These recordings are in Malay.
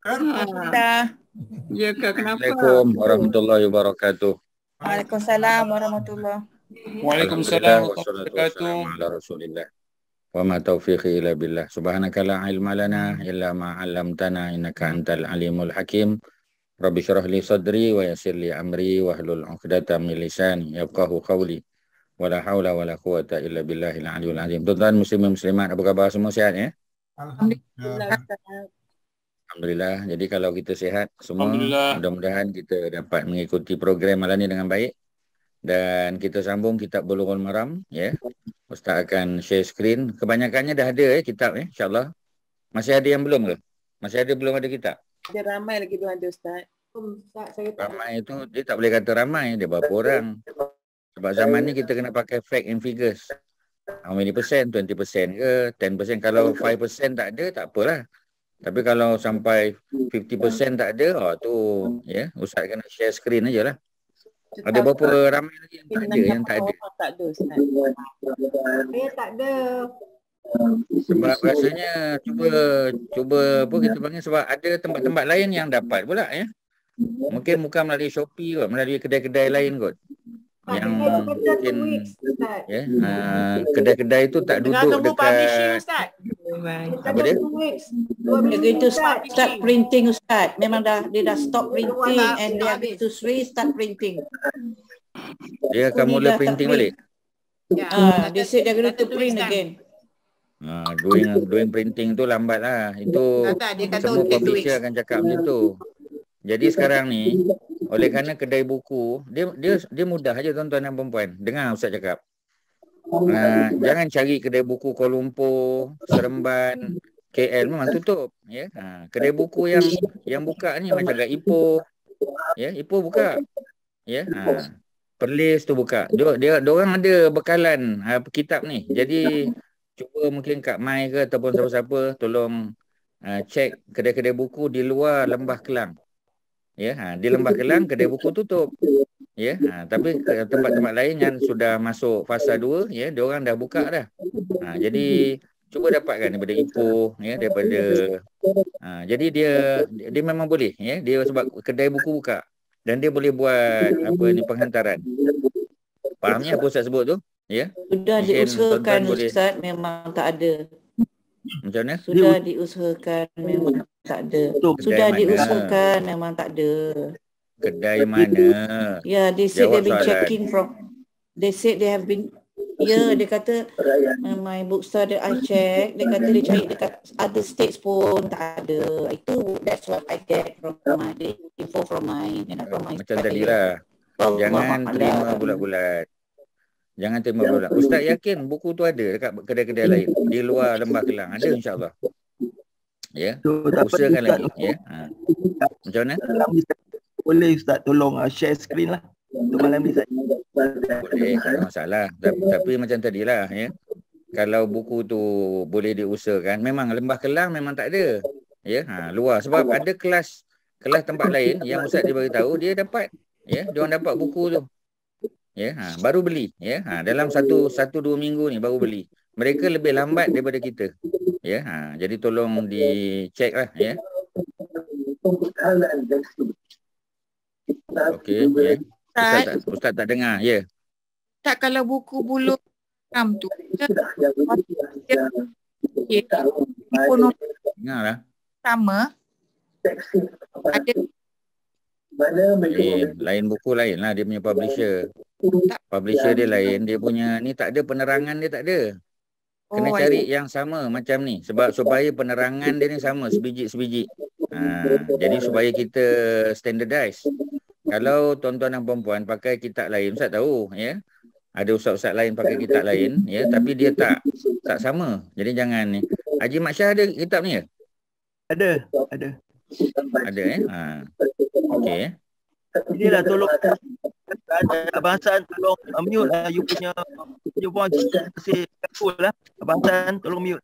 Dah. Ya Kak, kenapa? Assalamualaikum warahmatullahi wabarakatuh. Waalaikumsalam warahmatullahi. Waalaikumsalam Alhamdulillah wassalatu wassalamu ala Rasulillah. Wa ma taufiqi illa billah. Subhanaka la ilma lana illa ma 'allamtana innaka antal alimul hakim. Rabbi syrah li sadri wa yassir li amri wa hlul 'uqdatam min lisani yafqahu qawli. Wala haula wala quwata illa billahil aliyyil azim. Tuan-tuan muslimin muslimat, apa khabar semua, sihat ya? Alhamdulillah. Alhamdulillah. Jadi kalau kita sihat semua, Alhamdulillah. mudah-mudahan kita dapat mengikuti program malam ni dengan baik. Dan kita sambung kitab Bulughul Maram ya. Ustaz akan share screen. Kebanyakannya dah ada kitab insya-Allah. Masih ada yang belum ke? Masih ada belum ada kitab? Ada ramai lagi belum ada Ustaz. Ustaz, saya tak. Ramai itu dia tak boleh kata ramai, dia berapa orang. Sebab zaman ni kita kena pakai fact and figures. How many percent? 20% ke? 10%? Kalau 5% tak ada, tak apalah. Tapi kalau sampai 50% tak ada, tu ya, Ustaz kena share screen aja lah. Ada berapa ramai lagi yang tak ada? Yang tak ada. Tak ada Ustaz. Saya tak ada. Sebab rasanya cuba apa kita panggil, sebab ada tempat-tempat lain yang dapat pula ya. Mungkin bukan melalui Shopee kot, melalui kedai-kedai lain kot. Yang mungkin ya, kedai-kedai itu tak duduk dekat apa dia? Dia going to start printing Ustaz. Memang dia dah stop printing and they are going to restart printing. Dia akan mula printing balik. They said they're going to print again. Doing printing tu lambat lah. Itu semua publisher akan cakap macam tu. Jadi sekarang ni, oleh kerana kedai buku, dia mudah aja tuan-tuan dan puan-puan. Dengar Ustaz cakap. Jangan cari kedai buku Kuala Lumpur, Seremban, KL memang tutup ya. Kedai buku yang buka ni macam kat Ipoh. Ya, Ipoh buka. Ya. Perlis tu buka. Dia orang ada bekalan kitab ni. Jadi cuba mungkin Kak Mai ke ataupun siapa-siapa tolong cek kedai-kedai buku di luar Lembah Kelang. Ya, di Lembah Kelang kedai buku tutup. Ya, tapi tempat-tempat lain yang sudah masuk fasa 2 ya, dia orang dah buka dah. Jadi cuba dapatkan daripada Ipoh ya, daripada jadi dia memang boleh ya, dia sebab kedai buku buka dan dia boleh buat penghantaran. Fahamnya apa Ustaz sebut tu? Ya. Sudah diusahakan Ustaz, memang tak ada. Macam mana? Sudah diusahakan, memang tak ada. Sudah diusahakan, memang tak ada. Kedai mana? Yeah, they said they've been checking from. They said they have been. Yeah, dia kata my bookstore that I check, dia kata dia cari dekat other states pun tak ada. That's what I get from my info from my. Macam tadi lah. Jangan terima bulat-bulat. Jangan terima bulat. Ustaz yakin buku tu ada dekat kedai-kedai lain di luar Lembah Kelang. Ada insya-Allah. Ya. Usahakan lagi ya. Macam mana? Boleh Ustaz tolong share screen lah untuk malam ni Ustaz. Boleh, tak ada masalah. Tapi macam tadilah ya. Kalau buku tu boleh diusahakan, memang Lembah Kelang memang tak ada. Ya, luar sebab ada kelas tempat lain yang Ustaz dia beritahu dia dapat ya, dia orang dapat buku tu. Ya, baru beli ya. Dalam 1-2 minggu ni baru beli. Mereka lebih lambat daripada kita. Ya, jadi tolong dicek lah ya. Okey, ya. Ustaz tak dengar, ya. Tak, kalau buku Bulughul Maram tu dengarlah. Sama. Ada lain buku lain lah dia punya publisher. Publisher dia lain, dia punya ni tak ada penerangan, dia tak ada. Kena cari yang sama macam ni sebab supaya penerangan dia ni sama sebiji-sebiji. Jadi supaya kita standardize. Kalau tuan-tuan dan puan-puan pakai kitab lain, Ustaz tahu ya. Ada ustaz-ustaz lain pakai kitab lain ya, tapi dia tak sama. Jadi jangan ni. Haji Mat Syah ada kitab ni ke? Ada. Ada okey. Jadi lah tolong Abang Hassan tolong mute lah you punya voice. Kasih cool lah. Abang Hassan tolong mute.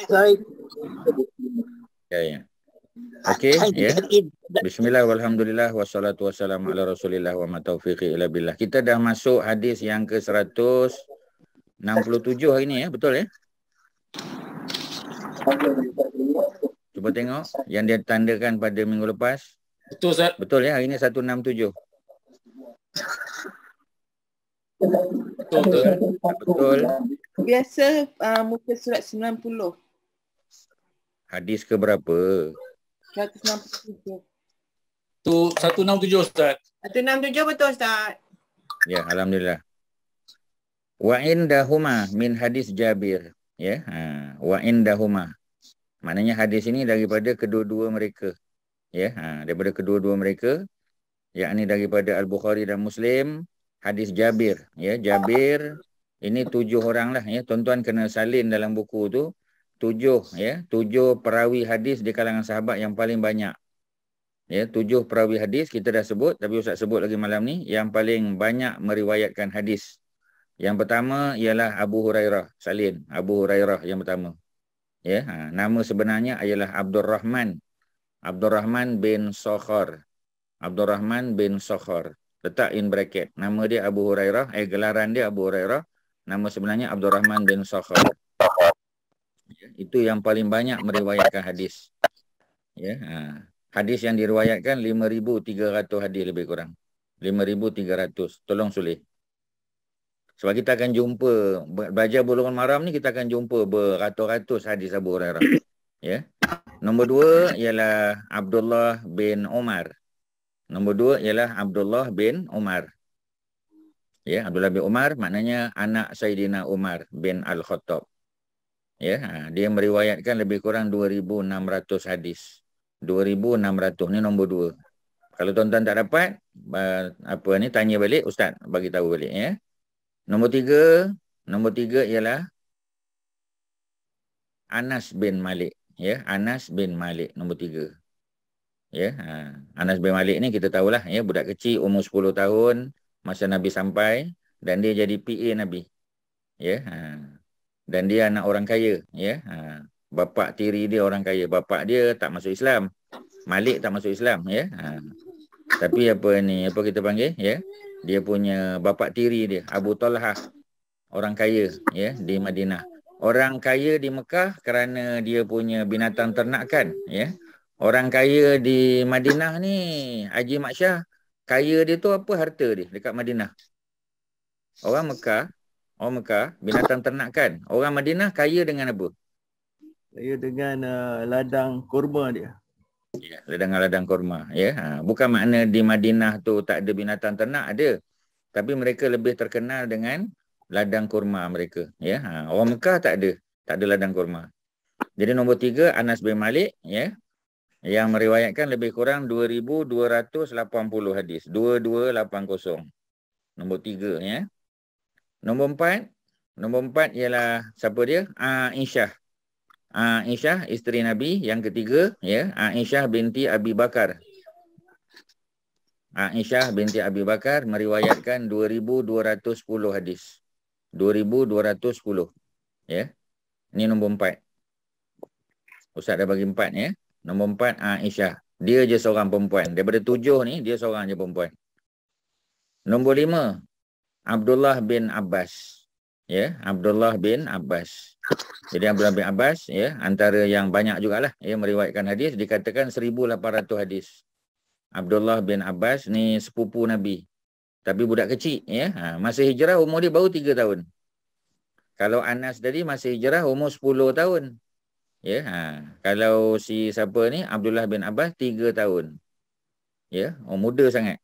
Sorry. Ya. Okey ya. Bismillah walhamdulillah wassalatu wassalamu ala Rasulillah wa ma taufiqi illa billah. Kita dah masuk hadis yang ke 167 hari ni ya, betul ya? Cuba tengok yang dia tandakan pada minggu lepas. Betul, Ustaz. Betul ya, hari ini 167. Betul. Betul. Biasa muka surat 90. Hadis ke berapa? 167. Tu 167, Ustaz. 167 betul, Ustaz. Ya, alhamdulillah. Wa indahuma min hadis Jabir. Ya, wa indahuma. Maknanya hadis ini daripada kedua-dua mereka. Ya, daripada kedua-dua mereka, yakni daripada Al-Bukhari dan Muslim, hadis Jabir. Ya, Jabir ini 7 orang lah ya. Tuan-tuan kena salin dalam buku tu 7 ya, 7 perawi hadis di kalangan sahabat yang paling banyak. Ya, 7 perawi hadis kita dah sebut, tapi Ustaz sebut lagi malam ni yang paling banyak meriwayatkan hadis. Yang pertama ialah Abu Hurairah, salin Abu Hurairah yang pertama. Ya, nama sebenarnya ialah Abdurrahman bin Sakhar. Abdurrahman bin Sakhar. Letak in bracket. Nama dia Abu Hurairah, gelaran dia Abu Hurairah. Nama sebenarnya Abdurrahman bin Sakhar. Ya, itu yang paling banyak meriwayatkan hadis. Ya, hadis yang diriwayatkan 5,300 hadis lebih kurang. 5,300. Tolong sulit. Sebab kita akan jumpa, belajar Bulughul Maram ni kita akan jumpa beratus-ratus hadis Abu Hurairah. Ya. Nombor 2 ialah Abdullah bin Umar. Nombor 2 ialah Abdullah bin Umar. Ya, Abdullah bin Umar maknanya anak Sayyidina Umar bin Al-Khattab. Ya, dia meriwayatkan lebih kurang 2,600 hadis. 2,600 ni nombor 2. Kalau tuan-tuan tak dapat, tanya balik ustaz bagi tahu balik ya. Nombor 3 ialah Anas bin Malik. Ya, Anas bin Malik nombor 3. Ya, Anas bin Malik ni kita tahulah ya, budak kecil umur 10 tahun masa Nabi sampai dan dia jadi PA Nabi. Ya, dan dia anak orang kaya ya. Bapa tiri dia orang kaya. Bapa dia tak masuk Islam. Malik tak masuk Islam ya. Tapi apa kita panggil ya? Dia punya bapa tiri dia Abu Talhah, orang kaya ya di Madinah. Orang kaya di Mekah kerana dia punya binatang ternakan ya. Orang kaya di Madinah ni Haji Mak Syah, kaya dia tu apa harta dia dekat Madinah. Orang Mekah binatang ternakan. Orang Madinah kaya dengan apa? Kaya dengan ladang kurma dia. Ya, ladang kurma ya. Bukan makna di Madinah tu tak ada binatang ternak, ada. Tapi mereka lebih terkenal dengan ladang kurma mereka ya. Orang Mekah tak ada ladang kurma. Jadi nombor 3 Anas bin Malik ya, yang meriwayatkan lebih kurang 2,280 hadis. 2,280. Nombor 3 ya. Nombor 4 ialah siapa dia? Aisyah. Aisyah isteri Nabi yang ketiga ya, Aisyah binti Abi Bakar. Aisyah binti Abi Bakar meriwayatkan 2,210 hadis. 2,210 ya. Ini nombor 4. Ustaz dah bagi 4 ya. Nombor 4 Aisyah. Dia je seorang perempuan. Daripada 7 ni dia seorang je perempuan. Nombor 5 Abdullah bin Abbas. Ya, Abdullah bin Abbas. Jadi Abdullah bin Abbas ya, antara yang banyak jugalah ya meriwayatkan hadis, dikatakan 1,800 hadis. Abdullah bin Abbas ni sepupu Nabi. Tapi budak kecil ya. Masa hijrah umur dia baru 3 tahun. Kalau Anas tadi masa hijrah umur 10 tahun. Ya, kalau si siapa ni Abdullah bin Abbas 3 tahun. Ya, muda sangat.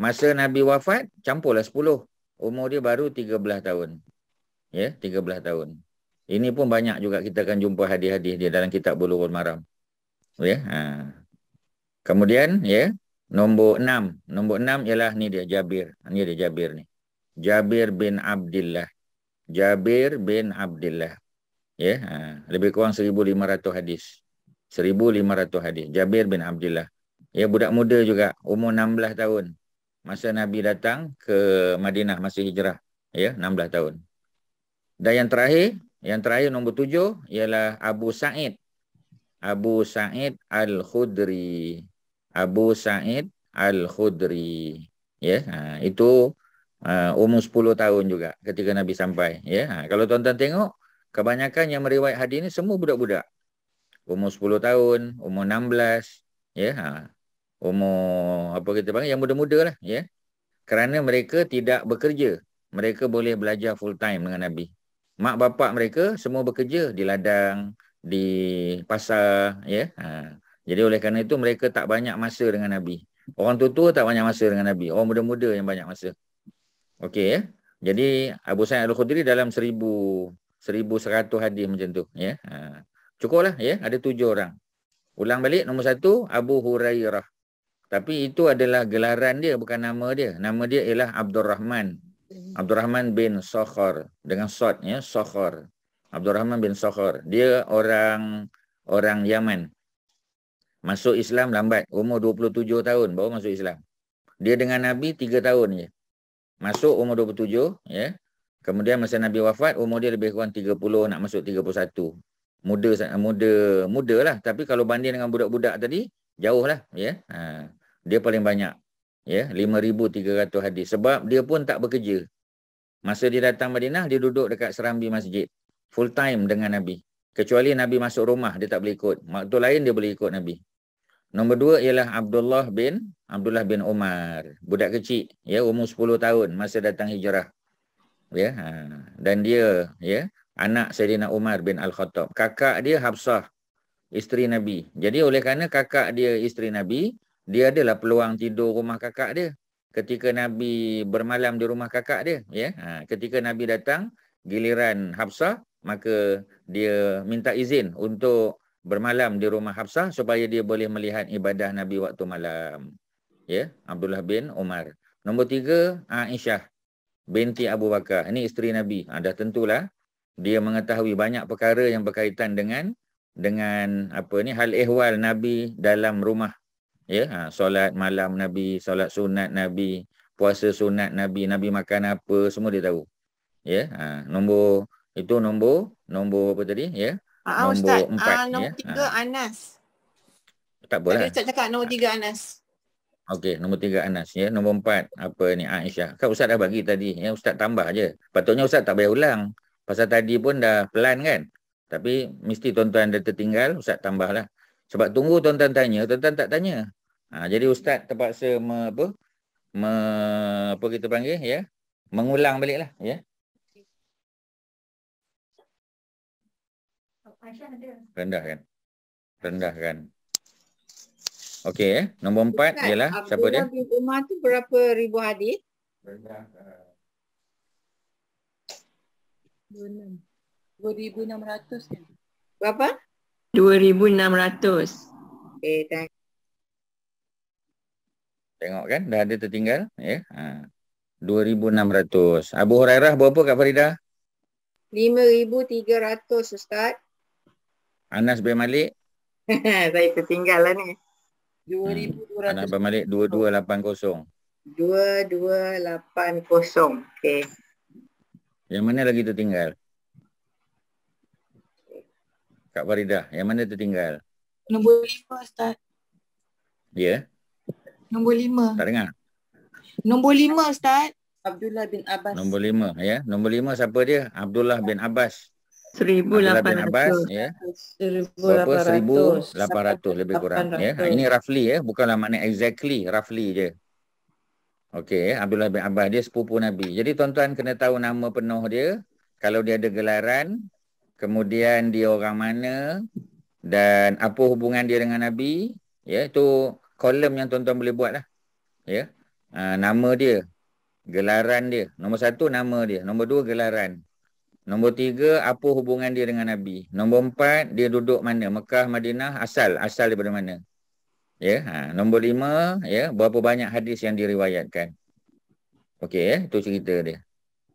Masa Nabi wafat campurlah 10. Umur dia baru 13 tahun. Ya, 13 tahun. Ini pun banyak juga kita akan jumpa hadis-hadis dia dalam kitab Bulughul Maram. Ya, kemudian ya, nombor 6. Nombor 6 ialah ni dia Jabir. Ni dia Jabir ni. Jabir bin Abdullah. Jabir bin Abdullah. Ya, lebih kurang 1,500 hadis. 1,500 hadis. Jabir bin Abdullah. Ya, budak muda juga, umur 16 tahun. Masa Nabi datang ke Madinah masa hijrah. Ya, 16 tahun. Dan yang terakhir nombor 7 ialah Abu Sa'id. Abu Sa'id Al-Khudri. Abu Sa'id Al-Khudri. Ya, itu umur 10 tahun juga ketika Nabi sampai. Ya, kalau tuan-tuan tengok, kebanyakan yang meriwayat hadis ni semua budak-budak. umur 10 tahun, umur 16, ya. Umur apa kita panggil yang muda-muda lah, ya. Kerana mereka tidak bekerja. Mereka boleh belajar full time dengan Nabi. Mak bapak mereka semua bekerja di ladang, di pasar, ya. Jadi oleh kerana itu mereka tak banyak masa dengan Nabi. Orang tua-tua tak banyak masa dengan Nabi. Orang muda-muda yang banyak masa. Okey, ya. Jadi Abu Sa'id Al-Khudri dalam 1100 hadis macam tu, ya. Cukuplah, ya. Ada 7 orang. Ulang balik, nombor 1 Abu Hurairah. Tapi itu adalah gelaran dia, bukan nama dia. Nama dia ialah Abdurrahman. Abdurrahman bin Sakhar dengan short, ya, Sakhar. Abdurrahman bin Sakhar. Dia orang Yaman. Masuk Islam lambat, umur 27 tahun baru masuk Islam. Dia dengan Nabi 3 tahun je. Masuk umur 27, ya. Kemudian masa Nabi wafat, umur dia lebih kurang 30, nak masuk 31. Muda lah. Tapi kalau banding dengan budak-budak tadi, jauh lah, ya. Dia paling banyak, ya, 5,300 hadis. Sebab dia pun tak bekerja. Masa dia datang Madinah, dia duduk dekat serambi masjid. Full time dengan Nabi. Kecuali Nabi masuk rumah, dia tak boleh ikut. Waktu lain dia boleh ikut Nabi. Nombor 2 ialah Abdullah bin Umar. Budak kecil, ya, umur 10 tahun masa datang hijrah. Ya, dan dia, ya, anak Sayyidina Umar bin Al-Khattab. Kakak dia Hafsah, isteri Nabi. Jadi oleh kerana kakak dia isteri Nabi, dia adalah peluang tidur rumah kakak dia. Ketika Nabi bermalam di rumah kakak dia, ya. Ketika Nabi datang, giliran Hafsah, maka dia minta izin untuk bermalam di rumah Hafsah supaya dia boleh melihat ibadah Nabi waktu malam. Ya, Abdullah bin Umar. Nombor 3, Aisyah binti Abu Bakar. Ini isteri Nabi. Dah tentulah dia mengetahui banyak perkara yang berkaitan dengan apa ni, hal ehwal Nabi dalam rumah. Ya, solat malam Nabi, solat sunat Nabi, puasa sunat Nabi, Nabi makan apa, semua dia tahu. Ya, nombor apa tadi, ya? Nombor Ustaz, 4, nombor ya. 3 Anas. Tak boleh. Tadi Ustaz cakap nombor 3 Anas. Okey, nombor 3 Anas, ya. Nombor 4 apa ni, Aisyah. Kan Ustaz dah bagi tadi, ya. Ustaz tambah je. Patutnya Ustaz tak payah ulang. Pasal tadi pun dah pelan kan. Tapi mesti tuan-tuan dah tertinggal, Ustaz tambahlah. Sebab tunggu tuan-tuan tanya, tuan-tuan tak tanya. Jadi Ustaz terpaksa apa kita panggil, ya, mengulang baliklah, ya. Rendahkan. Okey, ya. Nombor 4 ialah siapa dia? Abdullah bin Umar tu berapa ribu hadis? 2,600 kan? Berapa? 2,600. Okay, thank. Tengok kan, dah ada tertinggal, ya. 2,600. Abu Hurairah berapa Kak Farida? 5,300 Ustaz. Anas bin Malik? Saya tertinggal lah ni. 2,200. Anas bin Malik 2280. 2280. Okey. Yang mana lagi tertinggal? Kak Farida, yang mana tertinggal? Nombor 5 Ustaz. Ya, Nombor 5. tak dengar. Nombor 5 Ustaz. Abdullah bin Abbas. Nombor 5, ya. Nombor 5 siapa dia? Abdullah bin Abbas. Abdullah bin Abbas, 1,800. ya. Berapa? 1,800. 1,800 lebih kurang, ya. Ini roughly, ya, bukanlah makna exactly, roughly je. Okey, Abdullah bin Abbas, dia sepupu Nabi. Jadi tuan-tuan kena tahu nama penuh dia, kalau dia ada gelaran, kemudian dia orang mana, dan apa hubungan dia dengan Nabi, ya. Itu kolom yang tuan-tuan boleh buat lah, ya. Nama dia, gelaran dia. Nombor 1 nama dia, nombor 2 gelaran. Nombor 3 apa hubungan dia dengan Nabi. Nombor 4 dia duduk mana, Mekah, Madinah, asal daripada mana. Ya, nombor 5, ya, berapa banyak hadis yang diriwayatkan. Okey, ya, itu cerita dia.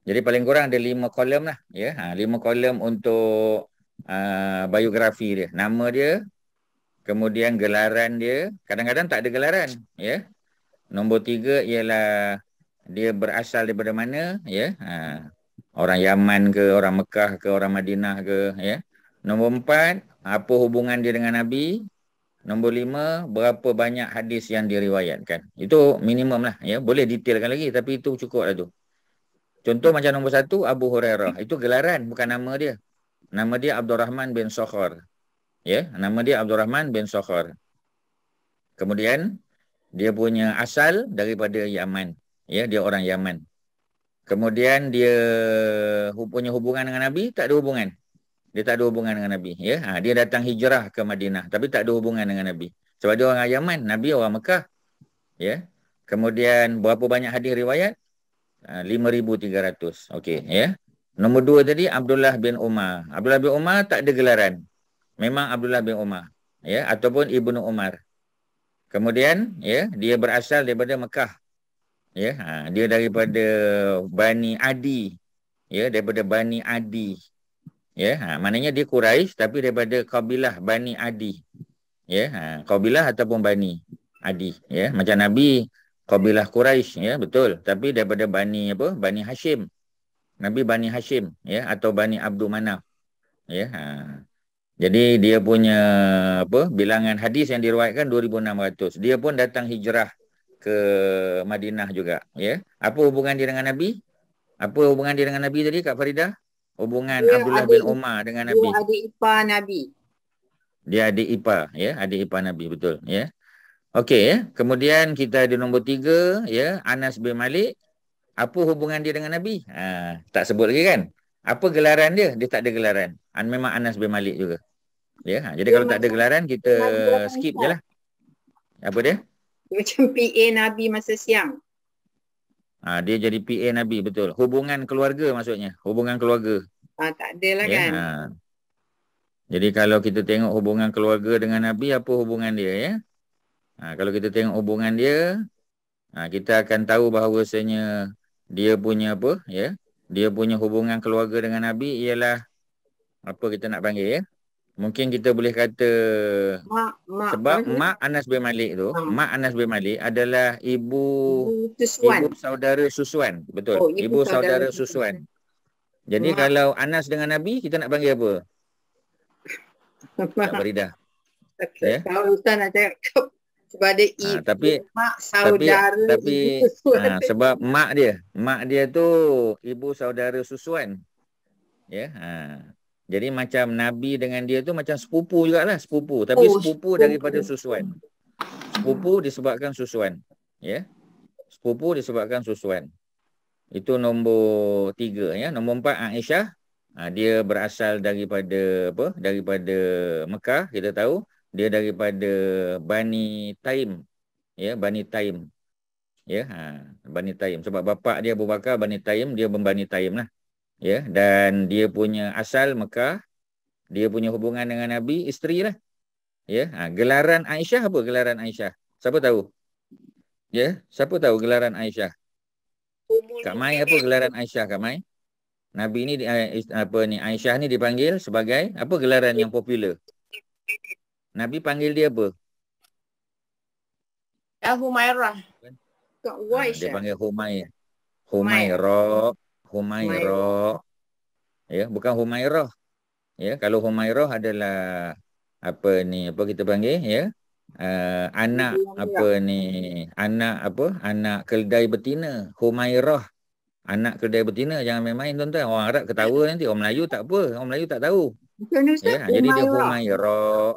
Jadi paling kurang ada 5 kolom lah, ya. 5 kolom untuk biografi dia. Nama dia, kemudian gelaran dia, kadang-kadang tak ada gelaran, ya. Nombor 3 ialah dia berasal daripada mana, ya. Orang Yaman ke, orang Mekah ke, orang Madinah ke, ya. Nombor 4, apa hubungan dia dengan Nabi. Nombor 5, berapa banyak hadis yang diriwayatkan. Itu minimum lah, ya. Boleh detailkan lagi, tapi itu cukup lah tu. Contoh macam nombor 1, Abu Hurairah. Itu gelaran, bukan nama dia. Nama dia Abdurrahman bin Sakhar. Ya, nama dia Abdul Rahman bin Sakhar. Kemudian dia punya asal daripada Yaman. Ya, dia orang Yaman. Kemudian dia punya hubungan dengan Nabi, tak ada hubungan. Dia tak ada hubungan dengan Nabi. Ya, dia datang hijrah ke Madinah, tapi tak ada hubungan dengan Nabi. Sebab dia orang Yaman, Nabi orang Mekah. Ya. Kemudian berapa banyak hadis riwayat? 5,300. Okey, ya. Nombor 2 tadi Abdullah bin Umar. Abdullah bin Umar tak ada gelaran. Memang Abdullah bin Umar, ya, ataupun Ibnu Umar. Kemudian, ya, dia berasal daripada Mekah. Ya, dia daripada Bani Adi. Ya, daripada Bani Adi. Ya, maknanya dia Quraisy tapi daripada kabilah Bani Adi. Ya, kabilah ataupun Bani Adi, ya. Macam Nabi kabilah Quraisy, ya, betul, tapi daripada Bani apa? Bani Hashim. Nabi Bani Hashim, ya, atau Bani Abdul Manaf. Ya, jadi dia punya apa? Bilangan hadis yang diriwayatkan 2,600. Dia pun datang hijrah ke Madinah juga, ya. Apa hubungan dia dengan Nabi? Apa hubungan dia dengan Nabi tadi Kak Faridah? Hubungan Dia Abdullah bin Umar dengan Nabi. Dia adik ipar Nabi. Dia adik ipar, ya, adik ipar Nabi, betul, ya. Okey, ya. Kemudian kita ada nombor 3, ya, Anas bin Malik. Apa hubungan dia dengan Nabi? Tak sebut lagi kan? Apa gelaran dia? Dia tak ada gelaran. Memang Anas bin Malik juga. Ya, jadi kalau tak ada gelaran kita skip je lah. Apa dia? Macam PA Nabi masa siang. Dia jadi PA Nabi, betul. Hubungan keluarga maksudnya. Hubungan keluarga. Tak ada lah Ya, kan. Jadi kalau kita tengok hubungan keluarga dengan Nabi, apa hubungan dia, ya? Kalau kita tengok hubungan dia, kita akan tahu bahawasanya dia punya apa, ya? Dia punya hubungan keluarga dengan Nabi ialah apa kita nak panggil, ya? Mungkin kita boleh kata sebab mak Anas bin Malik tu, mak Anas bin Malik adalah ibu saudara Suswan. Betul. Ibu saudara Suswan. Jadi kalau Anas dengan Nabi, kita nak panggil apa? Tak Faridah. Okay. Kalau Ustaz nak cakap kepada mak saudara tapi sebab mak dia tu ibu saudara Suswan. Ya. Jadi macam Nabi dengan dia tu macam sepupu jugalah, sepupu. Tapi sepupu daripada Suswan. Sepupu disebabkan Suswan. Ya. Sepupu disebabkan Suswan. Itu nombor 3, ya. Nombor 4 Aisyah. Dia berasal daripada apa? Daripada Mekah, kita tahu. Dia daripada Bani Taim. Ya, Bani Taim. Ya, Bani Taim. Sebab bapa dia Abu Bakar Bani Taim, dia Bani Taim lah. Ya, dan dia punya asal Mekah, dia punya hubungan dengan Nabi, isteri lah. Ya, gelaran Aisyah apa gelaran Aisyah? Siapa tahu? Ya, siapa tahu gelaran Aisyah? Kak Mai apa gelaran Aisyah, Kak Mai? Nabi ni Aisyah ni dipanggil sebagai apa gelaran yang popular? Nabi panggil dia apa? Humairah. Dia panggil Humairah. Humairah. Ya, bukan Humairah. Ya, kalau Humairah adalah apa kita panggil, ya? Anak anak keledai betina. Humairah. Anak keledai betina, jangan main-main tuan-tuan. Orang Arab ketawa nanti. Orang Melayu tak apa. Orang Melayu tak tahu. Ya, jadi dia Humairah.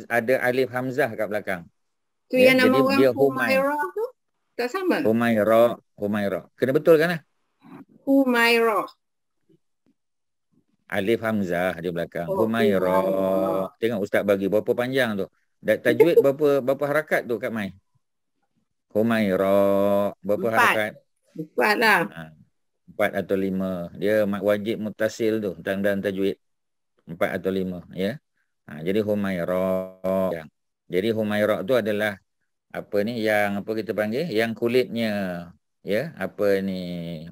Ada alif hamzah kat belakang. Tu yang nama orang Humairah tu tak sama. Humairah. Kena betul kan lah? Humairah. Alif hamzah di belakang. Humairah. Tengok ustaz bagi berapa panjang tu. Tajwid berapa harakat tu Kak Mai? Humairah. Berapa harakat? 4 lah. 4 atau 5. Dia wajib mutasil tu dan tajwid. 4 atau 5, ya. Jadi Humairah. Jadi Humairah tu adalah yang kita panggil, yang kulitnya, ya,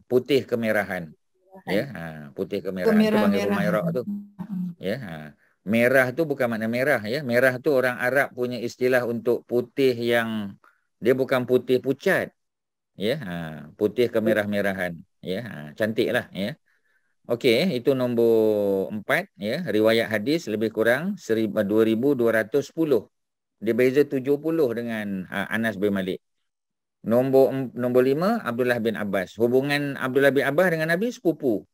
putih kemerahan. Ya, putih kemerahan tu panggil Humairah tu. Ya, merah tu bukan makna merah, ya. Merah tu orang Arab punya istilah untuk putih yang dia bukan putih pucat. Ya, putih kemerah-merahan. Ya, cantiklah, ya. Okey, itu nombor 4, ya. Riwayat hadis lebih kurang 2,210. Dia beza 70 dengan Anas bin Malik. Nombor 5 Abdullah bin Abbas. Hubungan Abdullah bin Abbas dengan Nabi sepupu.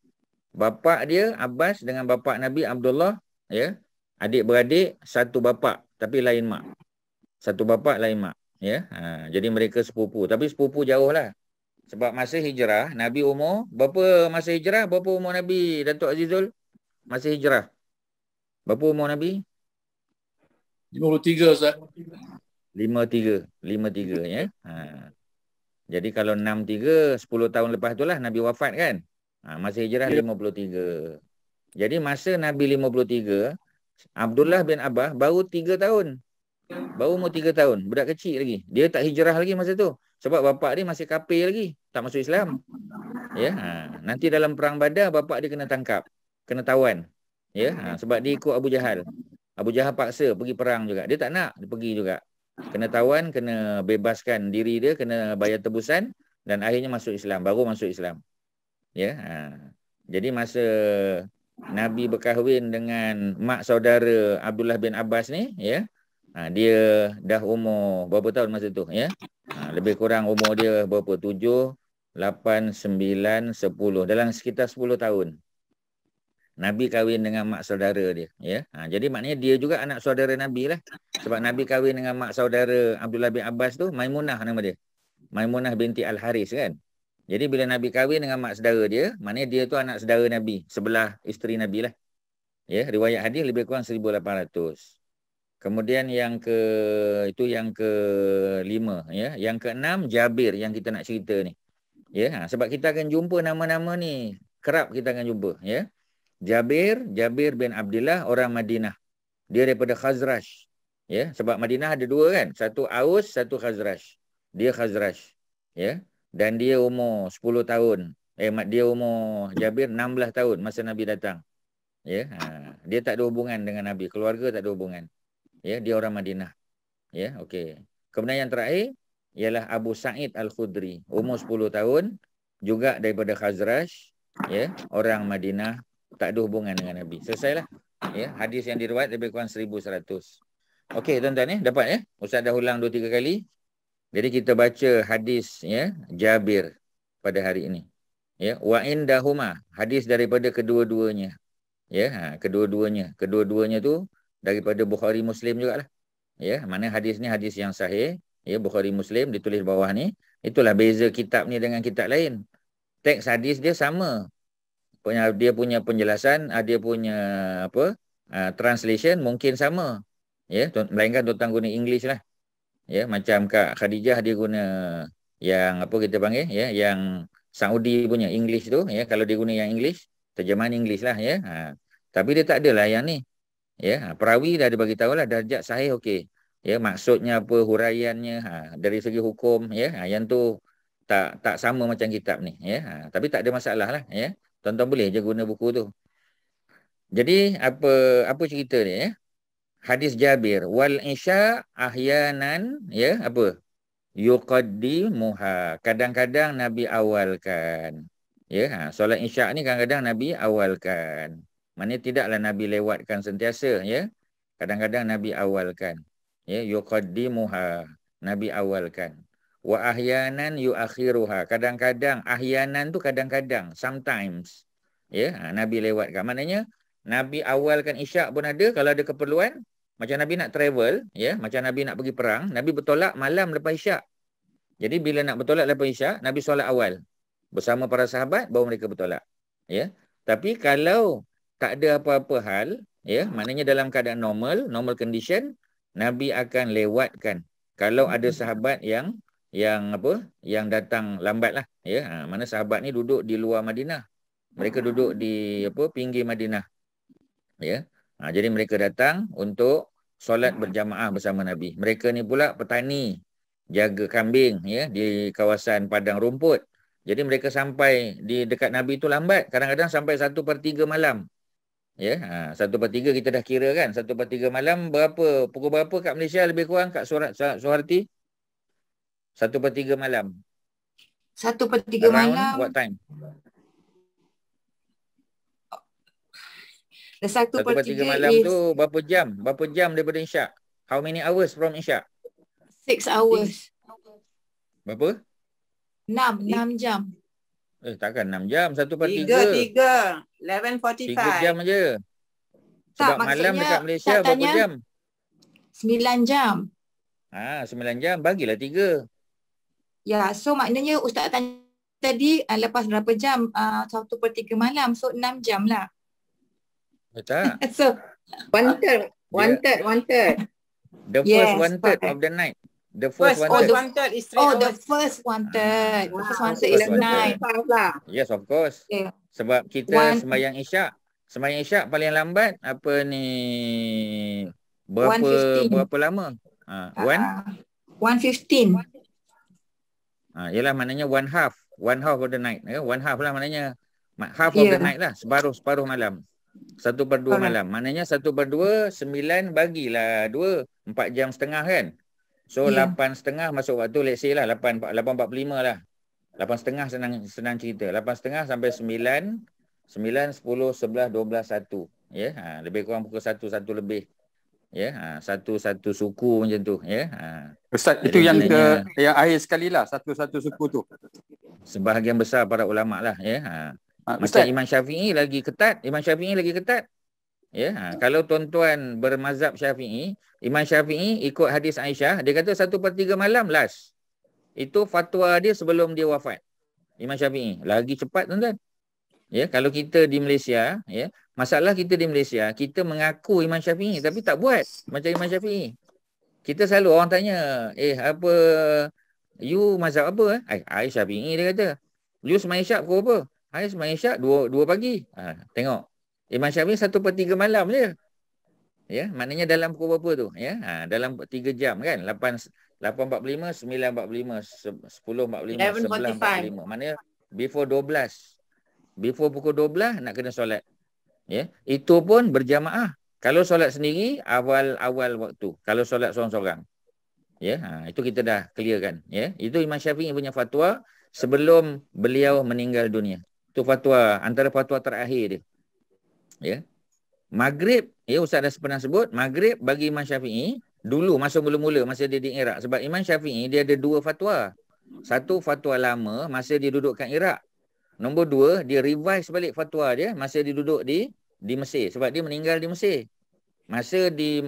Bapa dia Abbas dengan bapa Nabi Abdullah, ya. Adik-beradik satu bapa tapi lain mak. Satu bapa lain mak. Ya. Jadi mereka sepupu. Tapi sepupu jauh lah. Sebab masa hijrah, Nabi umur, berapa masa hijrah? Berapa umur Nabi, Datuk Azizul? Masa hijrah. Berapa umur Nabi? 53 Ustaz. 53 ya. Jadi kalau 63, 10 tahun lepas itulah Nabi wafat kan. Masa hijrah 53. Jadi masa Nabi 53, Abdullah bin Abbas baru 3 tahun. Baru umur 3 tahun. Budak kecil lagi. Dia tak hijrah lagi masa tu. Sebab bapak dia masih kafir lagi. Tak masuk Islam. Ya. Nanti dalam perang Badar, bapak dia kena tangkap. Kena tawan. Ya. Sebab dia ikut Abu Jahal. Abu Jahal paksa pergi perang juga. Dia tak nak. Dia pergi juga. Kena tawan, kena bebaskan diri dia, kena bayar tebusan. Dan akhirnya masuk Islam. Baru masuk Islam. Ya. Jadi masa Nabi berkahwin dengan mak saudara Abdullah bin Abbas ni, ya. Dia dah umur berapa tahun masa tu, ya? Lebih kurang umur dia berapa? 7, 8, 9, 10. Dalam sekitar 10 tahun. Nabi kahwin dengan mak saudara dia, ya. Jadi maknanya dia juga anak saudara Nabi lah. Sebab Nabi kahwin dengan mak saudara Abdullah bin Abbas tu, Maimunah nama dia. Maimunah binti Al-Haris kan. Jadi bila Nabi kahwin dengan mak saudara dia, maknanya dia tu anak saudara Nabi, sebelah isteri Nabi lah. Ya, riwayat hadis lebih kurang 1800. Kemudian yang ke-5, ya. Yang ke-6 Jabir yang kita nak cerita ni. Ya, sebab kita akan jumpa nama-nama ni, kerap kita akan jumpa, ya. Jabir bin Abdullah orang Madinah. Dia daripada Khazraj. Ya, sebab Madinah ada 2 kan, satu Aus, satu Khazraj. Dia Khazraj, ya. Dan dia umur 10 tahun. Dia umur Jabir 16 tahun masa Nabi datang. Ya, dia tak ada hubungan dengan Nabi, keluarga tak ada hubungan. Ya, dia orang Madinah. Ya, okey. Kemudian yang terakhir ialah Abu Sa'id Al-Khudri, umur 10 tahun, juga daripada Khazraj, ya, orang Madinah, tak ada hubungan dengan Nabi. Selesailah. Ya, hadis yang diriwayat lebih kurang 1100. Okey, tuan-tuan, dapat ya? Ustaz dah ulang 2-3 kali. Jadi kita baca hadis, ya, Jabir pada hari ini. Ya, wa indahuma, hadis daripada kedua-duanya. Ya, kedua-duanya tu daripada Bukhari Muslim jugalah. Ya, mana hadis ni hadis yang sahih, ya, Bukhari Muslim ditulis bawah ni. Itulah beza kitab ni dengan kitab lain. Teks hadis dia sama. Dia punya penjelasan, dia punya translation mungkin sama. Ya, melainkan tuan guna English lah. Ya, macam Kak Khadijah dia guna yang kita panggil, ya, yang Saudi punya English tu, ya. Kalau dia guna yang English, terjemahan English lah, ya. Tapi dia tak adalah yang ni. Ya, perawi dah dia bagi tahu lah darjat sahih okey. Ya, maksudnya apa, huraiannya, dari segi hukum, ya. Yang tu tak sama macam kitab ni, ya. Tapi tak ada masalah lah, ya. Tuan-tuan boleh je guna buku tu. Jadi apa cerita ni, ya? Hadis Jabir, wal isya ahyanan, ya, apa? Yuqaddimuha. Kadang-kadang Nabi awalkan. Ya, solat isya ni kadang-kadang Nabi awalkan. Maksudnya tidaklah Nabi lewatkan sentiasa, ya. Kadang-kadang Nabi awalkan. Ya, yuqaddimuha. Nabi awalkan. Wa ahyanan yuakhiruha. Kadang-kadang, ahyanan tu kadang-kadang, sometimes. Ya, Nabi lewatkan. Maknanya Nabi awalkan isyak pun ada kalau ada keperluan. Macam Nabi nak travel, ya, macam Nabi nak pergi perang, Nabi bertolak malam lepas isyak. Jadi bila nak bertolak lepas isyak, Nabi solat awal. Bersama para sahabat baru mereka bertolak. Ya. Tapi kalau tak ada apa-apa hal, ya, maknanya dalam keadaan normal condition, Nabi akan lewatkan. Kalau ada sahabat yang datang lambat lah, ya. Mana sahabat ni duduk di luar Madinah. Mereka duduk di pinggir Madinah. Ya. Jadi mereka datang untuk solat berjamaah bersama Nabi. Mereka ni pula petani, jaga kambing, ya, di kawasan padang rumput. Jadi mereka sampai di dekat Nabi tu lambat. Kadang-kadang sampai 1/3 malam. Ya, 1/3 kita dah kira kan. 1/3 malam berapa? Pukul berapa kat Malaysia lebih kurang Kak Suharti? 1/3 malam. 1/3 malam. What time? 1/3 malam tu berapa jam? Berapa jam daripada Isyak? How many hours from Isyak? 6 hours. Berapa? 6 jam. Takkan 6 jam. 1/3. 3. 11:45. 3 jam aja. Sebab malam dekat Malaysia berapa jam? 9 jam. 9 jam, bagilah 3. Ya, so maknanya Ustaz tanya tadi lepas berapa jam? 1/3 malam. So 6 jam lah. Betul. So, one-third. The first one-third of the night. The first one-third. The first one-third. The first one-third is 9. Yes, of course. Yeah. Sebab kita sembahyang Isyak. Sembahyang Isyak paling lambat apa ni? Berapa lama? 1:15. Yalah maknanya one half of the night. One half lah maknanya. Half of the night lah. Separuh malam. 1/2 malam. Maknanya 1/2 9 bagilah 2. 4 jam setengah kan? So 8:30 masuk waktu, let's say lah 8:45 lah. 8:30 senang cerita. 8:30 sampai 9, 10, 11, 12, 1. Ya, lebih kurang pukul 1 lebih. Ya, satu suku macam tu. Ya. Ustaz, itu yang akhir sekali lah, satu suku tu. Sebahagian besar para ulama lah. Ya. Macam Imam Syafi'i lagi ketat. Ya, kalau tuan-tuan bermazhab Syafi'i, Imam Syafi'i ikut hadis Aisyah, dia kata 1/3 malam last. Itu fatwa dia sebelum dia wafat. Imam Syafi'i lagi cepat tuan-tuan. Ya, kalau kita di Malaysia, ya, masalah kita di Malaysia, kita mengaku Imam Syafi'i tapi tak buat macam Imam Syafi'i. Kita selalu orang tanya, apa you mazhab apa? I Syafi'i, dia kata. You sembahyang Isyak pukul apa? I sembahyang Isyak 2 pagi. Tengok. Imam Syafi'i 1/3 malam je. Ya, maknanya dalam pukul berapa tu? Ya, dalam 3 jam kan? 8:45, 9:45, 10:45, 11:45. Maknanya before 12. Before pukul 12 nak kena solat. Ya, itu pun berjamaah. Kalau solat sendiri awal waktu. Kalau solat seorang-seorang. Ya, itu kita dah clearkan. Ya, itu Imam Syafi'i punya fatwa sebelum beliau meninggal dunia. Itu fatwa, antara fatwa terakhir dia. Ya. Maghrib, ya Ustaz dah pernah sebut, maghrib bagi Imam Syafi'i dulu masa mula-mula masa dia di Iraq, sebab Imam Syafi'i dia ada 2 fatwa. Satu fatwa lama masa dia duduk kat Iraq. Nombor 2, dia revise balik fatwa dia masa dia duduk di Mesir, sebab dia meninggal di Mesir. Masa di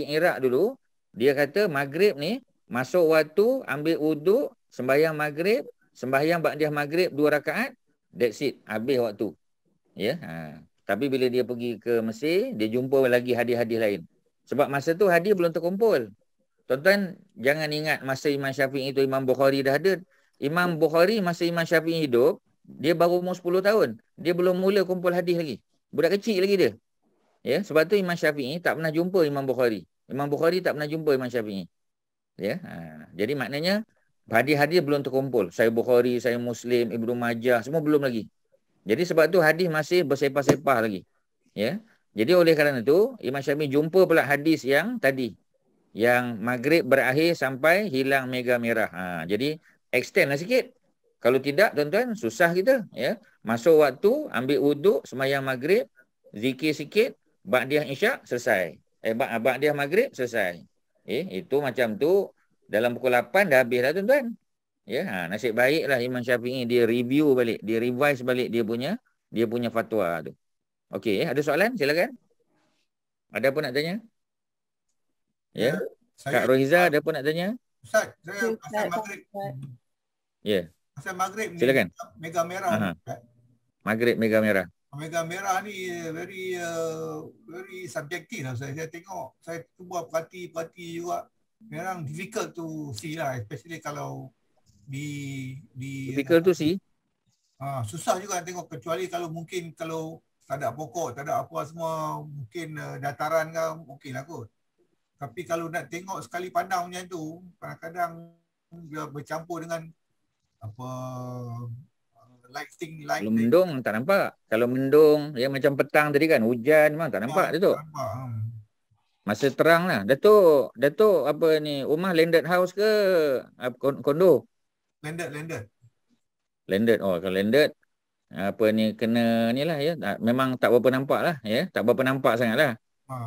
Iraq dulu, dia kata maghrib ni masuk waktu, ambil wuduk, sembahyang maghrib, sembahyang ba'diyah maghrib 2 rakaat, that's it, habis waktu. Ya. Tapi bila dia pergi ke Mesir, dia jumpa lagi hadis-hadis lain. Sebab masa tu hadis belum terkumpul. Tuan-tuan jangan ingat masa Imam Syafi'i itu Imam Bukhari dah ada. Imam Bukhari masa Imam Syafi'i hidup, dia baru umur 10 tahun. Dia belum mula kumpul hadis lagi. Budak kecil lagi dia. Ya, sebab tu Imam Syafi'i tak pernah jumpa Imam Bukhari. Imam Bukhari tak pernah jumpa Imam Syafi'i. Ya, jadi maknanya hadis-hadis belum terkumpul. Saya Bukhari, saya Muslim, Ibnu Majah, semua belum lagi. Jadi sebab tu hadis masih bersepah-sepah lagi. Ya. Jadi oleh kerana itu Imam Syafi'i jumpa pula hadis yang tadi, yang maghrib berakhir sampai hilang mega merah. Jadi extend lah sikit. Kalau tidak tuan-tuan susah kita. Ya. Masuk waktu, ambil wuduk, sembahyang maghrib, zikir sikit, ba'diyah Isyak selesai. Ba'diyah maghrib selesai. Itu macam tu dalam pukul 8 dah habis dah tuan-tuan. Ya, nasib baiklah Imam Syafi'i dia review balik, dia revise balik dia punya fatwa tu. Okey, ada soalan? Silakan. Ada apa nak tanya? Ya. Kak Rohiza ada apa nak tanya? Ustaz, saya pasal maghrib. Ya. Pasal maghrib ni silakan. Mega merah. Maghrib mega merah. Mega merah ni very subjektif lah. Saya tengok, saya cuba perhati juga. Memang difficult to see lah, especially kalau di difficult to see. Susah juga tengok, kecuali kalau mungkin kalau tak ada pokok, tak ada apa semua, mungkin dataran ke mungkin lah kot. Tapi kalau nak tengok sekali pandang macam tu, kadang-kadang dia bercampur dengan apa lighting. Kalau mendung tak nampak. Kalau mendung dia macam petang tadi kan, hujan memang tak nampak dia tu. Masa terang lah. Datuk apa ni, rumah landed house ke kondo? Landed. Oh, kalau landed apa ni kena ni lah ya. Memang tak berapa nampak lah ya. Tak berapa nampak sangat lah.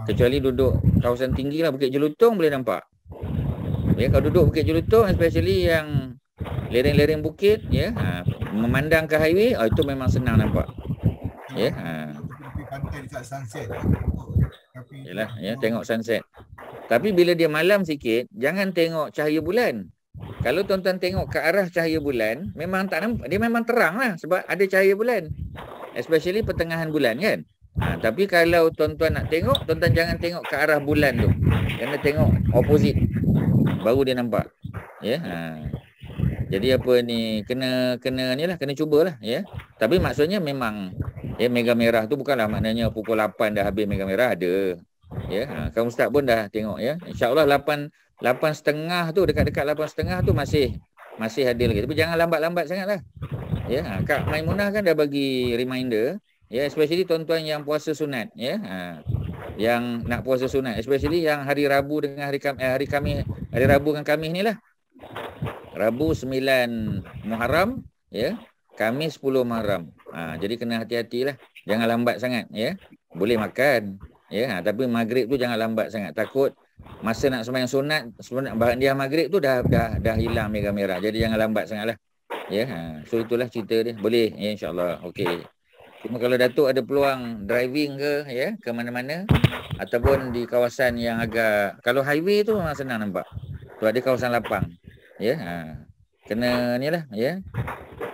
Kecuali duduk kawasan tinggi lah, Bukit Jelutong boleh nampak. Ya, kalau duduk Bukit Jelutong especially yang lereng-lereng bukit ya, memandang ke highway, itu memang senang nampak. Ya. pantai dekat sunset. Tapi Yalah, ya, tengok sunset. Tapi bila dia malam sikit, jangan tengok cahaya bulan. Kalau tuan-tuan tengok ke arah cahaya bulan, memang tak nampak, dia memang terang lah sebab ada cahaya bulan. Especially pertengahan bulan kan. Tapi kalau tuan-tuan nak tengok, tuan-tuan jangan tengok ke arah bulan tu. Kena tengok opposite. Baru dia nampak. Ya. Jadi apa ni, kena ni lah, kena cubalah ya. Tapi maksudnya memang ya, mega merah tu bukanlah maknanya pukul 8 dah habis mega merah, ada. Ya, kamu ustaz pun dah tengok ya. Insya-Allah 8.30 tu, dekat-dekat 8.30 tu masih ada lagi. Tapi jangan lambat-lambat sangatlah. Ya, Kak Maimunah kan dah bagi reminder, ya, especially tuan-tuan yang puasa sunat ya. Yang nak puasa sunat, especially yang hari Rabu dengan hari Khamis, hari Rabu dengan Khamis ni lah. Rabu 9 Muharram ya, Khamis 10 Muharram. Jadi kena hati-hatilah. Jangan lambat sangat ya. Boleh makan ya, tapi maghrib tu jangan lambat sangat. Takut masa nak sembahyang sunat dia maghrib tu dah hilang merah-merah. Jadi jangan lambat sangatlah. Ya, so itulah cerita dia. Boleh ya, insya-Allah. Okey. Cuma kalau Datuk ada peluang driving ke ya, ke mana-mana ataupun di kawasan yang agak, kalau highway tu memang senang nampak. Tu ada kawasan lapang. Ya, kena ni lah ya.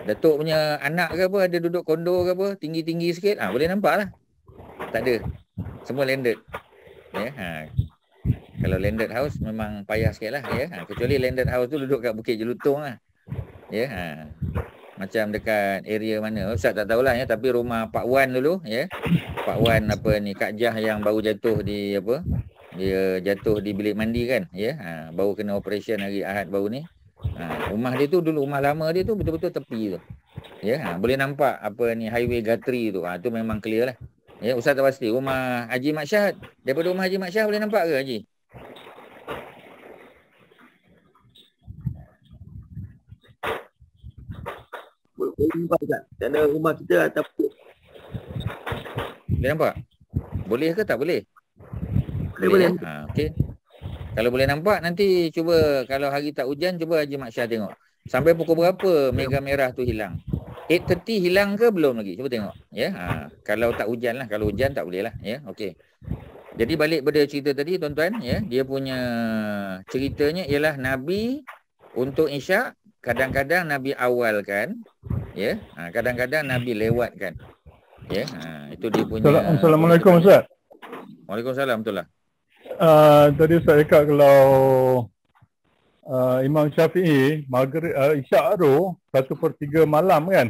Datuk punya anak ke apa ada duduk kondo ke apa, tinggi-tinggi sikit, boleh nampak lah. Tak ada. Semua landed. Ya, kalau landed house memang payah sikit lah ya. Kecuali landed house tu duduk kat Bukit Jelutong lah. Ya, macam dekat area mana Ustaz tak tahulah ya, tapi rumah Pak Wan dulu ya. Pak Wan apa ni, Kak Jah yang baru jatuh di apa, dia jatuh di bilik mandi kan ya. Baru kena operation hari Ahad baru ni. Rumah dia tu dulu, rumah lama dia tu betul-betul tepi tu ya. Boleh nampak apa ni, highway Gatri tu. Tu memang clear lah ya. Ustaz tak pasti rumah Haji Mat Syah, daripada rumah Haji Mat Syah boleh nampak ke Haji? Boleh nampak tak? Kerana rumah kita ataupun boleh nampak? Boleh ke tak boleh? Boleh. Okey. Kalau boleh nampak, nanti cuba kalau hari tak hujan, cuba Haji Mat Syah tengok. Sampai pukul berapa mega merah tu hilang? 8.30 hilang ke belum lagi? Cuba tengok. Ya. Kalau tak hujan lah. Kalau hujan tak boleh lah. Ya. Okey. Jadi balik pada cerita tadi tuan-tuan. Ya. Dia punya ceritanya ialah Nabi untuk Isyak, kadang-kadang Nabi awalkan. Ya. Kadang-kadang Nabi lewatkan. Ya. Itu dia punya. Assalamualaikum Ustaz. Waalaikumsalam, betul lah. Tadi Ustaz cakap kalau Imam Syafi'i maghrib Isyak tu 1/3 malam kan.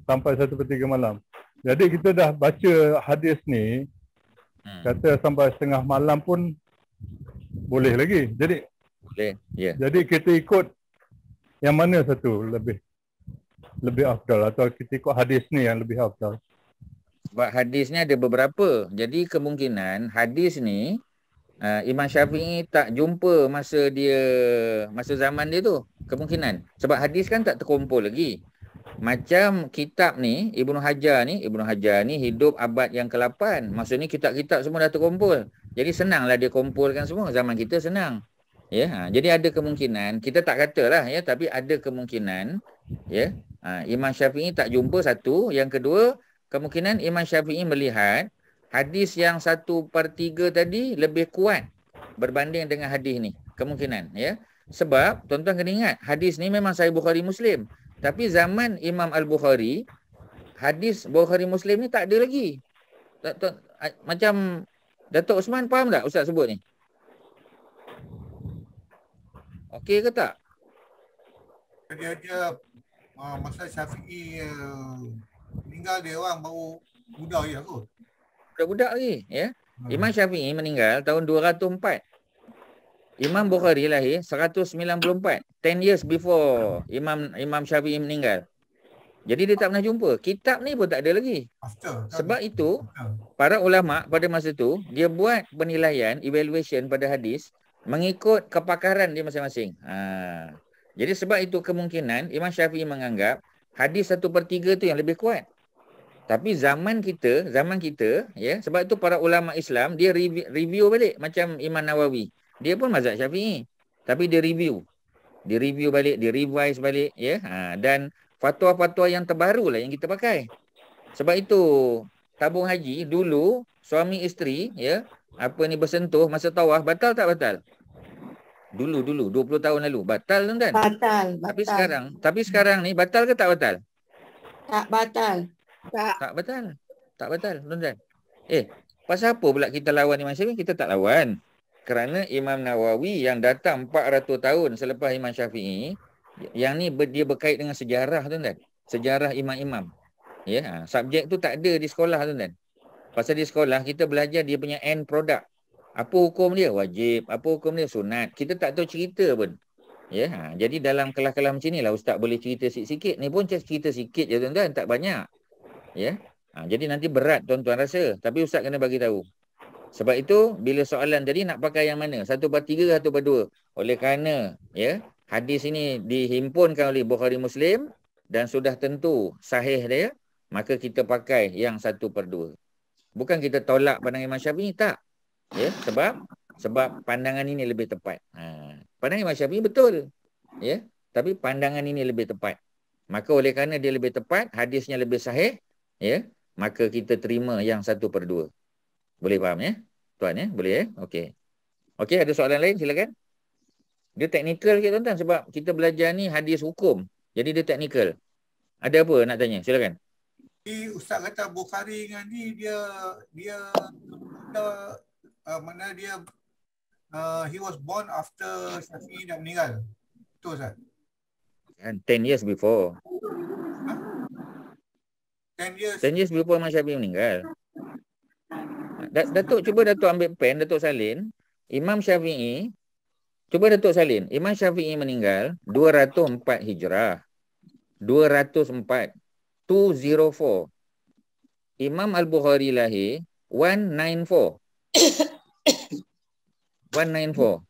Sampai 1/3 malam. Jadi kita dah baca hadis ni, kata sampai setengah malam pun boleh lagi. Jadi boleh. Ya. Jadi kita ikut yang mana satu lebih afdal, atau kita ikut hadis ni yang lebih afdal? Sebab hadis ni ada beberapa. Jadi kemungkinan hadis ni Imam Syafi'i tak jumpa masa zaman dia tu. Kemungkinan. Sebab hadis kan tak terkumpul lagi. Macam kitab ni, Ibnu Hajar ni hidup abad yang ke-8. Maksudnya kitab-kitab semua dah terkumpul. Jadi senanglah dia kumpulkan semua. Zaman kita senang. Ya, jadi ada kemungkinan, kita tak katalah ya, tapi ada kemungkinan ya, Imam Syafi'i tak jumpa satu. Yang kedua, kemungkinan Imam Syafi'i melihat hadis yang 1/3 tadi lebih kuat berbanding dengan hadis ni. Kemungkinan ya. Sebab tuan-tuan kena ingat, hadis ni memang Sahih Bukhari Muslim. Tapi zaman Imam Al-Bukhari, hadis Bukhari Muslim ni tak ada lagi. Macam Datuk Osman faham tak Ustaz sebut ni? Okey ke tak? Dia masa Syafi'i meninggal, dia orang baru muda je kot. Budak-budak lagi ya. Imam Syafi'i meninggal tahun 204. Imam Bukhari lahir 194. 10 years before Imam Syafi'i meninggal. Jadi dia tak pernah jumpa. Kitab ni pun tak ada lagi. Sebab itu para ulama pada masa tu dia buat penilaian, evaluation pada hadis mengikut kepakaran dia masing-masing. Jadi sebab itu kemungkinan Imam Syafi'i menganggap hadis 1/3 tu yang lebih kuat. Tapi zaman kita ya, sebab itu para ulama Islam dia review balik macam Imam Nawawi. Dia pun mazhab Syafi'i. Tapi dia review. Dia review balik, dia revise balik ya. Dan fatwa-fatwa yang terbaru lah yang kita pakai. Sebab itu tabung haji dulu suami isteri ya bersentuh masa tawaf, batal tak batal? Dulu 20 tahun lalu batal tuan-tuan. Batal. Tapi sekarang ni batal ke tak batal? Tak batal. Tak batal tuan-tuan. Pasal apa pula kita lawan Imam Syafi'i? Kita tak lawan. Kerana Imam Nawawi yang datang 400 tahun selepas Imam Syafi'i, yang ni dia berkait dengan sejarah tuan-tuan. Sejarah imam-imam. Ya, subjek tu tak ada di sekolah tuan-tuan. Pasal di sekolah kita belajar dia punya end product. Apa hukum dia? Wajib. Apa hukum dia? Sunat. Kita tak tahu cerita pun. Ya, jadi dalam kelas-kelas macam ni lah Ustaz boleh cerita sikit-sikit. Ni pun cerita sikit je tuan-tuan, tak banyak. Ya. Jadi nanti berat tuan-tuan rasa. Tapi Ustaz kena bagi tahu. Sebab itu bila soalan tadi nak pakai yang mana? 1/3 atau 1/2? Oleh kerana ya, hadis ini dihimpunkan oleh Bukhari Muslim dan sudah tentu sahih dia, maka kita pakai yang 1/2. Bukan kita tolak pandangan Imam Syafi'i, tak. Ya, sebab pandangan ini lebih tepat. Pandangan Imam Syafi'i betul. Ya, tapi pandangan ini lebih tepat. Maka oleh kerana dia lebih tepat, hadisnya lebih sahih, ya, maka kita terima yang 1/2. Boleh faham ya? Tuan ya? Boleh ya? Okey. Okey, ada soalan lain silakan. Dia teknikal ke tuan-tuan sebab kita belajar ni hadis hukum. Jadi dia teknikal. Ada apa nak tanya? Silakan. Ustaz kata Bukhari dengan ni dia mana dia he was born after Syafi'i dah meninggal. Betul Ustaz? 10 years before. 10 years before Imam Syafi'i meninggal. Datuk ambil pen, Datuk salin. Imam Syafi'i, Datuk salin. Imam Syafi'i meninggal 204 Hijrah. 204. 204. Imam Al-Bukhari lahir 194. 194.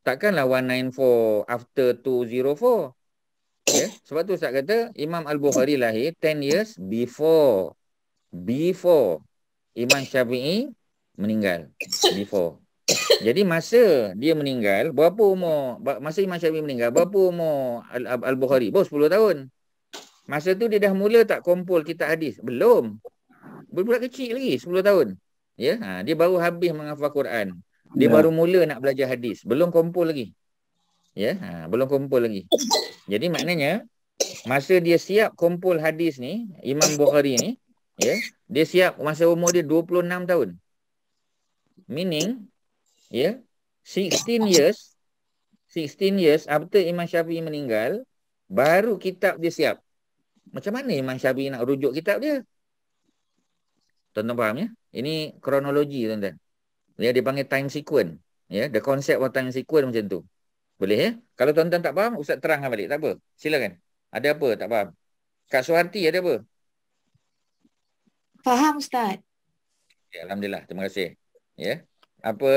Takkanlah 194 after 204. Ya, sebab tu Ustaz kata Imam Al-Bukhari lahir 10 years before Imam Syafi'i meninggal. Before. Jadi masa dia meninggal, berapa umur? Masa Imam Syafi'i meninggal, berapa umur Al-Bukhari? 10 tahun. Masa tu dia dah mula tak kumpul kitab hadis? Belum. Budak kecil lagi, 10 tahun. Ya, dia baru habis menghafal Quran. Dia baru mula nak belajar hadis. Belum kumpul lagi. Ya, belum kumpul lagi. Jadi maknanya masa dia siap kumpul hadis ni, Imam Bukhari ni, ya, dia siap masa umur dia 26 tahun. Meaning, ya, 16 years after Imam Syafi'i meninggal, baru kitab dia siap. Macam mana Imam Syafi'i nak rujuk kitab dia? Tuan-tuan faham ya? Ini kronologi tuan-tuan. Ya, dia panggil time sequence. Ya, the concept of time sequence macam tu. Boleh ya? Kalau tuan-tuan tak faham, Ustaz terangkan balik. Tak apa. Silakan. Ada apa tak faham? Kak Suharti ada apa? Faham Ustaz. Ya, alhamdulillah. Terima kasih. Ya. Apa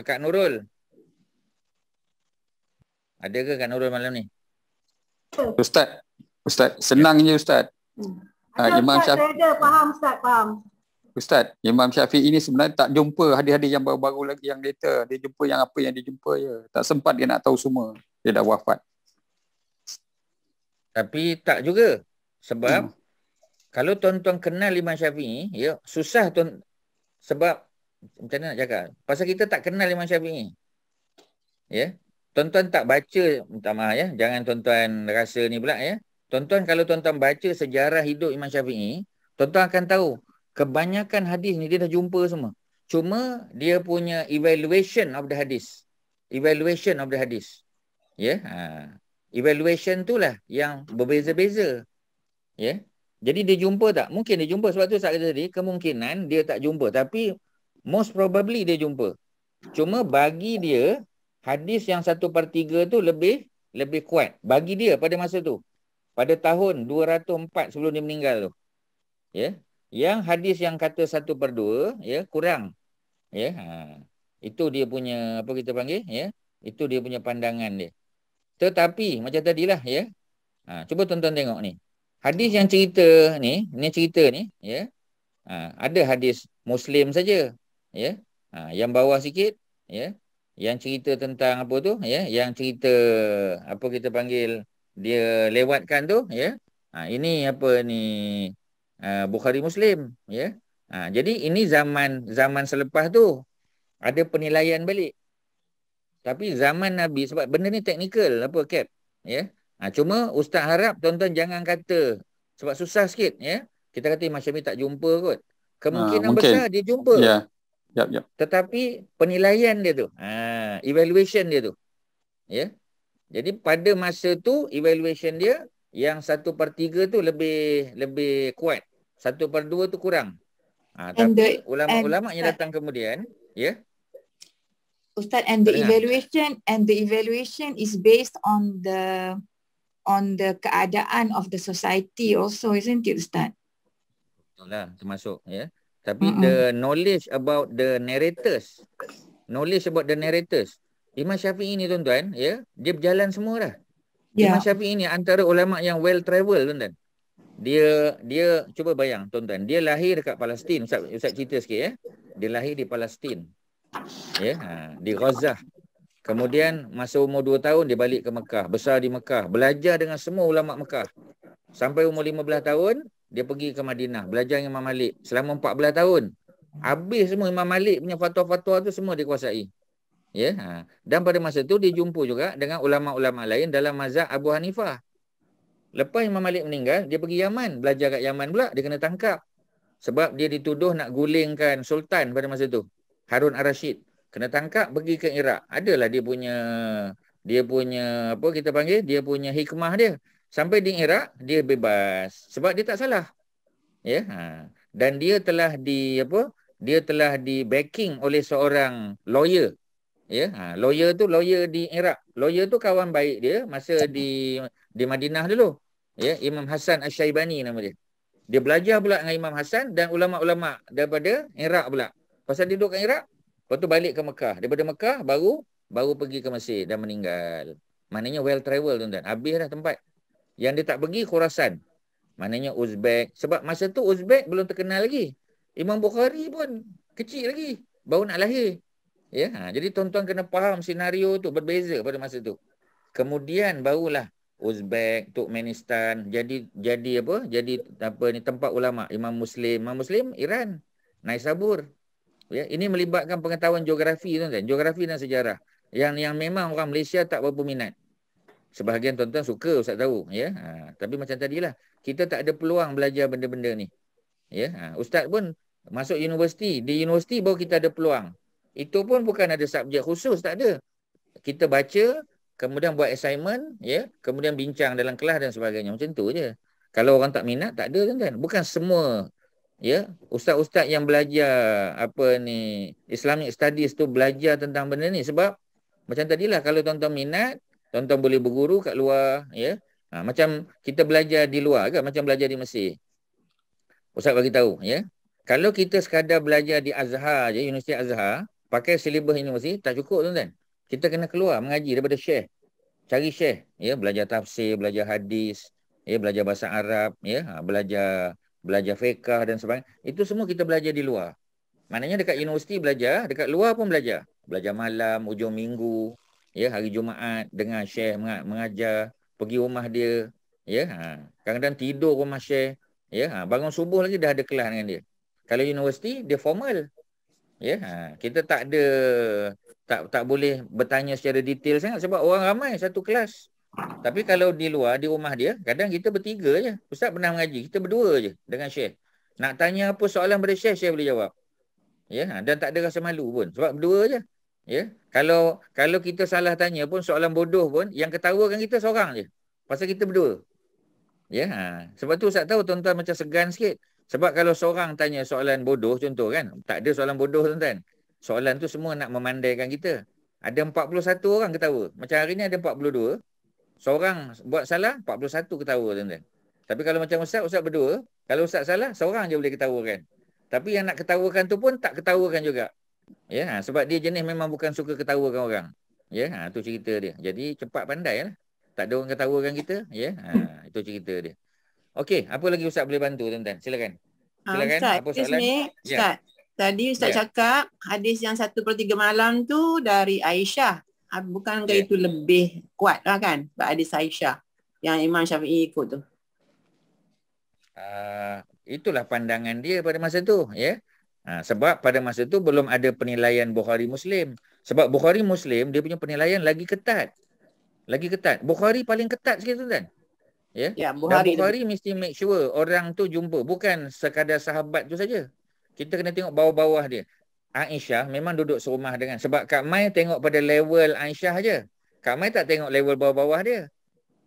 Kak Nurul? Ada ke Kak Nurul malam ni? Ustaz, senang je Ustaz. Imam Syafi'i. Faham Ustaz, faham. Ustaz, Imam Syafi'i ini sebenarnya tak jumpa hadis-hadis yang baru-baru lagi yang later. Dia jumpa yang apa yang dia jumpa je. Tak sempat dia nak tahu semua. Dia dah wafat. Tapi tak juga. Sebab kalau tuan-tuan kenal Imam Syafi'i, ya, susah tuan. Sebab macam mana nak cakap? Pasal kita tak kenal Imam Syafi'i. Ya. Tuan-tuan tak baca, minta maaf ya, jangan tuan-tuan rasa ni pula ya. Tuan-tuan kalau tuan-tuan baca sejarah hidup Imam Syafi'i, tuan-tuan akan tahu kebanyakan hadis ni dia dah jumpa semua. Cuma dia punya evaluation of the hadis. Evaluation of the hadis. Ya. Evaluation tu lah yang berbeza-beza. Ya. Jadi dia jumpa tak? Mungkin dia jumpa. Sebab tu saya kata tadi, kemungkinan dia tak jumpa. Tapi most probably dia jumpa. Cuma bagi dia, hadis yang 1/3 tu lebih kuat. Bagi dia pada masa tu. Pada tahun 204 sebelum dia meninggal tu. Ya. Yang hadis yang kata 1/2, ya, kurang. Ya. Itu dia punya, apa kita panggil? Ya. Itu dia punya pandangan dia. Tetapi, macam tadilah, ya. Cuba tuan-tuan tengok ni. Hadis yang cerita ni ya. Ada hadis Muslim saja, ya. Yang bawah sikit, ya. Yang cerita tentang apa tu, ya, yang cerita apa kita panggil dia lewatkan tu, ya. Ini apa ni Bukhari Muslim, ya. Jadi ini zaman selepas tu ada penilaian balik. Tapi zaman Nabi, sebab benda ni teknikal apa Cap, ya. Cuma ustaz harap tuan-tuan jangan kata sebab susah sikit, ya. Kita kata Imam Syafi'i tak jumpa kot. Kemungkinan besar dia jumpa. Ya. Yap. Tetapi penilaian dia tu, evaluation dia tu, ya. Jadi pada masa tu evaluation dia yang 1/3 tu lebih kuat. 1/2 tu kurang. Tapi ulama-ulama yang datang kemudian, ya. Ustaz, and the evaluation is based on the keadaan of the society also, isn't it, Ustaz? Betul lah, termasuk, ya. Tapi the knowledge about the narrators, Imam Syafi'i ni tuan-tuan, ya, dia berjalan semua dah. Imam Syafi'i ni antara ulama yang well travel, tuan-tuan. Dia cuba bayang, tuan-tuan, dia lahir dekat Palestin. Ustaz cerita sikit, ya. Dia lahir di Palestin. Ya, di Gaza. Kemudian masa umur 2 tahun dia balik ke Mekah, besar di Mekah, belajar dengan semua ulama Mekah. Sampai umur 15 tahun dia pergi ke Madinah, belajar dengan Imam Malik selama 14 tahun. Habis semua Imam Malik punya fatwa-fatwa tu semua dia kuasai. Ya, dan pada masa tu dia jumpa juga dengan ulama-ulama lain dalam mazhab Abu Hanifah. Lepas Imam Malik meninggal, dia pergi Yaman, belajar kat Yaman pula, dia kena tangkap. Sebab dia dituduh nak gulingkan sultan pada masa tu, Harun Ar-Rasyid. Kena tangkap, pergi ke Iraq. Adalah dia punya apa kita panggil, dia punya hikmah dia. Sampai di Iraq dia bebas sebab dia tak salah. Ya, dan dia telah di backing oleh seorang lawyer. Ya, lawyer di Iraq. Lawyer tu kawan baik dia masa di Madinah dulu. Ya, Imam Hasan Asy-Syaibani nama dia. Dia belajar pula dengan Imam Hasan dan ulama-ulama daripada Iraq pula. Pasal dia duduk kat Iraq, lepas tu balik ke Mekah. Daripada Mekah baru pergi ke Mesir dan meninggal. Maknanya well travel, tuan-tuan. Habis dah tempat. Yang dia tak pergi Khurasan. Maknanya Uzbek. Sebab masa tu Uzbek belum terkenal lagi. Imam Bukhari pun kecil lagi. Baru nak lahir. Ya, jadi tuan-tuan kena faham senario tu berbeza pada masa tu. Kemudian barulah Uzbek, Turkmenistan jadi tempat ulama. Imam Muslim Iran, Naisabur. Ya, ini melibatkan pengetahuan geografi, tuan-tuan, geografi dan sejarah. Yang memang orang Malaysia tak berapa minat. Sebahagian tuan-tuan suka, Ustaz tahu, ya. Tapi macam tadilah, kita tak ada peluang belajar benda-benda ni. Ya, Ustaz pun masuk universiti, di universiti baru kita ada peluang. Itu pun bukan ada subjek khusus, tak ada. Kita baca, kemudian buat assignment, ya, kemudian bincang dalam kelas dan sebagainya. Macam tu je. Kalau orang tak minat, tak ada, tuan-tuan. Bukan semua, ya, ustaz-ustaz yang belajar Islamic Studies tu belajar tentang benda ni. Sebab macam tadilah, kalau tuan-tuan minat, tuan-tuan boleh berguru kat luar, ya. Macam kita belajar di luar ke, macam belajar di Mesir. Ustaz bagi tahu, ya. Kalau kita sekadar belajar di Azhar je, Universiti Azhar, pakai silibus universiti tak cukup, tuan-tuan. Kita kena keluar mengaji daripada syekh. Cari syekh, ya, belajar tafsir, belajar hadis, ya, belajar bahasa Arab, ya, belajar fiqh dan sebagainya. Itu semua kita belajar di luar. Maknanya dekat universiti belajar, dekat luar pun belajar. Belajar malam, hujung minggu, ya, hari Jumaat dengan syekh mengajar, pergi rumah dia, ya, kadang-kadang tidur rumah syekh, ya, bangun subuh lagi dah ada kelas dengan dia. Kalau universiti dia formal. Ya, kita tak ada tak boleh bertanya secara detail sangat sebab orang ramai satu kelas. Tapi kalau di luar, di rumah dia, kadang kita bertiga je. Ustaz pernah mengaji, kita berdua je dengan syekh. Nak tanya apa soalan pada syekh, syekh boleh jawab. Ya, dan tak ada rasa malu pun sebab berdua je. Ya, kalau kita salah tanya pun soalan bodoh pun, yang ketawakan kita seorang je. Pasal kita berdua. Ya, sebab tu Ustaz tahu tuan-tuan macam segan sikit. Sebab kalau seorang tanya soalan bodoh, contoh kan, tak ada soalan bodoh, tuan-tuan. Soalan tu semua nak memandaikan kita. Ada 41 orang ketawa. Macam hari ni ada 42. Seorang buat salah, 41 ketawa, tuan-tuan. Tapi kalau macam Ustaz berdua, kalau Ustaz salah, seorang je boleh ketawakan. Tapi yang nak ketawakan tu pun tak ketawakan juga. Ya, sebab dia jenis memang bukan suka ketawakan orang. Ya, tu cerita dia. Jadi cepat pandai lah. Tak ada orang ketawakan kita. Ya, itu cerita dia. Okey, apa lagi Ustaz boleh bantu, tuan-tuan? Silakan. Ustaz, apa soalan? Ustaz, tadi Ustaz cakap hadis yang 1/3 malam tu dari Aisyah. Bukankah itu lebih kuat lah kan? Hadis Aisyah yang Imam Syafi'i ikut tu. Itulah pandangan dia pada masa tu, ya. Sebab pada masa tu belum ada penilaian Bukhari Muslim. Sebab Bukhari Muslim dia punya penilaian lagi ketat. Lagi ketat. Bukhari paling ketat sikit tuan. Ya. Dan Bukhari mesti make sure orang tu jumpa, bukan sekadar sahabat tu saja. Kita kena tengok bawah-bawah dia. Aisyah memang duduk serumah dengan, sebab Kak Mai tengok pada level Aisyah aja. Kak Mai tak tengok level bawah-bawah dia.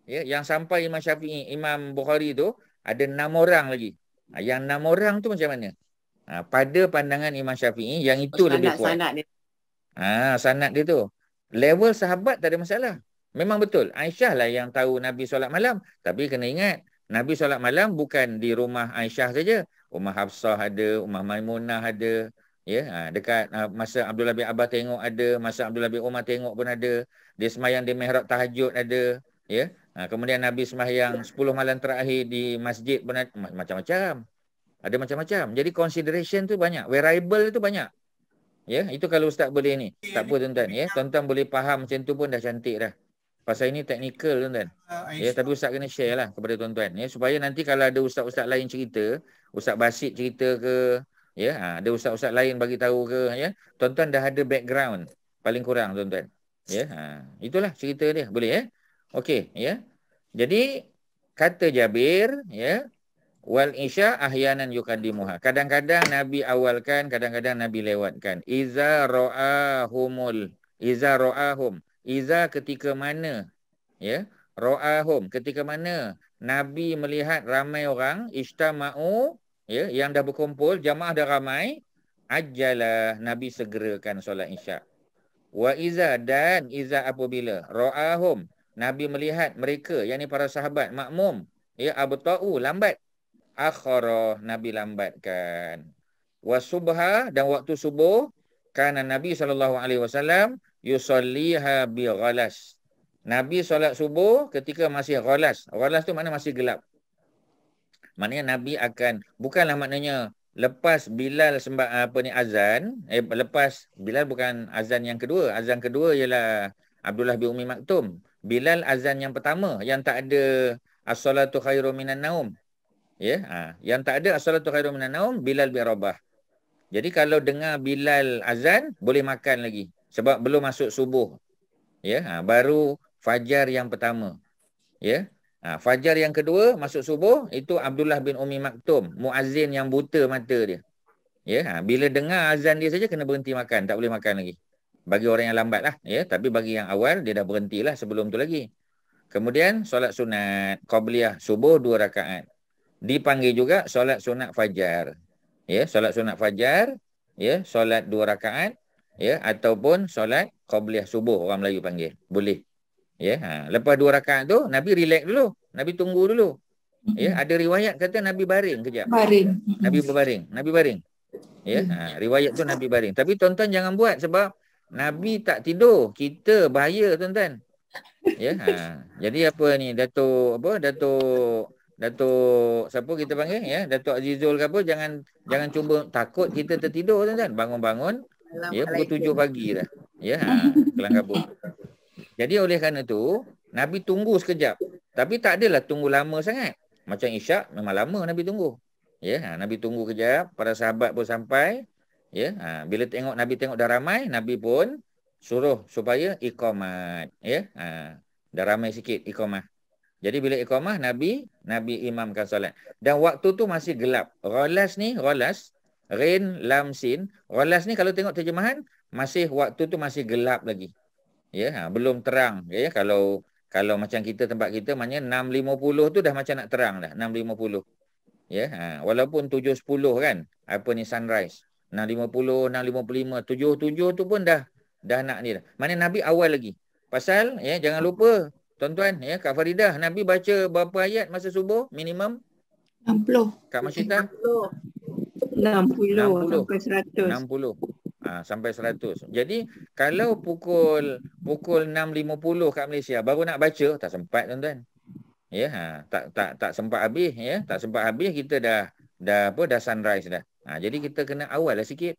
Ya, yang sampai Imam Syafi'i, Imam Bukhari tu ada 6 orang lagi. Yang 6 orang tu macam mana? Pada pandangan Imam Syafi'i yang itu lebih kuat. Sanad dia. Sanad dia tu. Level sahabat tak ada masalah. Memang betul. Aisyah lah yang tahu Nabi solat malam. Tapi kena ingat, Nabi solat malam bukan di rumah Aisyah saja. Rumah Hafsah ada, rumah Maimunah ada. Ya, dekat masa Abdullah bin Abbas tengok ada, masa Abdullah bin Umar tengok pun ada. Dia semayang di mihrab tahajud ada. Ya. Kemudian Nabi semayang 10 malam terakhir di masjid pun ada. Macam-macam. Ada macam-macam. Jadi consideration tu banyak. Variable tu banyak. Ya, itu kalau Ustaz boleh ni. Tak apa tuan-tuan. Ya, tuan-tuan boleh faham macam tu pun dah cantik dah. Pasal ini teknikal tuan-tuan. Ya, tapi Ustaz kena share lah kepada tuan-tuan. Ya, supaya nanti kalau ada Ustaz-Ustaz lain cerita, Ustaz Basit cerita ke, ya, ada Ustaz-Ustaz lain bagi tahu ke, ya, tuan-tuan dah ada background paling kurang tuan-tuan. Ya, itulah cerita dia. Boleh ya? Okey, ya. Jadi kata Jabir, ya, wal isya ahyanan yuqaddimuha. Kadang-kadang Nabi awalkan, kadang-kadang Nabi lewatkan. Iza ra'ahum. Iza ketika mana? Ya, ra'ahum ketika mana Nabi melihat ramai orang istama'u, ya, yang dah berkumpul, jamaah dah ramai, ajjalah, Nabi segerakan solat isya. Wa iza, dan iza apabila ra'ahum, Nabi melihat mereka, yakni para sahabat makmum, ya, abta'u, lambat, akhara, Nabi lambatkan. Wa subha, dan waktu subuh, kana Nabi SAW yusalliha bi ghalas. Nabi solat subuh ketika masih ghalas. Ghalas tu makna masih gelap. Maknanya Nabi akan, bukanlah maknanya lepas Bilal azan, lepas Bilal bukan azan yang kedua. Azan kedua ialah Abdullah bin Umi Maktum. Bilal azan yang pertama yang tak ada as-salatu khairum minan naum. Ya, yang tak ada as-salatu khairum minan naum, Bilal bin Rabah. Jadi kalau dengar Bilal azan, boleh makan lagi sebab belum masuk subuh. Ya, baru fajar yang pertama. Ya. Fajar yang kedua masuk subuh itu Abdullah bin Umi Maktum, muazzin yang buta mata dia. Ya, bila dengar azan dia saja kena berhenti makan, tak boleh makan lagi. Bagi orang yang lambat lah, ya, tapi bagi yang awal dia dah berhentilah sebelum tu lagi. Kemudian solat sunat qabliyah subuh 2 rakaat. Dipanggil juga solat sunat fajar. Ya, solat sunat fajar, ya, solat 2 rakaat, ya, ataupun solat qabliyah subuh orang Melayu panggil. Boleh. Ya, lepas 2 rakaat tu Nabi relax dulu. Nabi tunggu dulu. Ya, ada riwayat kata Nabi baring kejap. Nabi baring. Ya, riwayat tu Nabi baring. Tapi tuan-tuan jangan buat sebab Nabi tak tidur. Kita bahaya tuan-tuan. Ya, jadi apa ni, Datuk siapa kita panggil, ya, Datuk Azizul ke apa, jangan cuba, takut kita tertidur tuan-tuan. Bangun-bangun, ya, pukul 7 pagi dah. Ya, kelang kabut. Jadi oleh kerana tu Nabi tunggu sekejap. Tapi tak adalah tunggu lama sangat. Macam Isyak memang lama Nabi tunggu. Ya, Nabi tunggu kejap, para sahabat pun sampai. Ya, bila Nabi tengok dah ramai, Nabi pun suruh supaya iqamat. Ya, dah ramai sikit iqamah. Jadi bila iqamah Nabi imamkan solat. Dan waktu tu masih gelap. Ghalas, Rain Lam Sin. Ghalas ni kalau tengok terjemahan masih waktu tu masih gelap lagi. Ya, belum terang. Ya, kalau macam kita, tempat kita maknanya 6.50 tu dah macam nak terang dah, 6.50. Ya, walaupun 7.10 kan, apa ni sunrise. 6.50, 6.55, 7.7 tu pun dah nak ni dah. Mana Nabi awal lagi. Pasal, ya, jangan lupa tuan-tuan, ya, Kak Faridah, Nabi baca berapa ayat masa subuh minimum? 60. Kak Masyita? 60 sampai 100. 60. Sampai 100. Jadi kalau pukul 6.50 kat Malaysia baru nak baca, tak sempat tuan-tuan. Ya, tak sempat habis, ya. Tak sempat habis kita dah sunrise dah. Jadi kita kena awal lah sikit.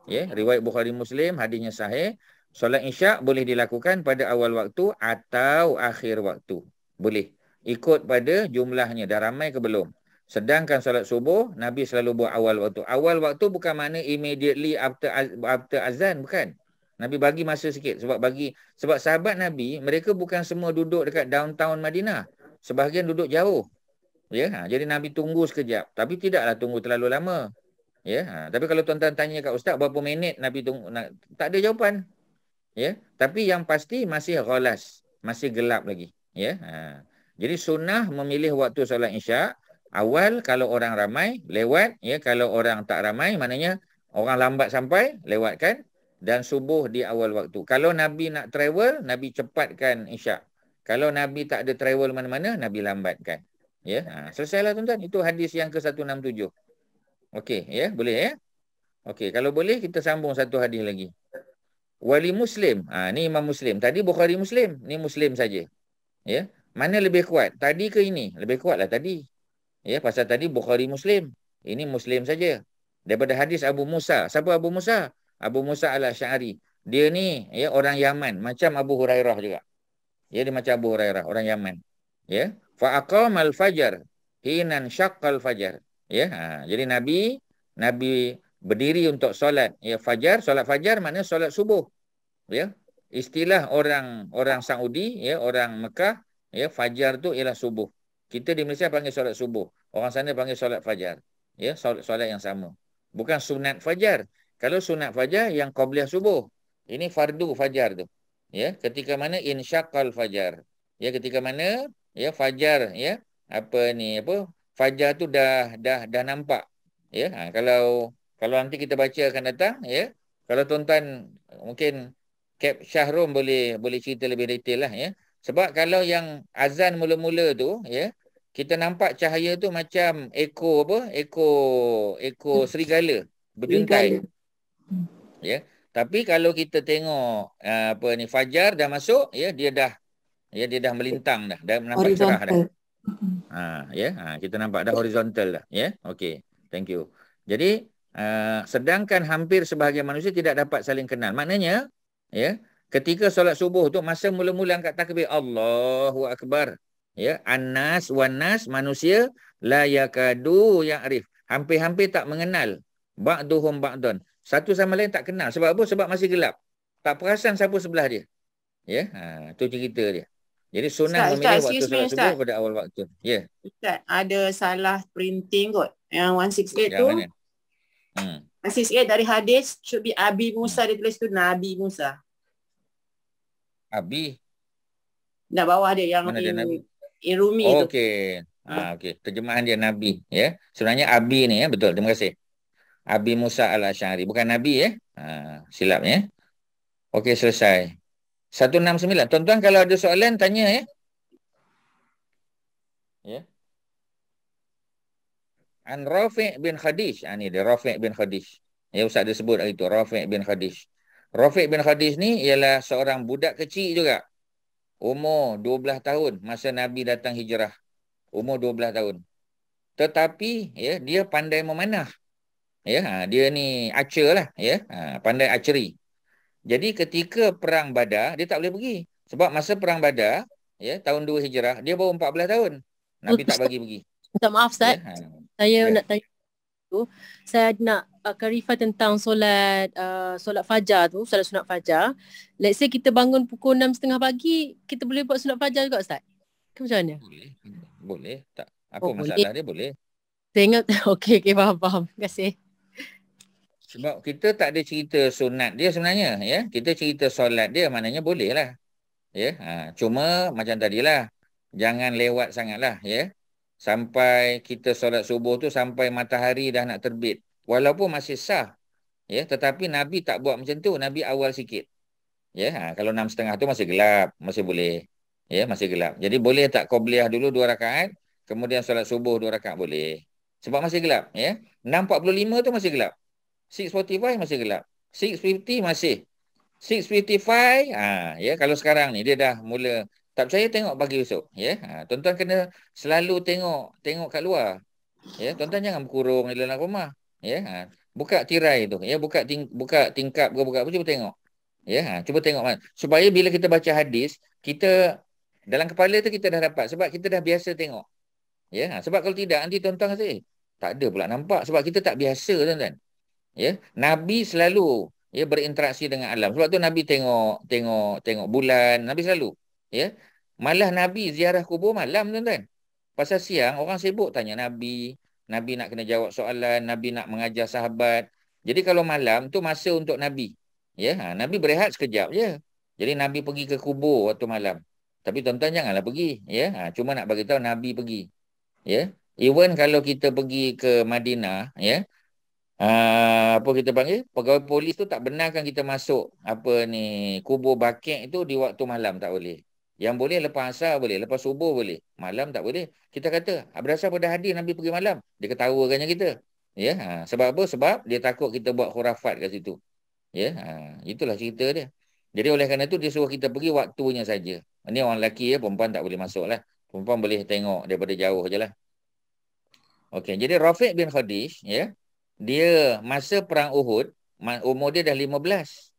Ya, riwayat Bukhari Muslim, hadisnya sahih. Solat Isyak boleh dilakukan pada awal waktu atau akhir waktu. Boleh. Ikut pada jumlahnya dah ramai ke belum. Sedangkan solat subuh, Nabi selalu buat awal waktu. Awal waktu bukan makna immediately after azan, bukan. Nabi bagi masa sikit sebab sahabat Nabi, mereka bukan semua duduk dekat downtown Madinah. Sebahagian duduk jauh. Ya, jadi Nabi tunggu sekejap, tapi tidaklah tunggu terlalu lama. Ya, tapi kalau tuan-tuan tanya kat ustaz berapa minit Nabi tunggu, tak ada jawapan. Ya, tapi yang pasti masih ghalas, masih gelap lagi. Ya, jadi sunnah memilih waktu solat Isyak awal kalau orang ramai, lewat. Ya, kalau orang tak ramai, maknanya orang lambat sampai, lewatkan. Dan subuh di awal waktu. Kalau Nabi nak travel, Nabi cepatkan Isyak. Kalau Nabi tak ada travel mana-mana, Nabi lambatkan. Ya, selesailah tuan-tuan. Itu hadis yang ke-167. Okey, ya, boleh ya. Okey, kalau boleh kita sambung satu hadis lagi. Wali Muslim. Ni Imam Muslim. Tadi Bukhari Muslim, ni Muslim saja. Ya. Mana lebih kuat? Tadi ke ini? Lebih kuatlah tadi. Ya, pasal tadi Bukhari Muslim. Ini Muslim saja. Daripada hadis Abu Musa. Siapa Abu Musa? Abu Musa Al-Asy'ari. Dia ni ya orang Yaman, macam Abu Hurairah juga. Ya, dia macam Abu Hurairah, orang Yaman. Ya. Fa aqamal fajar hinan syaqqal fajar. Ya, jadi Nabi berdiri untuk solat ya fajar. Solat fajar maknanya solat subuh. Ya. Istilah orang Saudi ya, orang Mekah ya, fajar tu ialah subuh. Kita di Malaysia panggil solat subuh. Orang sana panggil solat fajar. Ya, solat yang sama. Bukan sunat fajar. Kalau sunat fajar yang qabliyah subuh. Ini fardu fajar tu. Ya, ketika mana insyaqqal fajar. Ya, ketika mana ya fajar ya, fajar tu dah nampak. Ya, kalau nanti kita baca akan datang ya. Kalau tuan-tuan mungkin Cap Syahrum boleh cerita lebih detail lah ya. Sebab kalau yang azan mula-mula tu ya, kita nampak cahaya tu macam ekor serigala berjuntai. Ya. Tapi kalau kita tengok fajar dah masuk ya, dia dah melintang dah nampak cerah dah. Kita nampak dah horizontal dah ya. Okey, thank you. Jadi sedangkan hampir sebahagian manusia tidak dapat saling kenal. Maknanya ya, ketika solat subuh tu masa mula-mula angkat takbir Allahu Akbar ya, annas wannas, manusia la yakadu ya'rif, hampir-hampir tak mengenal ba'duhum ba'dun, satu sama lain tak kenal. Sebab apa? Sebab masih gelap, tak perasan siapa sebelah dia. Ya, tu cerita dia. Jadi sunnah memilih waktu solat subuh pada awal waktu. Ya. Ustaz, ada salah printing kot. Yang 168 tu. 168 dari hadis should be Abi Musa, dia tulis tu Nabi Musa. Abi. Nak bawah dia yang Rumi tu. Okey. Okey, terjemahan dia Nabi ya. Sebenarnya Abi ni ya, betul. Terima kasih. Abi Musa Al-Asy'ari, bukan Nabi ya. Silap ya. Okey, selesai. 169. Tuan-tuan kalau ada soalan tanya ya. Ya. An Rafi' bin Khadish. Ni dia Rafi' bin Khadish. Ya, Ustaz dia sebut hari tu Rafi' bin Khadish. Rafi' bin Khadish ni ialah seorang budak kecil juga. Umur 12 tahun masa Nabi datang hijrah. Umur 12 tahun. Tetapi ya, dia pandai memanah. Ya, dia ni archer lah ya. Pandai archery. Jadi ketika perang Badar dia tak boleh pergi. Sebab masa perang Badar ya, tahun 2 hijrah, dia baru 14 tahun. Nabi tak bagi pergi. Minta maaf Ustaz. Saya nak tanya tu. Saya nak clarify tentang solat fajar tu, solat sunat fajar. Let's say kita bangun pukul 6.30 pagi, kita boleh buat sunat fajar juga Ustaz? Ke macam mana? Boleh. Tak apa masalah dia boleh. Saya ingat okey faham. Terima kasih. Sebab kita tak ada cerita sunat dia sebenarnya ya. Kita cerita solat dia, maknanya boleh lah. Ya, cuma macam tadilah, jangan lewat sangatlah ya. Sampai kita solat subuh tu sampai matahari dah nak terbit. Walaupun masih sah. Ya, tetapi Nabi tak buat macam tu. Nabi awal sikit. Ya, kalau 6.30 tu masih gelap, masih boleh. Ya, masih gelap. Jadi boleh tak qabliyah dulu 2 rakaat, kemudian solat subuh 2 rakaat boleh. Sebab masih gelap ya. 6.45 tu masih gelap. 6.45 masih gelap. 6.50 masih. 6.55 ya, kalau sekarang ni dia dah mula tak percaya, tengok pagi esok ya. Tuan-tuan kena selalu tengok kat luar. Ya, tuan-tuan jangan berkurung di dalam rumah ya. Buka tirai tu ya, buka tingkap ke buka apa, cuba tengok. Ya, cuba tengok supaya bila kita baca hadis, kita dalam kepala tu kita dah dapat sebab kita dah biasa tengok. Ya, sebab kalau tidak nanti tuan-tuan kata, tak ada pula nampak sebab kita tak biasa tuan-tuan. Ya, Nabi selalu berinteraksi dengan alam. Sebab tu Nabi tengok bulan, Nabi selalu. Ya. Malah Nabi ziarah kubur malam tuan-tuan. Pasal siang orang sibuk tanya Nabi nak kena jawab soalan, Nabi nak mengajar sahabat. Jadi kalau malam tu masa untuk Nabi. Ya, Nabi berehat sekejap je. Jadi Nabi pergi ke kubur waktu malam. Tapi tuan-tuan janganlah pergi, ya. Cuma nak bagi tahu Nabi pergi. Ya. Even kalau kita pergi ke Madinah, ya. Apa kita panggil? Pegawai polis tu tak benarkan kita masuk kubur Baqi' itu di waktu malam, tak boleh. Yang boleh lepas asar boleh, lepas subuh boleh. Malam tak boleh. Kita kata, berdasar pada hadis Nabi pergi malam. Dia ketawakannya kita. Ya, sebab apa? Sebab dia takut kita buat khurafat kat situ. Ya, itulah cerita dia. Jadi oleh kerana itu dia suruh kita pergi waktunya saja. Ini orang lelaki, ya, perempuan tak boleh masuk lah. Perempuan boleh tengok daripada jauh je lah. Okey, jadi Rafiq bin Khadish, ya, dia masa perang Uhud, umur dia dah 15.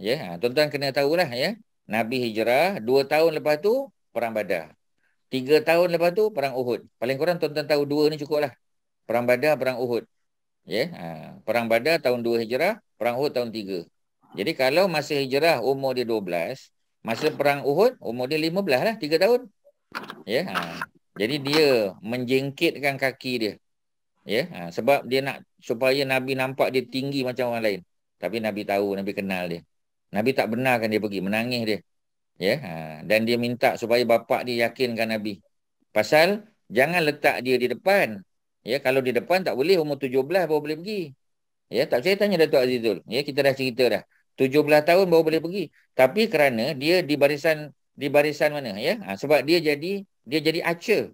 Ya, tuan-tuan kena tahulah, ya. Nabi hijrah, 2 tahun lepas tu perang Badar. 3 tahun lepas tu perang Uhud. Paling kurang tuan-tuan tahu 2 ni cukup lah. Perang Badar, perang Uhud. Ya, perang Badar tahun 2 hijrah, perang Uhud tahun 3. Jadi kalau masa hijrah umur dia 12, masa perang Uhud umur dia 15 lah, 3 tahun. Ya, jadi dia menjengkitkan kaki dia. Ya, sebab dia nak supaya Nabi nampak dia tinggi macam orang lain. Tapi Nabi tahu, Nabi kenal dia. Nabi tak benarkan dia pergi, menangis dia. Ya, dan dia minta supaya bapak dia yakinkan Nabi. Pasal jangan letak dia di depan. Ya, kalau di depan tak boleh, umur 17 baru boleh pergi. Ya, tak percaya tanya Datuk Azizul. Ya, kita dah cerita dah. 17 tahun baru boleh pergi. Tapi kerana dia di barisan mana, ya? Sebab dia jadi archer.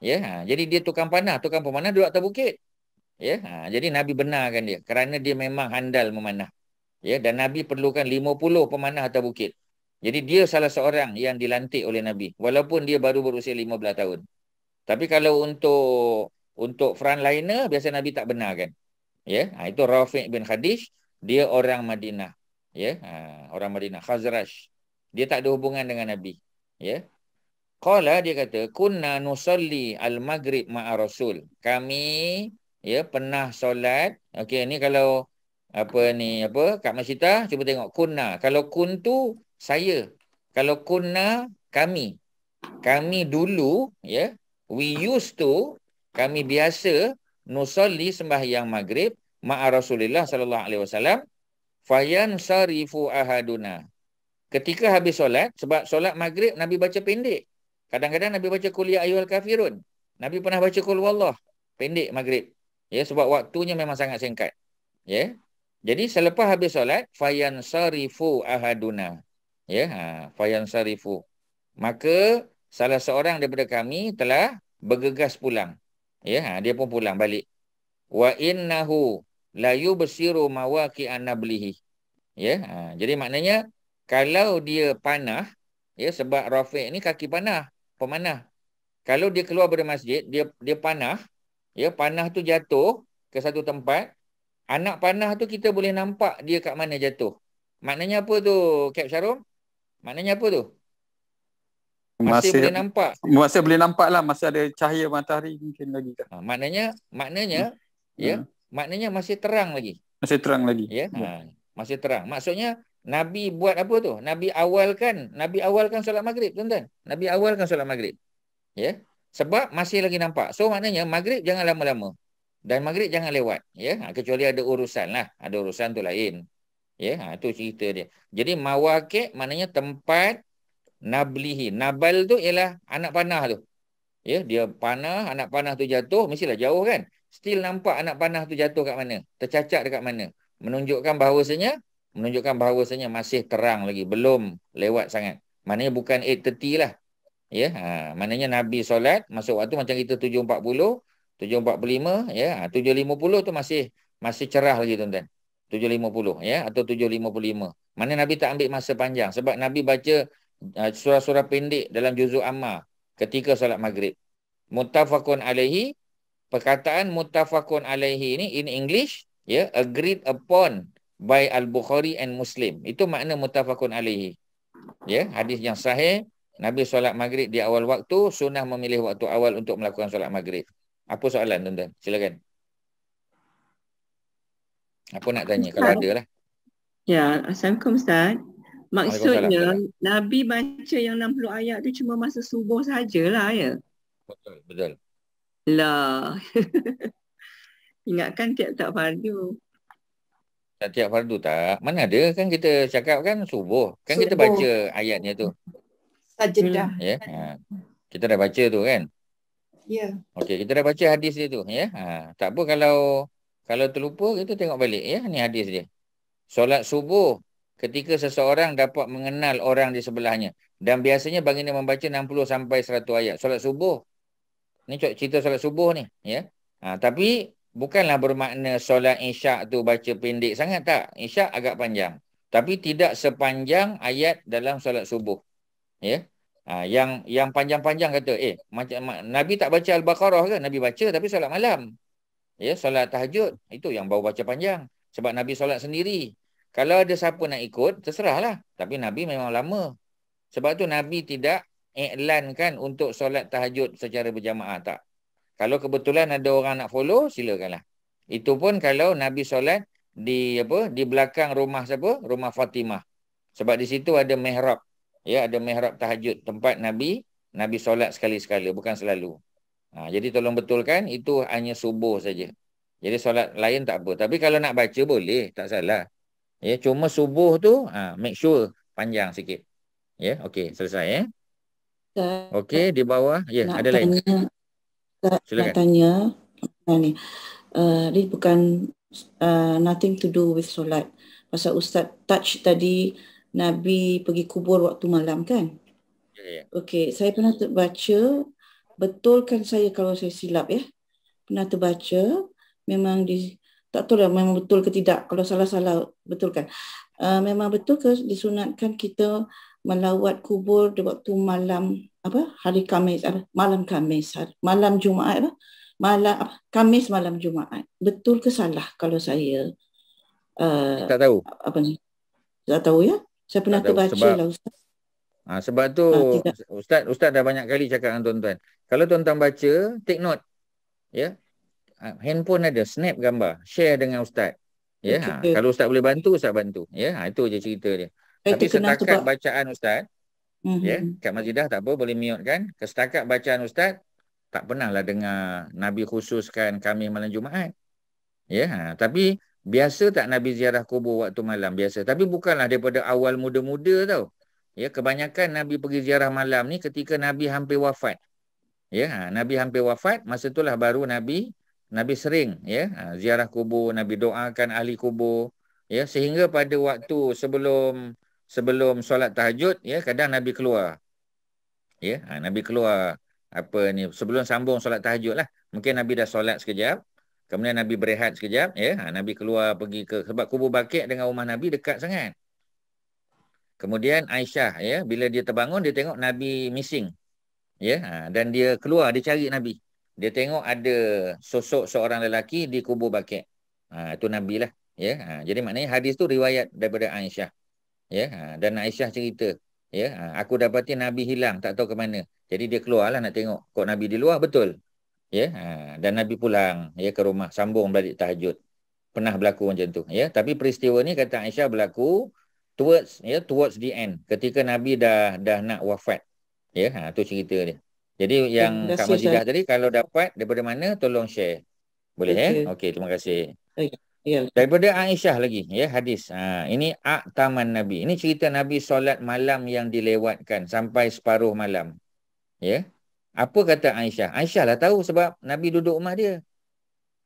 Ya, jadi dia tukang panah pemanah duduk atas bukit. Ya, jadi Nabi benarkan dia kerana dia memang handal memanah. Ya, dan Nabi perlukan 50 pemanah atas bukit. Jadi dia salah seorang yang dilantik oleh Nabi walaupun dia baru berusia 15 tahun. Tapi kalau untuk frontliner biasa Nabi tak benarkan. Ya, itu Rafiq bin Khadish, dia orang Madinah. Ya, orang Madinah, Khazraj. Dia tak ada hubungan dengan Nabi. Ya. Qala, dia kata, kunna nusalli al-maghrib ma'a Rasul. Kami pernah solat. Okey, ni kalau Kak Masyita cuba tengok kunna. Kalau kun tu saya. Kalau kunna kami. Kami dulu, ya, we used to, kami biasa nusalli sembahyang maghrib ma'a Rasulullah sallallahu alaihi wasallam fayan sarifu ahaduna. Ketika habis solat, sebab solat maghrib Nabi baca pendek. Kadang-kadang Nabi baca qul ya ayyuhal kafirun. Nabi pernah baca qul wallah, pendek maghrib. Ya, sebab waktunya memang sangat singkat. Ya. Jadi selepas habis solat, fayan sarifu ahaduna. Ya, fayan sarifu. Maka salah seorang daripada kami telah bergegas pulang. Ya, dia pun pulang balik. Wa innahu la yubsiru mawaqi'an nablihi. Ya, jadi maknanya kalau dia panah, ya, sebab Rafiq ni kaki panah, pemanah. Kalau dia keluar dari masjid, dia panah, ya, panah tu jatuh ke satu tempat, anak panah tu kita boleh nampak dia kat mana jatuh. Maknanya apa tu, Kap Syarum? Maknanya apa tu? Masih boleh nampak. Masih boleh nampak lah, masih ada cahaya matahari mungkin lagi. Maknanya ya, maknanya masih terang lagi. Masih terang lagi. Ya, masih terang. Maksudnya Nabi buat apa tu? Nabi awalkan solat maghrib, tuan-tuan. Nabi awalkan solat maghrib. Ya. Sebab masih lagi nampak. So maknanya maghrib jangan lama-lama. Dan maghrib jangan lewat, ya. Kecuali ada urusan lah. Ada urusan tu lain. Ya, itu cerita dia. Jadi mawaqi' maknanya tempat nablihi. Nabal tu ialah anak panah tu. Ya, dia panah, anak panah tu jatuh, mestilah jauh kan? Still nampak anak panah tu jatuh kat mana? Tercacat dekat mana? Menunjukkan bahawasanya masih terang lagi, belum lewat sangat. Maknanya bukan 8:30 lah. Ya, maknanya Nabi solat masuk waktu macam kita 7.40, 7.45, ya, 7.50 tu masih cerah lagi, tuan-tuan. 7.50, ya, atau 7.55. Mana Nabi tak ambil masa panjang sebab Nabi baca surah-surah pendek dalam juzuk Ammar ketika solat maghrib. Muttafaqun alaihi, perkataan muttafaqun alaihi ini in English, ya, agreed upon by Al-Bukhari and Muslim. Itu makna muttafaqun alaihi. Ya, hadis yang sahih Nabi solat maghrib di awal waktu, sunnah memilih waktu awal untuk melakukan solat maghrib. Apa soalan tuan-tuan? Silakan. Apa nak tanya kalau ada lah. Ya, Assalamualaikum Ustaz. Maksudnya Waalaikumsalam. Nabi baca yang 60 ayat tu cuma masa subuh sajalah ya? Betul. Lah. Ingatkan tiap-tiap fardu. Tiap fardu tak. Mana ada kan kita cakap kan subuh. Kan kita Subuh. baca ayatnya tu. Sajadah. Ya. Kita dah baca tu kan. Ya. Okey, kita dah baca hadis dia tu ya. Tak apa kalau terlupa kita tengok balik ya. Ni hadis dia. Solat subuh ketika seseorang dapat mengenal orang di sebelahnya, dan biasanya baginda membaca 60 sampai 100 ayat. Solat subuh. Ni cerita solat subuh ni ya. Tapi bukanlah bermakna solat isyak tu baca pendek sangat, tak. Isyak agak panjang. Tapi tidak sepanjang ayat dalam solat subuh. Ya. Yang panjang-panjang kata, macam Nabi tak baca Al-Baqarah ke? Nabi baca tapi solat malam. Ya, solat tahajud itu yang baru baca panjang. Sebab Nabi solat sendiri. Kalau ada siapa nak ikut, terserahlah. Tapi Nabi memang lama. Sebab tu Nabi tidak iklankan untuk solat tahajud secara berjamaah, tak. Kalau kebetulan ada orang nak follow, silakanlah. Itu pun kalau Nabi solat di belakang rumah siapa? Rumah Fatimah. Sebab di situ ada mihrab. Ya, ada mihrab tahajud, tempat Nabi solat sekali-sekala, bukan selalu. Jadi tolong betulkan, itu hanya subuh saja. Jadi solat lain tak apa. Tapi kalau nak baca boleh, tak salah. Ya, cuma subuh tu make sure panjang sikit. Ya, okey, selesai ya. Okey, di bawah. Ya, ada lain. Silakan. Nak tanya ni. Ini bukan nothing to do with solat. Pasal Ustaz touch tadi Nabi pergi kubur waktu malam kan? Ya. Okey, saya pernah terbaca, betulkan saya kalau saya silap ya. Pernah terbaca, memang tak tahu lah memang betul ke tidak. Kalau salah-salah betulkan. Memang betul ke disunatkan kita melawat kubur di waktu malam hari Khamis, malam Khamis, malam Jumaat Khamis malam Jumaat. Betul ke salah kalau saya tak tahu. Tak tahu ya. Saya pernah terbaca lah Ustaz. Sebab tu Ustaz dah banyak kali cakap dengan tuan-tuan. Kalau tuan-tuan baca, take note. Ya. Handphone ada, snap gambar, share dengan Ustaz. Ya. Kalau Ustaz boleh bantu, Ustaz bantu. Ya. Itu je cerita dia. Tapi setakat bacaan Ustaz, ya, kat masjidah tak apa, boleh mute kan. Setakat bacaan Ustaz, tak pernahlah dengar Nabi khususkan Khamis malam Jumaat. Ya. Tapi biasa tak Nabi ziarah kubur waktu malam? Biasa. Tapi bukanlah daripada awal muda-muda tau. Ya, kebanyakan Nabi pergi ziarah malam ni ketika Nabi hampir wafat. Ya, Nabi hampir wafat, masa itulah baru Nabi sering ya ziarah kubur, Nabi doakan ahli kubur. Ya, sehingga pada waktu sebelum solat tahajud, ya, kadang Nabi keluar. Ya, Nabi keluar sebelum sambung solat tahajud lah. Mungkin Nabi dah solat sekejap. Kemudian Nabi berehat sekejap, ya. Nabi keluar pergi sebab kubur Baqi' dengan rumah Nabi dekat sangat. Kemudian Aisyah, ya, bila dia terbangun dia tengok Nabi missing. Ya, dan dia keluar, dia cari Nabi. Dia tengok ada sosok seorang lelaki di kubur Baqi'. Itu Nabi lah, ya. Jadi maknanya hadis tu riwayat daripada Aisyah. Ya, dan Aisyah cerita, ya, aku dapati Nabi hilang, tak tahu ke mana. Jadi dia keluarlah nak tengok kok Nabi di luar, betul. Ya, dan Nabi pulang ya ke rumah, sambung balik tahajud. Pernah berlaku macam tu, ya. Tapi peristiwa ni kata Aisyah berlaku towards the end, ketika Nabi dah nak wafat. Ya, tu cerita dia. Jadi yang kat masjidah tadi kalau dapat daripada mana tolong share. Boleh ya? Okey, terima kasih. Daripada Aisyah lagi ya hadis. Ini taman Nabi. Ini cerita Nabi solat malam yang dilewatkan sampai separuh malam. Ya. Apa kata Aisyah? Aisyah lah tahu sebab Nabi duduk rumah dia.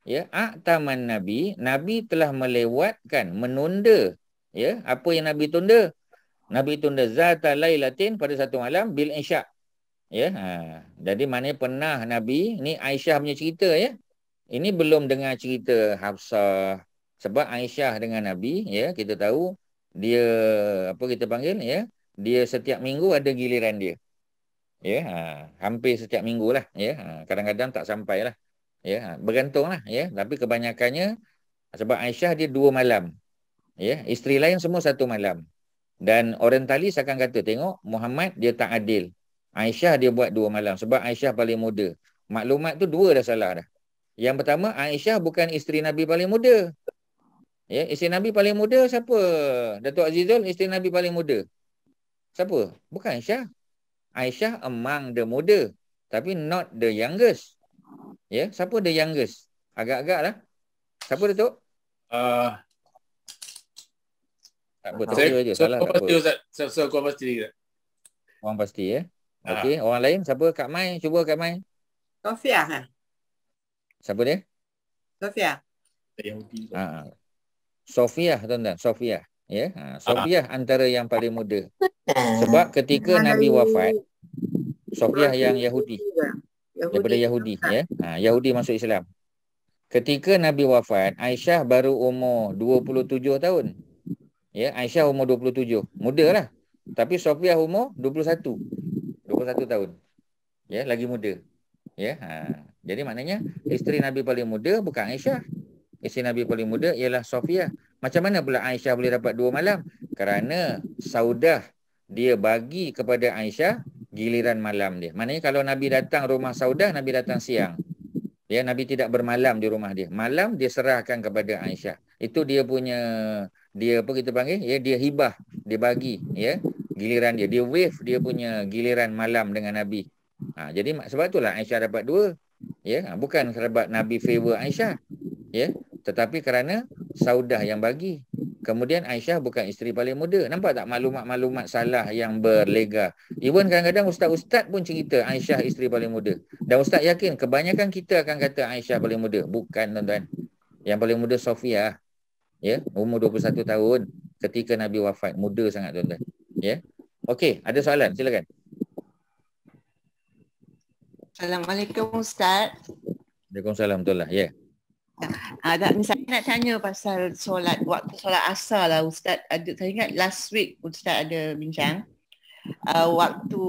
Ya, taman Nabi, Nabi telah melewatkan, menunda. Ya, apa yang Nabi tunda? Nabi tunda zata lailatin pada satu malam bil isyak. Ya, jadi maknanya pernah Nabi, ni Aisyah punya cerita ya. Ini belum dengar cerita Hafsah. Sebab Aisyah dengan Nabi, ya, kita tahu dia apa kita panggil ya, dia setiap minggu ada giliran dia. Ya, hampir setiap minggu lah ya. Kadang-kadang tak sampai lah. Ya, bergantung lah ya. Tapi kebanyakannya sebab Aisyah dia 2 malam. Ya, isteri lain semua 1 malam. Dan orientalis akan kata tengok Muhammad dia tak adil. Aisyah dia buat 2 malam sebab Aisyah paling muda. Maklumat tu 2 dah salah dah. Yang pertama, Aisyah bukan isteri Nabi paling muda. Ya, isteri Nabi paling muda siapa? Datuk Azizul, isteri Nabi paling muda. Siapa? Bukan Aisyah. Aisyah among the muda, tapi not the youngest. Ya, siapa the youngest? Agak-agak lah. Siapa Datuk? Tak apa, teka je. Salah tak apa. Saya kurang pasti. Orang pasti ya. Okey, orang lain siapa? Kak Mai, cuba Kak Mai. Sofia. Siapa dia? Sofia. Sofia, tuan-tuan. Sofia. Ya, Sofia antara yang paling muda. Sebab ketika Nabi wafat, Sofia yang Yahudi. Daripada Yahudi. Ya. Yahudi masuk Islam. Ketika Nabi wafat, Aisyah baru umur 27 tahun. Ya, Aisyah umur 27. Muda lah. Tapi Sofia umur 21. 21 tahun. Ya, lagi muda. Ya, jadi maknanya isteri Nabi paling muda bukan Aisyah. Isteri Nabi paling muda ialah Sofia. Macam mana pula Aisyah boleh dapat 2 malam? Kerana Saudah dia bagi kepada Aisyah giliran malam dia. Maknanya kalau Nabi datang rumah Saudah, Nabi datang siang. Ya, Nabi tidak bermalam di rumah dia. Malam dia serahkan kepada Aisyah. Itu dia punya, dia apa kita panggil? Ya, dia hibah, dia bagi, ya, giliran dia. Dia wave dia punya giliran malam dengan Nabi. Jadi sebab itulah Aisyah dapat 2. Ya, bukan sebab Nabi favor Aisyah. Ya, tetapi kerana Saudah yang bagi. Kemudian Aisyah bukan isteri paling muda. Nampak tak maklumat-maklumat salah yang berlega? Even kadang-kadang ustaz-ustaz pun cerita Aisyah isteri paling muda. Dan ustaz yakin kebanyakan kita akan kata Aisyah paling muda. Bukan, tuan-tuan. Yang paling muda Sofia. Ya, umur 21 tahun ketika Nabi wafat. Muda sangat, tuan-tuan. Ya. Okey, ada soalan? Silakan. Assalamualaikum Ustaz. Waalaikumsalam, betul lah. Ya. Saya nak tanya pasal waktu solat asar lah Ustaz. Saya ingat last week Ustaz ada bincang. Waktu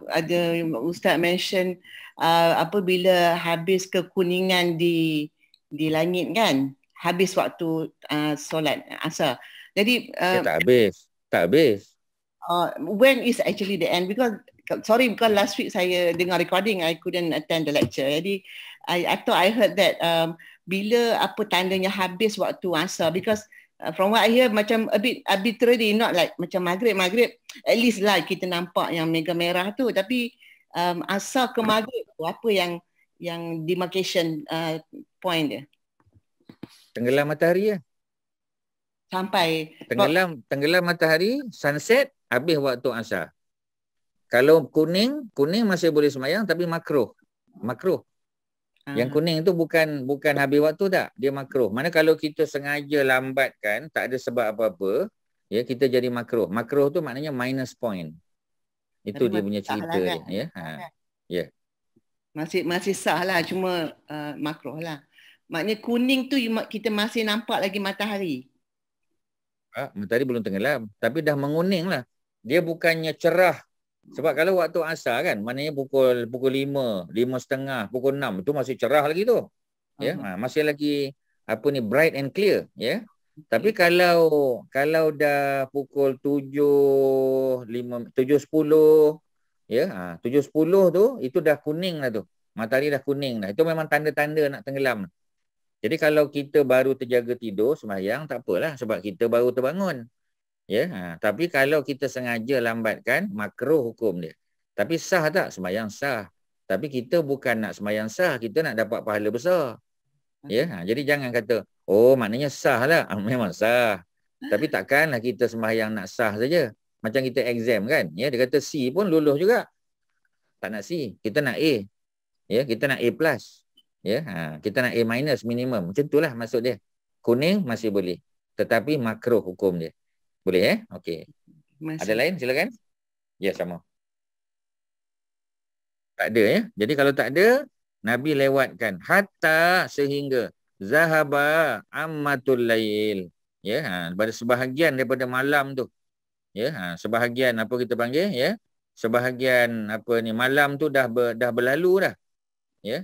ada Ustaz mention apabila habis kekuningan di langit kan, habis waktu solat asar. Jadi tak habis. When is actually the end? Because last week saya dengar recording, I couldn't attend the lecture. Jadi I thought I heard that bila apa tandanya habis waktu asar, because from what I hear macam a bit arbitrary, not like macam maghrib at least lah kita nampak yang mega merah tu, tapi asar ke maghrib tu apa yang demarcation point dia? Tenggelam matahari ya. Sampai tenggelam matahari, sunset, habis waktu asar. Kalau kuning masih boleh sembahyang tapi makruh. Yang kuning tu bukan habis waktu tak, dia makruh. Mana kalau kita sengaja lambatkan, tak ada sebab apa-apa, ya, kita jadi makruh. Makruh tu maknanya minus point. Itu dia punya cerita dia, ya. Ya. Masih sah lah, cuma makruh lah. Maknanya kuning tu kita masih nampak lagi matahari. Matahari belum tenggelam, tapi dah menguning lah. Dia bukannya cerah. Sebab kalau waktu asar kan, maknanya pukul 5, 5:30, pukul 6, itu masih cerah lagi tu. Ya, masih lagi bright and clear, ya. Tapi kalau dah pukul 7:10, ya, 7:10 tu itu dah kuning lah tu. Matahari dah kuning dah. Itu memang tanda-tanda nak tenggelam. Jadi kalau kita baru terjaga tidur sembahyang, tak apalah sebab kita baru terbangun. Ya, tapi kalau kita sengaja lambatkan, makruh hukum dia. Tapi sah tak? Sembahyang sah. Tapi kita bukan nak sembahyang sah, kita nak dapat pahala besar. Ya, jadi jangan kata, oh maknanya sah lah. Memang sah. Tapi takkanlah kita sembahyang nak sah saja. Macam kita exam kan, ya, dia kata C pun lulus juga. Tak nak C, kita nak A. Ya, kita nak A+. Ya, kita nak A- minimum. Macam itulah maksud dia. Kuning masih boleh, tetapi makruh hukum dia. Boleh Okey. Ada lain? Silakan. Ya, sama. Tak ada ya. Jadi kalau tak ada, Nabi lewatkan hatta sehingga zahaba ammatul lail. Ya, pada sebahagian daripada malam tu. Ya, sebahagian apa kita panggil ya? Sebahagian malam tu dah berlalu dah. Ya.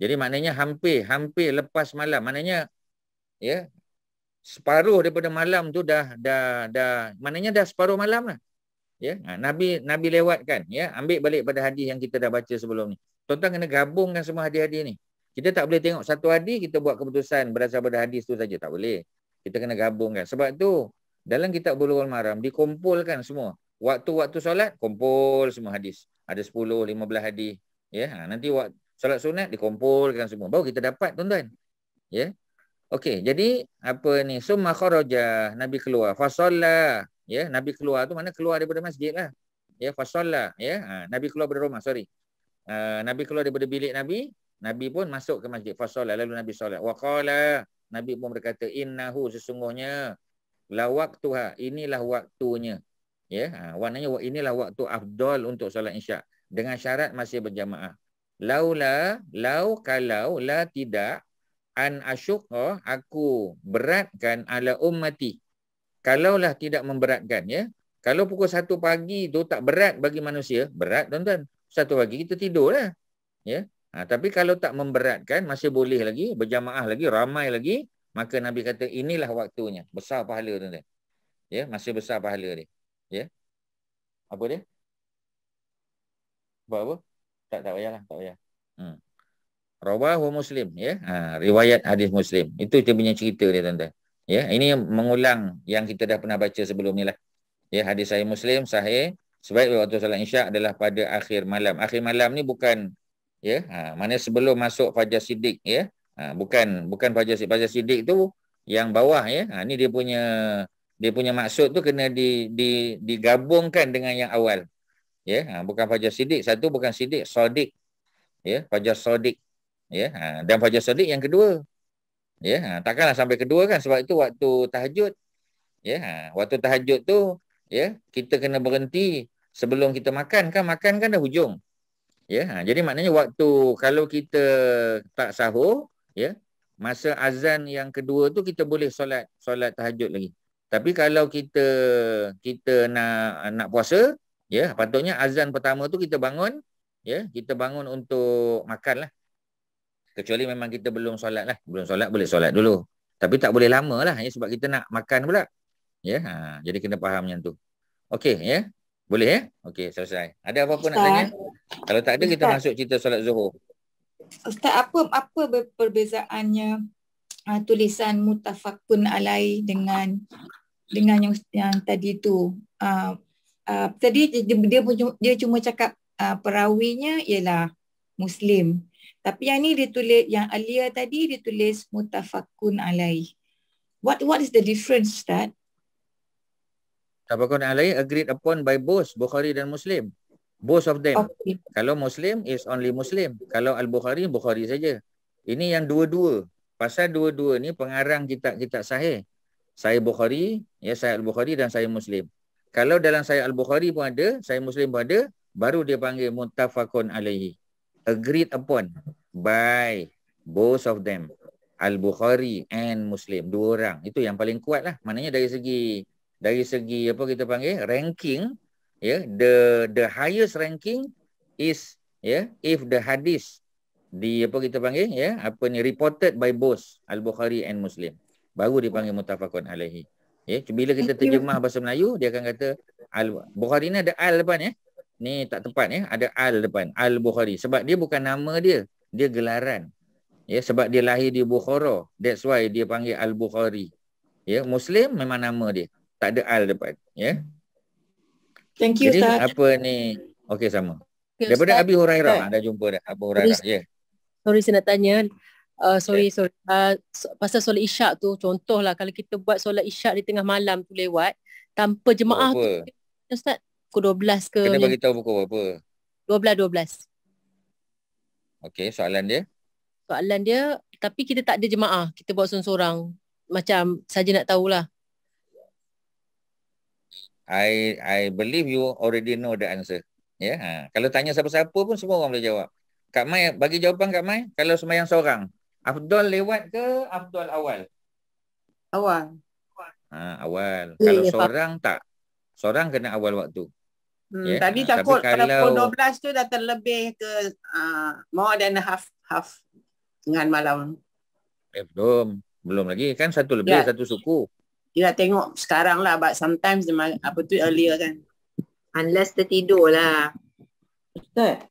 Jadi maknanya hampir lepas malam. Maknanya ya, separuh daripada malam tu dah maknanya dah separuh malam lah. Ya, Nabi lewatkan, ya. Ambil balik pada hadis yang kita dah baca sebelum ni. Tuan-tuan kena gabungkan semua hadis-hadis ni. Kita tak boleh tengok satu hadis kita buat keputusan berdasar pada hadis tu saja, tak boleh. Kita kena gabungkan. Sebab tu dalam kitab Bulughul Maram dikumpulkan semua. Waktu-waktu solat kumpul semua hadis. Ada 10, 15 hadis. Ya, nanti waktu solat sunat dikumpulkan semua. Baru kita dapat, tuan-tuan. Ya. Okey, jadi apa ni? Summa kharaja, Nabi keluar. Fasalla. Ya, Nabi keluar tu mana keluar daripada masjid lah. Ya, fasalla, ya. Nabi keluar dari rumah, sorry. Nabi keluar daripada bilik Nabi, Nabi pun masuk ke masjid. Fasalla, lalu Nabi solat. Wa qala, Nabi pun berkata, innahu, sesungguhnya la waktuha, inilah waktunya. Ya, maknanya inilah waktu afdal untuk solat Isyak dengan syarat masih berjamaah. Kalau la tidak an asyuqa, aku beratkan ala ummati. Kalaulah tidak memberatkan, ya. Kalau pukul 1 pagi tu tak berat bagi manusia, berat, tuan-tuan. 1 pagi kita tidur lah. Ya. Tapi kalau tak memberatkan, masih boleh lagi, berjamaah lagi, ramai lagi, maka Nabi kata inilah waktunya. Besar pahala, tuan-tuan. Ya, masih besar pahala dia. Ya. Apa dia? Buat apa? Tak payahlah, tak payah. Rawahu Muslim, ya. Riwayat hadis Muslim. Itu dia punya cerita dia, tuan-tuan. Ya, ini mengulang yang kita dah pernah baca sebelum ni lah. Ya, hadis sahih Muslim, sahih. Sebaik waktu salat Isyak adalah pada akhir malam. Akhir malam ni bukan, ya, mana sebelum masuk Fajar Siddiq, ya. Bukan Fajar Siddiq tu yang bawah, ya. Ni dia punya maksud tu kena digabungkan dengan yang awal. Ya, bukan Fajar Siddiq, satu bukan Siddiq, Shadiq. Ya, Fajar Shadiq. Ya, dan Fajar Shadiq yang kedua. Ya, takkanlah sampai kedua kan, sebab itu waktu tahajud. Ya, waktu tahajud tu, ya, kita kena berhenti sebelum kita makan kan dah hujung. Ya, jadi maknanya waktu kalau kita tak sahur, ya, masa azan yang kedua tu kita boleh solat tahajud lagi. Tapi kalau kita nak puasa, ya, patutnya azan pertama tu kita bangun, ya, kita bangun untuk makan lah. Kecuali memang kita belum solat lah. Belum solat, boleh solat dulu. Tapi tak boleh lama lah, ya, sebab kita nak makan pula. Ya, jadi kena faham macam tu. Okey, ya. Boleh, ya? Okey, selesai. Ada apa-apa nak tanya? Kalau tak ada, kita masuk cerita solat Zuhur. Ustaz, apa perbezaannya tulisan muttafaqun alai dengan yang tadi tu? Tadi dia cuma cakap perawinya ialah Muslim. Tapi yang ni ditulis, yang earlier tadi ditulis muttafaqun alaih. What is the difference, Ustaz? Muttafaqun alaih agreed upon by both Bukhari dan Muslim. Both of them. Okay. Kalau Muslim is only Muslim. Kalau Al-Bukhari, Bukhari saja. Ini yang dua-dua. Pasal dua-dua ni pengarang kitab-kitab sahih. Sahih Bukhari, ya, Sahih Al-Bukhari dan Sahih Muslim. Kalau dalam Sahih Al-Bukhari pun ada, Sahih Muslim pun ada, baru dia panggil muttafaqun alaihi. Agreed upon by both of them, Al-Bukhari and Muslim, dua orang. Itu yang paling kuat lah. Maknanya dari segi apa kita panggil ranking, ya, the highest ranking is, ya, if the hadis apa kita panggil, ya, apa ni, reported by both Al-Bukhari and Muslim, baru dipanggil muttafaqun alaihi. Ya, bila kita terjemah bahasa Melayu, dia akan kata Al-Bukhari ni ada al depan, ya. Ni tak tepat, ya, ada al depan, Al-Bukhari, sebab dia bukan nama dia gelaran. Ya, sebab dia lahir di Bukhara, that's why dia panggil Al-Bukhari. Ya, Muslim memang nama dia, tak ada al depan, ya. Thank you, jadi, Ustaz. apa ni? Okey, sama. Okay, Daripada Ustaz. Abi Hurairah, dah jumpa dah Abu Hurairah, ya. Sorry, saya nak tanya. Sorry. Pasal solat Isyak tu, contohlah kalau kita buat solat Isyak di tengah malam tu lewat tanpa jemaah tu, Ustaz, pukul 12 ke? Kena bagi tahu pukul berapa? 12. Okey, soalan dia? Tapi kita tak ada jemaah. Kita buat seorang-seorang. Macam saja nak tahulah. I believe you already know the answer. Ya, kalau tanya siapa-siapa pun semua orang boleh jawab. Kak Mai, bagi jawapan Kak Mai, kalau sembahyang seorang, afdal lewat ke afdal awal? Awal. Awal. Kalau seorang tak. Seorang kena awal waktu. Tadi takut kalau pukul 12 tu dah terlebih ke more than half dengan malam. Belum lagi kan, satu lebih, satu suku. Dia tengok sekarang lah, but sometimes earlier kan. Unless tertidur lah. Ustaz.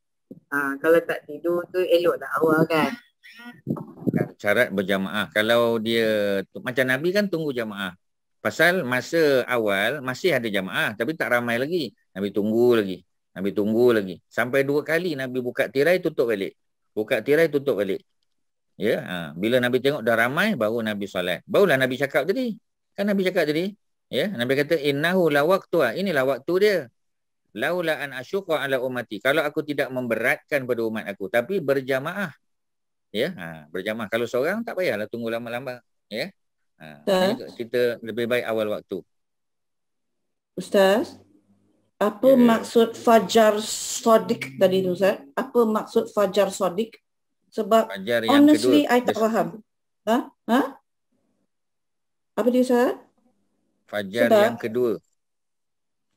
Kalau tak tidur tu eloklah awal kan. Syarat berjamaah. Kalau dia macam Nabi kan tunggu jamaah. Pasal masa awal masih ada jamaah tapi tak ramai lagi. Nabi tunggu lagi. Nabi tunggu lagi. Sampai 2 kali Nabi buka tirai tutup balik. Buka tirai tutup balik. Ya, bila Nabi tengok dah ramai baru Nabi solat. Barulah Nabi cakap tadi. Kan Nabi cakap tadi, ya, Nabi kata innahu la waqtu. Inilah waktu dia. Laula an asyqa ala ummati. Kalau aku tidak memberatkan pada umat aku, tapi berjamaah. Ya, berjamaah. Kalau seorang tak payahlah tunggu lama-lama, ya. Kita lebih baik awal waktu. Ustaz, apa maksud fajar sodik tadi tu, Ustaz? Apa maksud fajar sodik? Sebab fajar yang honestly kedua, I tak faham. Apa dia, Ustaz? Fajar Sebab yang kedua.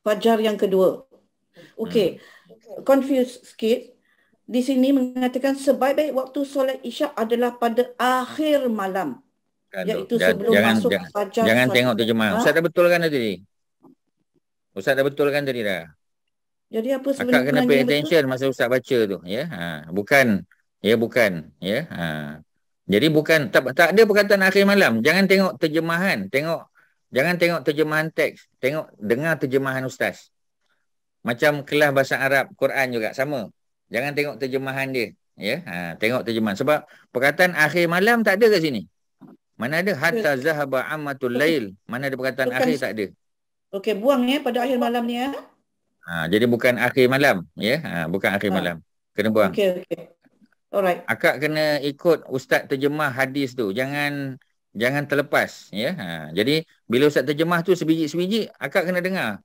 Fajar yang kedua. Okey. Confused sikit. Di sini mengatakan sebaik-baik waktu solat Isyak adalah pada akhir malam. Iaitu sebelum masuk fajar. Jangan tengok terjemahan. Ustaz dah betulkan tadi. Ustaz dah betulkan tadi dah. Jadi apa sebenarnya? Akak kena pay attention masa Ustaz baca tu, ya. Bukan. Ya, bukan. Ya. Jadi bukan tak ada perkataan akhir malam. Jangan tengok terjemahan. Jangan tengok terjemahan teks. Dengar terjemahan ustaz. Macam kelas bahasa Arab Quran juga sama. Jangan tengok terjemahan dia, ya. Tengok terjemahan sebab perkataan akhir malam tak ada kat sini. Mana ada hatta zahaba ammatul lail. Mana ada perkataan akhir, tak ada. Okey, buang ya pada akhir malam ni ya. Jadi bukan akhir malam, ya. Bukan akhir malam. Kena buang. Okey. Alright. Akak kena ikut ustaz terjemah hadis tu. Jangan terlepas, ya. Jadi bila ustaz terjemah tu sebiji-sebiji, akak kena dengar.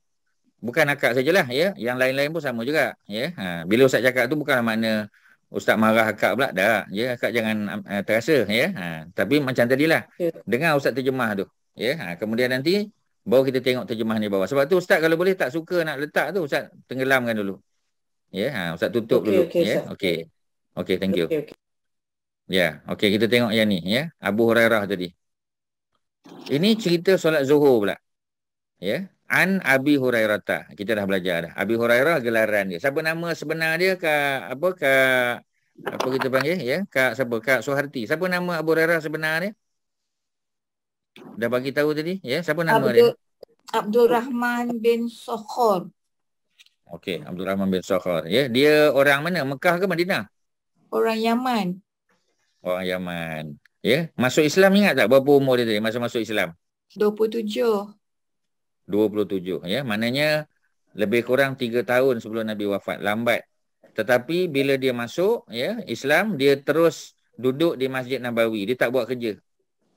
Bukan akak sajalah, ya. Yang lain-lain pun sama juga, ya. Bila ustaz cakap tu bukanlah makna ustaz marah akak pula, dah. Ya, akak jangan terasa, ya. Tapi macam tadilah. Dengar ustaz terjemah tu, ya. Kemudian nanti baru kita tengok terjemah ni bawah. Sebab tu ustaz kalau boleh tak suka nak letak tu, ustaz tenggelamkan dulu. Ya, ustaz tutup dulu, ya. Okey. Okey, thank you. Ya, okey, kita tengok yang ni, ya. Abu Hurairah tadi. Ini cerita solat Zuhur pula. Ya. An Abi Hurairah. Kita dah belajar dah. Abi Hurairah gelaran dia. Siapa nama sebenar dia? Apa kita panggil, ya? Kak Suharti. Siapa nama Abu Hurairah sebenar dia? Dah bagi tahu tadi, ya. Siapa nama dia? Abdul Rahman bin Sokhor. Okey, Abdul Rahman bin Sokhor. Ya, dia orang mana? Mekah ke Madinah? Orang Yaman. Orang Yaman. Ya, masuk Islam ingat tak berapa umur dia tadi masa masuk Islam? 27. 27, ya. Maknanya lebih kurang 3 tahun sebelum Nabi wafat. Lambat. Tetapi bila dia masuk, ya, Islam, dia terus duduk di Masjid Nabawi. Dia tak buat kerja.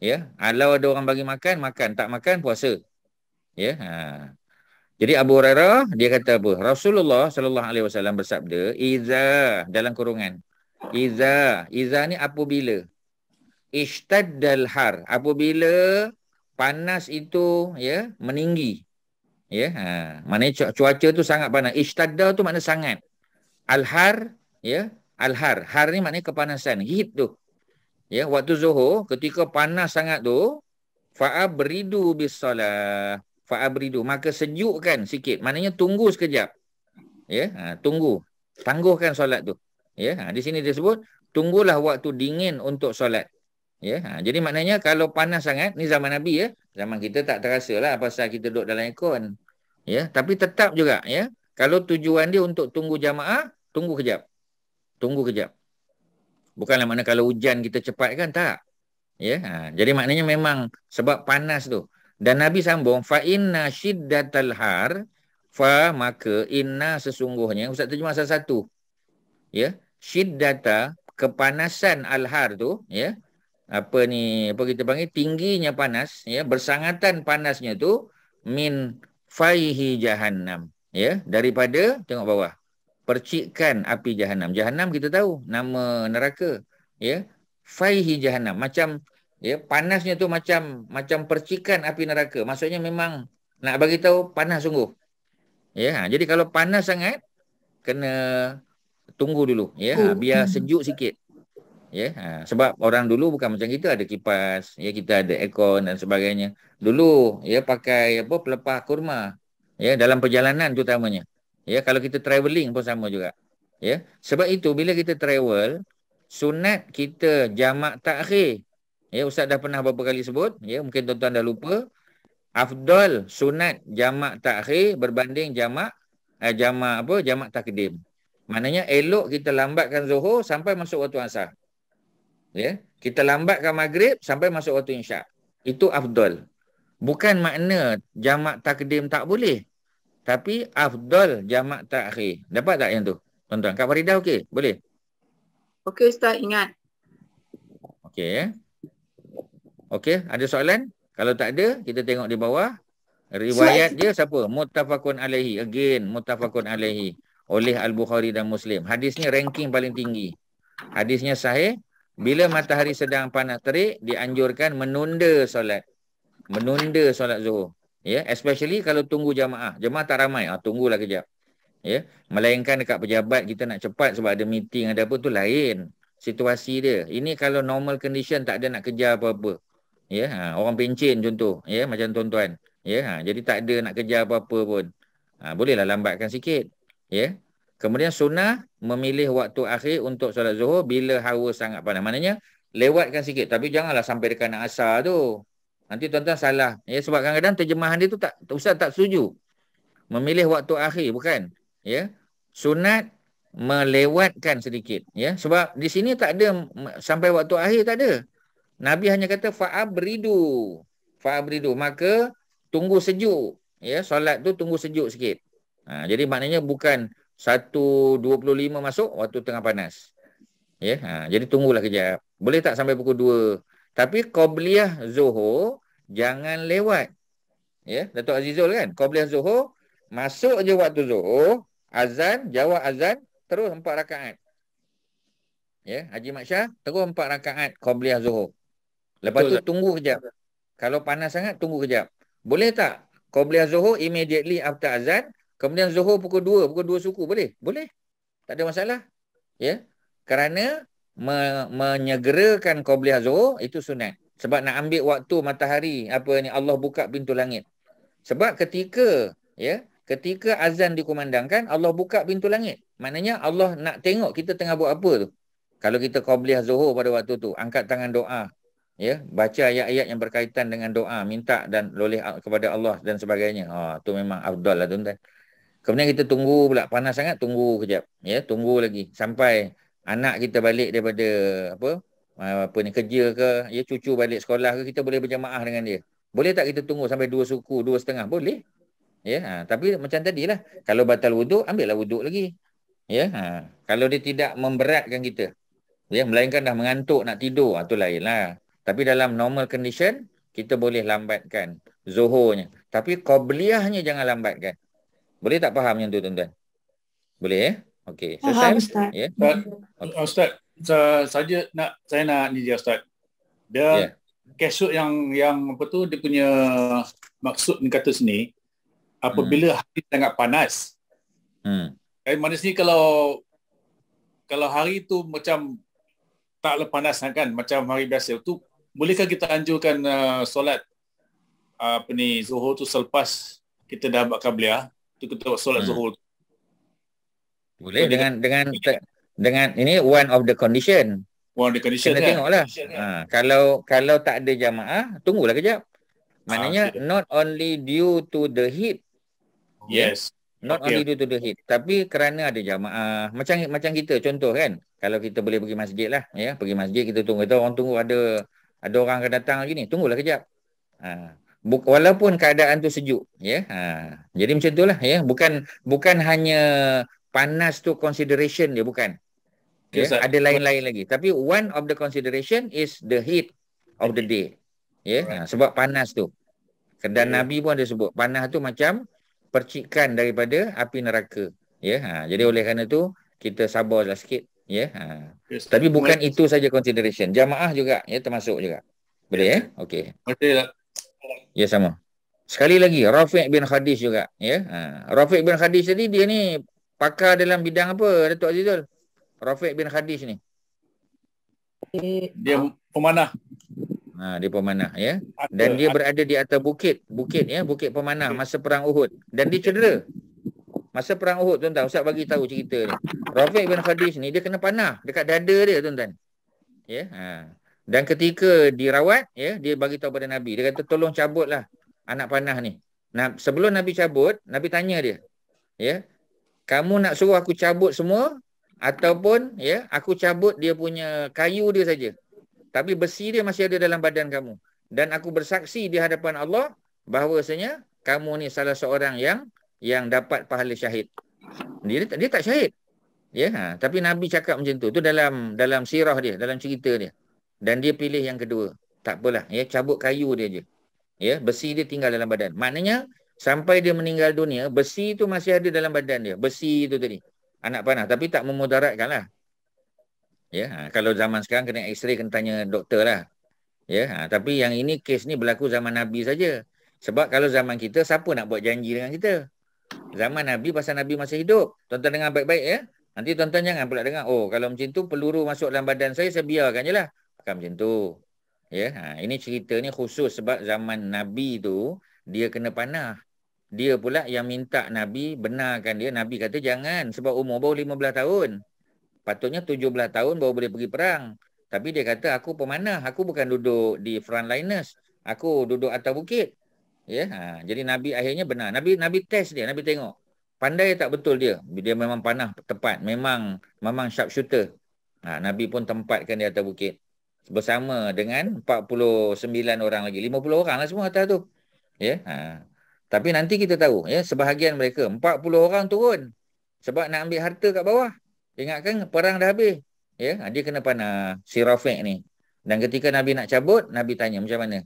Ya, kalau ada orang bagi makan, makan. Tak makan, puasa. Ya. Jadi Abu Hurairah dia kata apa? Rasulullah sallallahu alaihi wasallam bersabda, "Iza," dalam kurungan. Iza ni apabila ishtaddal har, apabila panas itu, ya, meninggi. Ya, maknanya cuaca tu sangat panas. Ishtadda tu makna sangat. Al-har, ya, al-har. Har ni maknanya kepanasan, heat tu. Ya, waktu Zuhur ketika panas sangat tu, fa'abridu bis-salah. Fa'abridu, maka sejukkan sikit. Maknanya tunggu sekejap. Ya, tunggu. Tangguhkan solat tu. Ya, di sini dia sebut tunggulah waktu dingin untuk solat. Ya, jadi maknanya kalau panas sangat, ni zaman Nabi, ya. Zaman kita tak terasa lah pasal kita duduk dalam aircon. Ya, tapi tetap juga, ya. Kalau tujuan dia untuk tunggu jamaah, tunggu kejap. Tunggu kejap. Bukanlah makna kalau hujan kita cepat kan, tak. Ya, jadi maknanya memang sebab panas tu. Dan Nabi sambung, fa inna shiddatal har, fa maka inna sesungguhnya, Ustaz terjemah satu-satu. Ya, shiddata kepanasan al-har tu, ya. Apa kita panggil tingginya panas, ya, bersangatan panasnya tu min faihi jahannam, ya, daripada tengok bawah percikan api jahannam. Jahannam kita tahu nama neraka, ya. Faihi jahannam macam, ya, panasnya tu macam percikan api neraka. Maksudnya memang nak bagi tahu panas sungguh. Ya, jadi kalau panas sangat kena tunggu dulu, ya, biar sejuk sikit. Ya, sebab orang dulu bukan macam kita ada kipas, ya, kita ada aircon dan sebagainya. Dulu, ya, pakai pelepah kurma, ya, dalam perjalanan terutamanya. Ya, kalau kita travelling pun sama juga. Ya, sebab itu bila kita travel, sunat kita jamak takhir. Ya, Ustaz dah pernah beberapa kali sebut, ya, mungkin tuan-tuan dah lupa. Afdal sunat jamak takhir berbanding jamak takdim. Maknanya elok kita lambatkan Zuhur sampai masuk waktu Asar. Ya, kita lambatkan Maghrib sampai masuk waktu Isyak. Itu afdal. Bukan makna jamak takdim tak boleh. Tapi afdal jamak takhir. Dapat tak yang tu? Tuan-tuan, Kak Faridah okey? Boleh? Okey Ustaz, ingat. Okey. Okey, ada soalan? Kalau tak ada, kita tengok di bawah. Riwayat dia siapa? Muttafaqun alaihi. Again, muttafaqun alaihi. Oleh Al-Bukhari dan Muslim. Hadisnya ranking paling tinggi. Hadisnya sahih. Bila matahari sedang panas terik, dianjurkan menunda solat. Menunda solat Zuhur. Ya, especially kalau tunggu jamaah. Jamaah tak ramai. Tunggulah kejap. Ya, melainkan dekat pejabat kita nak cepat sebab ada meeting, ada apa tu lain situasi dia. Ini kalau normal condition tak ada nak kejar apa-apa. Ya, orang pencen contoh, ya, macam tuan-tuan. Ya, jadi tak ada nak kejar apa-apa pun. Bolehlah lambatkan sikit. Ya. Kemudian sunnah memilih waktu akhir untuk solat Zuhur bila hawa sangat panas. Maknanya lewatkan sikit, tapi janganlah sampai dekat nak asar tu. Nanti tuan-tuan salah. Ya, sebab kadang-kadang terjemahan dia tu tak, Ustaz tak setuju. Memilih waktu akhir bukan. Ya. Sunat melewatkan sedikit. Ya, sebab di sini tak ada sampai waktu akhir, tak ada. Nabi hanya kata fa'abridu. Fa'abridu. Maka tunggu sejuk. Ya, solat tu tunggu sejuk sikit. Jadi maknanya bukan 1.25 masuk waktu tengah panas. Ya, jadi tunggulah kejap. Boleh tak sampai pukul 2. Tapi qabliyah Zuhur jangan lewat. Ya, Datuk Azizul kan? Qabliyah Zuhur masuk je waktu Zuhur, azan, jawab azan, terus 4 rakaat. Ya, Haji Mat Syah terus 4 rakaat qabliyah Zuhur. Lepas tu tunggu kejap. Kalau panas sangat, tunggu kejap. Boleh tak? Qabliyah Zuhur immediately after azan, kemudian Zuhur pukul 2 suku. Boleh? Boleh. Tak ada masalah. Ya. Kerana menyegerakan qabliyah Zuhur itu sunat. Sebab nak ambil waktu matahari, Allah buka pintu langit. Sebab ketika azan dikumandangkan, Allah buka pintu langit. Maknanya Allah nak tengok kita tengah buat apa tu. Kalau kita qabliyah Zuhur pada waktu tu, angkat tangan doa. Ya, baca ayat-ayat yang berkaitan dengan doa, minta dan oleh kepada Allah dan sebagainya. Tu memang afdal lah tuan-tuan. Kemudian kita tunggu pula, panas sangat, tunggu kejap. Ya, tunggu lagi sampai anak kita balik daripada kerja ke, ya, cucu balik sekolah ke, kita boleh berjamaah dengan dia. Boleh tak kita tunggu sampai 2 suku, 2.5? Boleh. Ya, tapi macam tadilah, kalau batal wuduk, ambillah wuduk lagi. Ya, kalau dia tidak memberatkan kita. Ya, melainkan dah mengantuk nak tidur, tu lainlah. Tapi dalam normal condition, kita boleh lambatkan Zuhurnya. Tapi qabliyahnya jangan lambatkan. Boleh tak faham yang tu tuan-tuan? Boleh ya? Okey. Faham Ustaz. Ya. Ustaz, saya nak ni dia Ustaz. Dia kasut yang apa tu, dia punya maksud ni kata sini, apabila hari sangat panas. Mana sini kalau hari tu macam tak panas kan, macam hari biasa tu, bolehkah kita anjurkan solat Zuhur tu selepas kita dah buat qabliyah, tu kita buat solat Zuhur tu? Boleh dengan ini one of the condition. One of the condition. Kena tengoklah. Kalau tak ada jamaah, tunggulah kejap. Maknanya not only due to the heat. Yes. Not only due to the heat, tapi kerana ada jamaah. Macam kita contoh kan. Kalau kita boleh pergi masjid lah, ya, pergi masjid kita tunggu, kita orang tunggu ada orang akan datang lagi ni, tunggulah kejap. Walaupun keadaan tu sejuk, ya. Jadi macam itulah, ya. Bukan hanya panas tu consideration dia, bukan. Ya, ada lain-lain lagi. Tapi one of the consideration is the heat of the day. Ya, sebab panas tu. Dan Nabi pun ada sebut panas tu macam percikan daripada api neraka. Ya, jadi oleh kerana tu kita sabarlah sikit. Ya, tapi bukan itu saja consideration. Jamaah juga, ya, termasuk juga. Boleh ya? Okey. Ya, sama. Sekali lagi Rafiq bin Khadij juga, ya. Rafiq bin Khadij tadi dia ni pakar dalam bidang apa, Datuk Azizul? Rafiq bin Khadij ni. Dia pemanah. Dia pemanah, ya. Dan dia berada di atas bukit ya, bukit pemanah masa perang Uhud, dan dia cedera. Masa perang Uhud tuan-tuan, Ustaz bagi tahu cerita ni. Rafiq bin Khadij ni dia kena panah dekat dada dia tuan-tuan. Ya. Dan ketika dirawat, ya, dia bagi tahu pada Nabi. Dia kata tolong cabutlah anak panah ni. Nah, sebelum Nabi cabut, Nabi tanya dia. Ya. Kamu nak suruh aku cabut semua ataupun ya, aku cabut dia punya kayu dia saja. Tapi besi dia masih ada dalam badan kamu. Dan aku bersaksi di hadapan Allah bahawasanya kamu ni salah seorang yang dapat pahala syahid. Dia tak syahid. Ya, tapi Nabi cakap macam tu. Tu dalam sirah dia, dalam cerita dia. Dan dia pilih yang kedua. Tak apalah, ya, cabut kayu dia je. Ya, besi dia tinggal dalam badan. Maknanya sampai dia meninggal dunia, besi tu masih ada dalam badan dia. Besi tu tadi. Anak panah, tapi tak memudaratkanlah. Ya, kalau zaman sekarang kena X-ray, kena tanya doktor lah. Ya, tapi yang ini kes ni berlaku zaman Nabi saja. Sebab kalau zaman kita, siapa nak buat janji dengan kita? Zaman Nabi, pasal Nabi masih hidup. Tuan-tuan dengar baik-baik ya. Nanti tuan-tuan jangan pula dengar, oh kalau macam tu peluru masuk dalam badan saya biarkan je lah. Bukan macam tu. Ya, ini cerita ni khusus sebab zaman Nabi tu, dia kena panah. Dia pula yang minta Nabi benarkan dia. Nabi kata jangan sebab umur baru 15 tahun. Patutnya 17 tahun baru boleh pergi perang. Tapi dia kata aku pemanah, aku bukan duduk di frontliners. Aku duduk atas bukit. Ya, jadi Nabi akhirnya benar. Nabi test dia, Nabi tengok. Pandai tak betul dia. Dia memang panah tepat, memang sharpshooter. Nabi pun tempatkan dia atas bukit. Bersama dengan 49 orang lagi. 50 orang lah semua atas tu. Ya, tapi nanti kita tahu, ya, sebahagian mereka 40 orang turun sebab nak ambil harta kat bawah. Ingatkan perang dah habis. Ya, dia kena panah si Rafiq ni. Dan ketika Nabi nak cabut, Nabi tanya macam mana?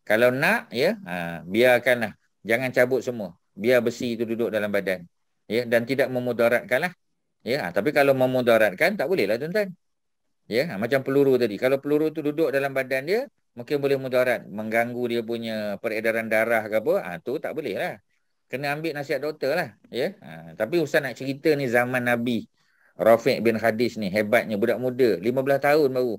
Kalau nak, ya, biarkanlah. Jangan cabut semua. Biar besi itu duduk dalam badan. Ya, dan tidak memudaratkanlah. Ya, tapi kalau memudaratkan tak boleh lah tuan-tuan. Ya, macam peluru tadi. Kalau peluru tu duduk dalam badan dia, mungkin boleh mudarat, mengganggu dia punya peredaran darah ke apa, tu tak boleh lah. Kena ambil nasihat doktor lah. Ya, tapi Ustaz nak cerita ni zaman Nabi. Rafiq bin Khadij ni hebatnya, budak muda, 15 tahun baru.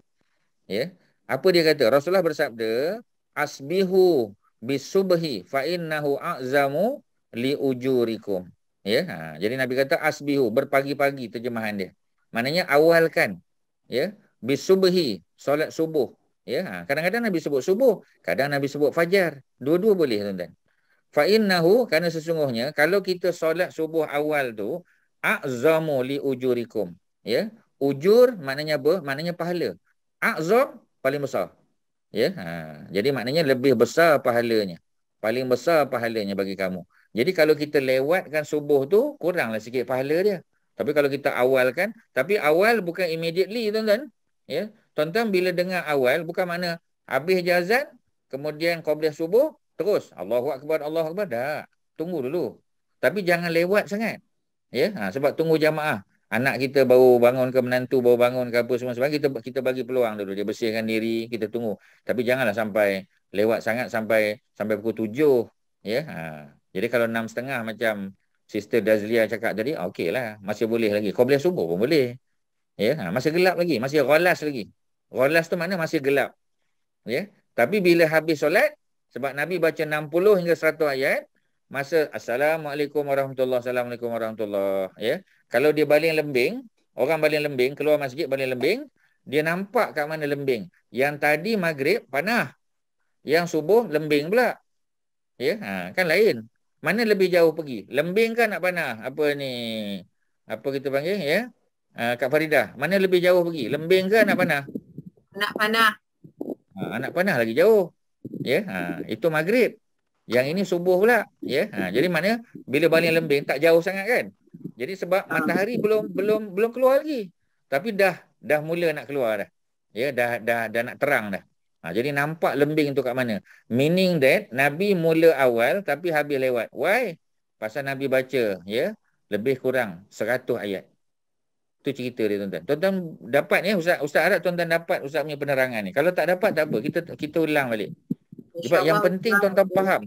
Ya. Apa dia kata? Rasulullah bersabda, asbihu bisubhi fa innahu a'zamu li ujurikum. Ya. Jadi Nabi kata asbihu, berpagi-pagi, terjemahan dia. Maknanya awalkan. Ya. Bisubhi, solat subuh. Ya. Kadang-kadang Nabi sebut subuh, kadang Nabi sebut fajar. Dua-dua boleh tuan-tuan. Fa innahu, kerana sesungguhnya kalau kita solat subuh awal tu, a'zamu li ujurikum. Ya, ujur maknanya apa? Maknanya pahala. A'zam paling besar. Ya, jadi maknanya lebih besar pahalanya. Paling besar pahalanya bagi kamu. Jadi kalau kita lewatkan subuh tu, kuranglah sikit pahala dia. Tapi kalau kita awalkan, tapi awal bukan immediately tuan-tuan. Ya, tuan-tuan bila dengar awal bukan makna habis je azan, kemudian qabliyah subuh, terus Allahu akbar, Allahu akbar, dah. Tunggu dulu. Tapi jangan lewat sangat. Ya, sebab tunggu jamaah. Anak kita baru bangun ke, menantu baru bangun ke apa semua sebagainya, kita bagi peluang dulu, dia bersihkan diri, kita tunggu. Tapi janganlah sampai lewat sangat sampai pukul 7. Ya, jadi kalau 6.30 macam Sister Dazlia cakap tadi, okeylah, masih boleh lagi. Qabliyah subuh pun boleh. Ya, masih gelap lagi, masih ghalas lagi. Ghalas tu mana masih gelap. Ya, tapi bila habis solat, sebab Nabi baca 60 hingga 100 ayat, masa Assalamualaikum warahmatullahi, Assalamualaikum warahmatullahi. Ya. Kalau dia baling lembing, orang baling lembing, keluar masjid baling lembing, dia nampak kat mana lembing. Yang tadi maghrib panah, yang subuh lembing pula. Ya, kan lain. Mana lebih jauh pergi? Lembing kan nak panah? Apa ni? Apa kita panggil ya? Kak Faridah, mana lebih jauh pergi? Lembing ke nak panah? Nak panah. Nak panah lagi jauh. Ya, itu maghrib. Yang ini subuh pula, ya. Jadi maknanya bila baling lembing tak jauh sangat kan. Jadi sebab matahari belum keluar lagi. Tapi dah mula nak keluar dah. Ya, dah nak terang dah. Jadi nampak lembing tu kat mana. Meaning that Nabi mula awal tapi habis lewat. Why? Pasal Nabi baca, ya, lebih kurang 100 ayat. Itu cerita dia tuan-tuan. Tuan-tuan dapat ya, Ustaz harap tuan-tuan dapat Ustaz punya penerangan ni. Kalau tak dapat tak apa, kita ulang balik. Sebab yang penting tuan-tuan faham.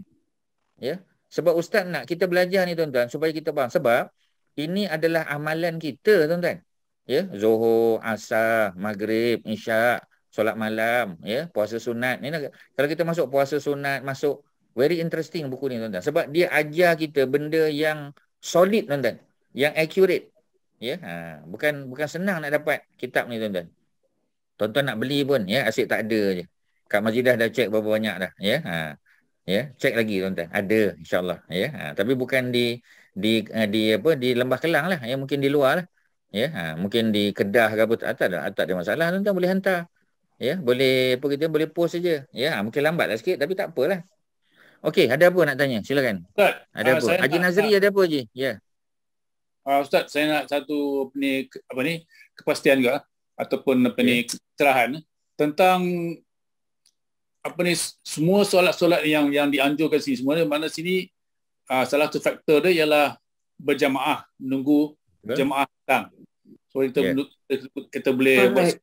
Ya, sebab Ustaz nak kita belajar ni tuan-tuan supaya kita faham. Sebab ini adalah amalan kita tuan-tuan. Ya, Zuhur, Asar, Maghrib, Isyak, solat malam, ya, puasa sunat. Ni kalau kita masuk puasa sunat, masuk very interesting buku ni tuan-tuan. Sebab dia ajar kita benda yang solid tuan-tuan. yang accurate. Ya, bukan senang nak dapat kitab ni tuan-tuan. Tuan-tuan nak beli pun ya, asyik tak ada je. Kat Masjidah dah check berapa banyak dah ya. Ya, check lagi tuan-tuan. Ada insya-Allah ya. Tapi bukan di Lembah Kelang lah, ya mungkin di luar lah. Ya, mungkin di Kedah ke apa, tak ada masalah, tuan-tuan boleh hantar. Ya, boleh kita boleh post saja. Ya, mungkin lambatlah sikit tapi tak apalah. Okey, ada apa nak tanya? Silakan. Ustaz, ada apa? Haji Nazri ada apa Haji? Ya. Ustaz, saya nak satu kepastian juga ataupun kecerahan tentang semua solat-solat yang dianjurkan sini, semua mana sini salah satu faktor dia ialah berjamaah, menunggu jemaah datang. So kita boleh buat.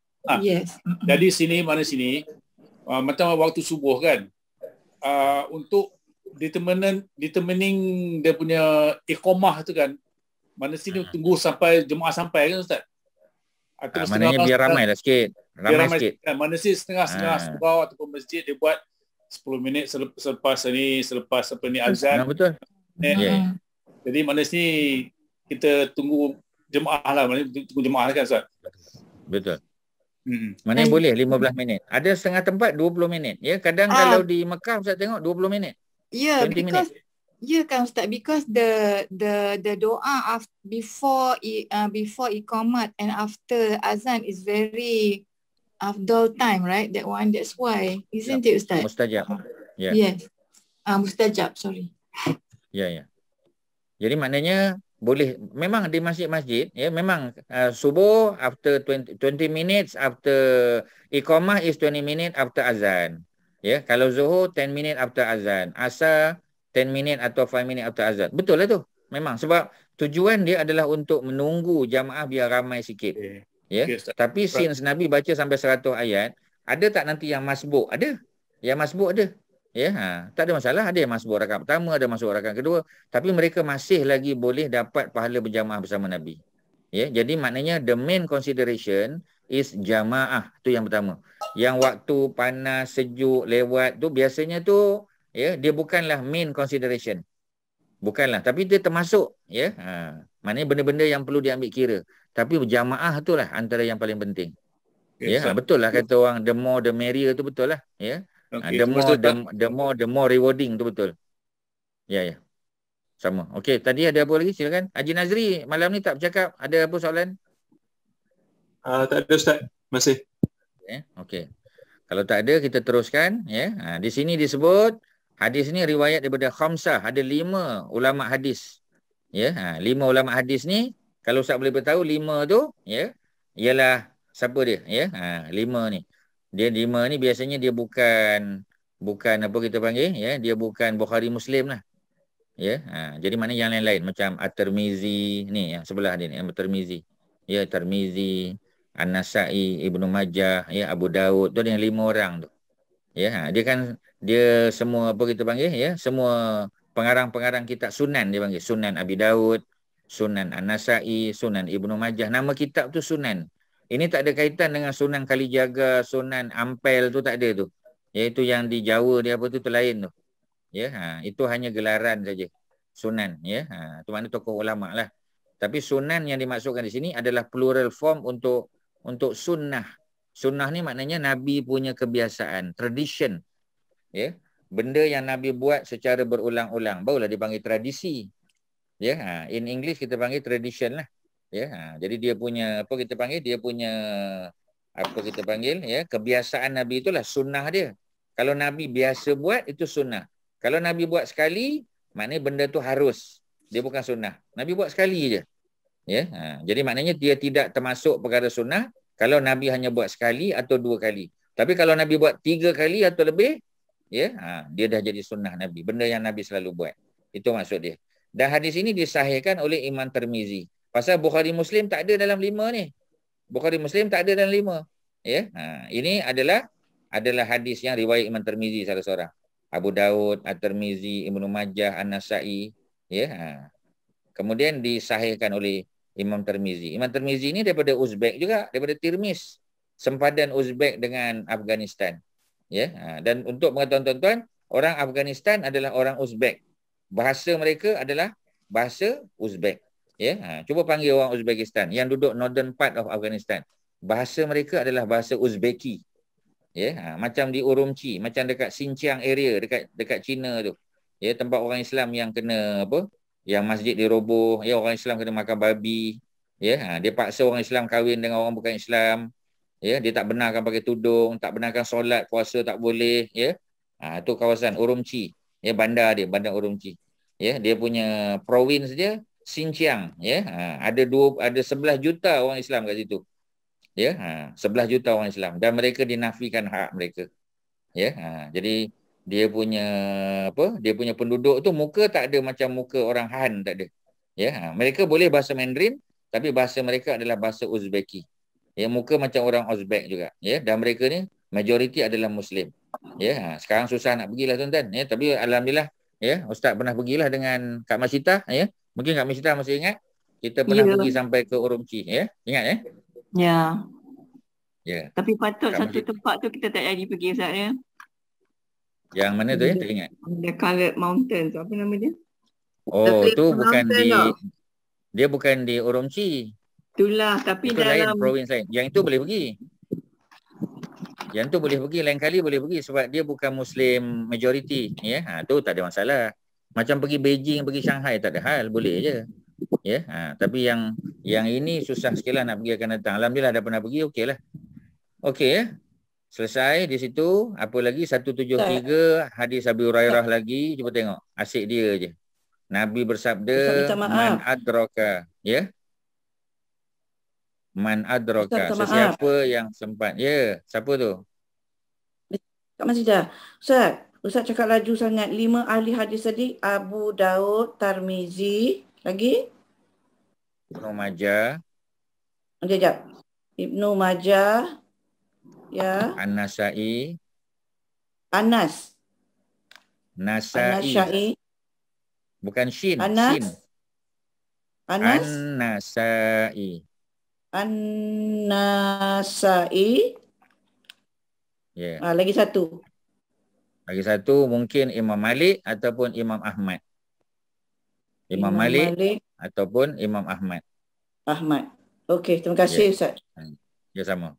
Jadi mana sini macam waktu subuh kan, untuk determining dia punya iqamah tu kan, mana sini tunggu sampai jemaah sampai kan Ustaz? Atau maknanya biar ramai lah sikit. Ramai sikit. Kan? Mana sini setengah surau ataupun masjid dia buat 10 minit selepas azan. Betul. Jadi mana sini kita tunggu jemaah lah, tunggu jemaah kan Ustaz? Betul. Mana yang boleh 15 minit. Ada setengah tempat 20 minit. Ya, kadang kalau di Mekah Ustaz tengok 20 minit. Ya, kan Ustaz, because the doa before iqamat and after azan is very afdal time, right? That's why, isn't it Ustaz? Mustajab. Yes. Mustajab, sorry. Ya. Jadi maknanya boleh, memang di masjid-masjid ya, memang subuh after 20 minutes after iqamah is 20 minutes after azan. Ya, kalau zuhur 10 minutes after azan, asar 10 minutes atau 5 minutes after azan. Betul lah tu. Memang sebab tujuan dia adalah untuk menunggu jamaah biar ramai sikit. Ya. Tapi since Nabi baca sampai 100 ayat, ada tak nanti yang masbuk? Ada. Yang masbuk ada. Ya, tak ada masalah. Ada yang masbuk rakaat pertama, ada masbuk rakaat kedua, tapi mereka masih lagi boleh dapat pahala berjamaah bersama Nabi. Ya, jadi maknanya the main consideration is jamaah. Tu yang pertama. Yang waktu panas, sejuk, lewat tu biasanya tu ya, dia bukanlah main consideration. Bukanlah, tapi dia termasuk ya. Maknanya benda-benda yang perlu diambil kira. Tapi berjamaah itulah antara yang paling penting. Ya, betul lah kata orang, the more the merrier tu betul lah ya. The more rewarding tu betul. Ya. Sama. Okey, tadi ada apa lagi? Silakan. Haji Nazri malam ni tak bercakap. Ada apa soalan? Tak ada Ustaz. Masih. Okey. Kalau tak ada kita teruskan ya. Di sini disebut hadis ni riwayat daripada khamsah, ada 5 ulama hadis. Ya, 5 ulama hadis ni kalau Ustaz boleh beritahu 5 tu ya, ialah siapa dia ya? 5 ni. Dia 5 ni biasanya dia bukan apa kita panggil ya, dia bukan Bukhari Muslim lah. Ya, jadi mana yang lain-lain macam At-Tirmizi ni yang sebelah dia ni, At-Tirmizi. Ya, Tirmizi, An-Nasa'i, Ibnu Majah, ya, Abu Daud, tu ada yang 5 orang tu. Ya, dia semua apa kita panggil ya, semua pengarang-pengarang kitab sunan dia panggil. Sunan Abi Daud, Sunan An-Nasa'i, Sunan Ibnu Majah. Nama kitab tu sunan. Ini tak ada kaitan dengan Sunan Kalijaga, Sunan Ampel tu tak ada tu. Iaitu yang di Jawa dia apa tu lain tu. Ya, itu hanya gelaran saja. Sunan ya. Tu makna tokoh ulama lah. Tapi sunan yang dimaksudkan di sini adalah plural form untuk sunnah. Sunnah ni maknanya Nabi punya kebiasaan, tradition. Ya. Benda yang Nabi buat secara berulang-ulang barulah dipanggil tradisi. Ya, in English kita panggil tradition lah. Ya, jadi dia punya apa kita panggil? Dia punya apa kita panggil ya, kebiasaan Nabi itulah sunnah dia. Kalau Nabi biasa buat itu sunnah. Kalau Nabi buat sekali, maknanya benda tu harus. Dia bukan sunnah. Nabi buat sekali je. Ya, jadi maknanya dia tidak termasuk perkara sunnah kalau Nabi hanya buat sekali atau 2 kali. Tapi kalau Nabi buat 3 kali atau lebih, ya, dia dah jadi sunnah Nabi. Benda yang Nabi selalu buat. Itu maksud dia. Dan hadis ini disahihkan oleh Imam Tirmizi. Pasal Bukhari Muslim tak ada dalam 5 ni. Bukhari Muslim tak ada dalam 5. Ya, ini adalah hadis yang riwayat Imam Tirmizi salah seorang. Abu Daud, At-Tirmizi, Ibnu Majah, An-Nasa'i, ya. Kemudian disahihkan oleh Imam Tirmizi. Imam Tirmizi ini daripada Uzbek juga, daripada Tirmiz, sempadan Uzbek dengan Afghanistan. Ya, dan untuk pengetahuan tuan-tuan, orang Afghanistan adalah orang Uzbek. Bahasa mereka adalah bahasa Uzbek. Ya, cuba panggil orang Uzbekistan yang duduk northern part of Afghanistan. Bahasa mereka adalah bahasa Uzbeki. Ya, macam di Urumqi, macam dekat Xinjiang area, dekat China tu. Ya, tempat orang Islam yang kena apa? Yang masjid diroboh, ya, orang Islam kena makan babi. Ya, dia paksa orang Islam kahwin dengan orang bukan Islam. Ya, dia tak benarkan pakai tudung, tak benarkan solat, puasa tak boleh, ya. Tu kawasan Urumqi. Ya, bandar Bandar Urumqi. Ya, dia punya province dia Xinjiang, ya. Ada 11 juta orang Islam kat situ. Ya, 11 juta orang Islam dan mereka dinafikan hak mereka. Ya, jadi dia punya Dia punya penduduk tu muka tak ada macam muka orang Han, tak ada. Ya, mereka boleh bahasa Mandarin tapi bahasa mereka adalah bahasa Uzbeki. Ya, muka macam orang Uzbek juga. Ya, dan mereka ni majoriti adalah Muslim. Ya, sekarang susah nak pergilah tuan-tuan. Ya, tapi alhamdulillah, ya, Ustaz pernah pergilah dengan Kak Masita. Ya, mungkin Kak Masita masih ingat. Kita pernah pergi sampai ke Urumqi. Ya, ingat ya? Ya. Ya. Tapi patut Kak satu tempat tu kita tak jadi pergi, Ustaz, ya. Yang mana tu ya? Tak ingat. The Colored Mountains. Apa nama dia? Oh, The tu bukan Mountain di... tau. Dia bukan di Urumqi. Itulah, tapi itu lain, dalam... provinsi lain. Yang itu boleh pergi. Yang tu boleh pergi, lain kali boleh pergi sebab dia bukan Muslim majority. Ya, tu tak ada masalah. Macam pergi Beijing, pergi Shanghai tak ada hal, boleh je. Ya, tapi yang ini susah sikit lah nak pergi akan datang. Alhamdulillah dah pernah pergi, okey lah. Okey ya. Selesai di situ. Apa lagi? 173 hadis Abi Hurairah lagi. Cuba tengok. Asyik dia je. Nabi bersabda, man adraka. Ya. Man adraka. Sesiapa yang sempat. Ya. Siapa tu? Kak Masjidah. Ustaz cakap laju sangat. 5 ahli hadis tadi. Abu Daud, Tirmizi. Lagi? Ibnu Majah. Sekejap. Ibnu Majah. Ya. An-Nasai. Anas. Nasai. Bukan Shin. Anas. Shin. Anas. An-Nasai. An-Nasai. Ya. Lagi satu. Lagi satu mungkin Imam Malik ataupun Imam Ahmad. Imam Malik ataupun Imam Ahmad. Ahmad. Okey, terima kasih Ustaz. Ya, sama.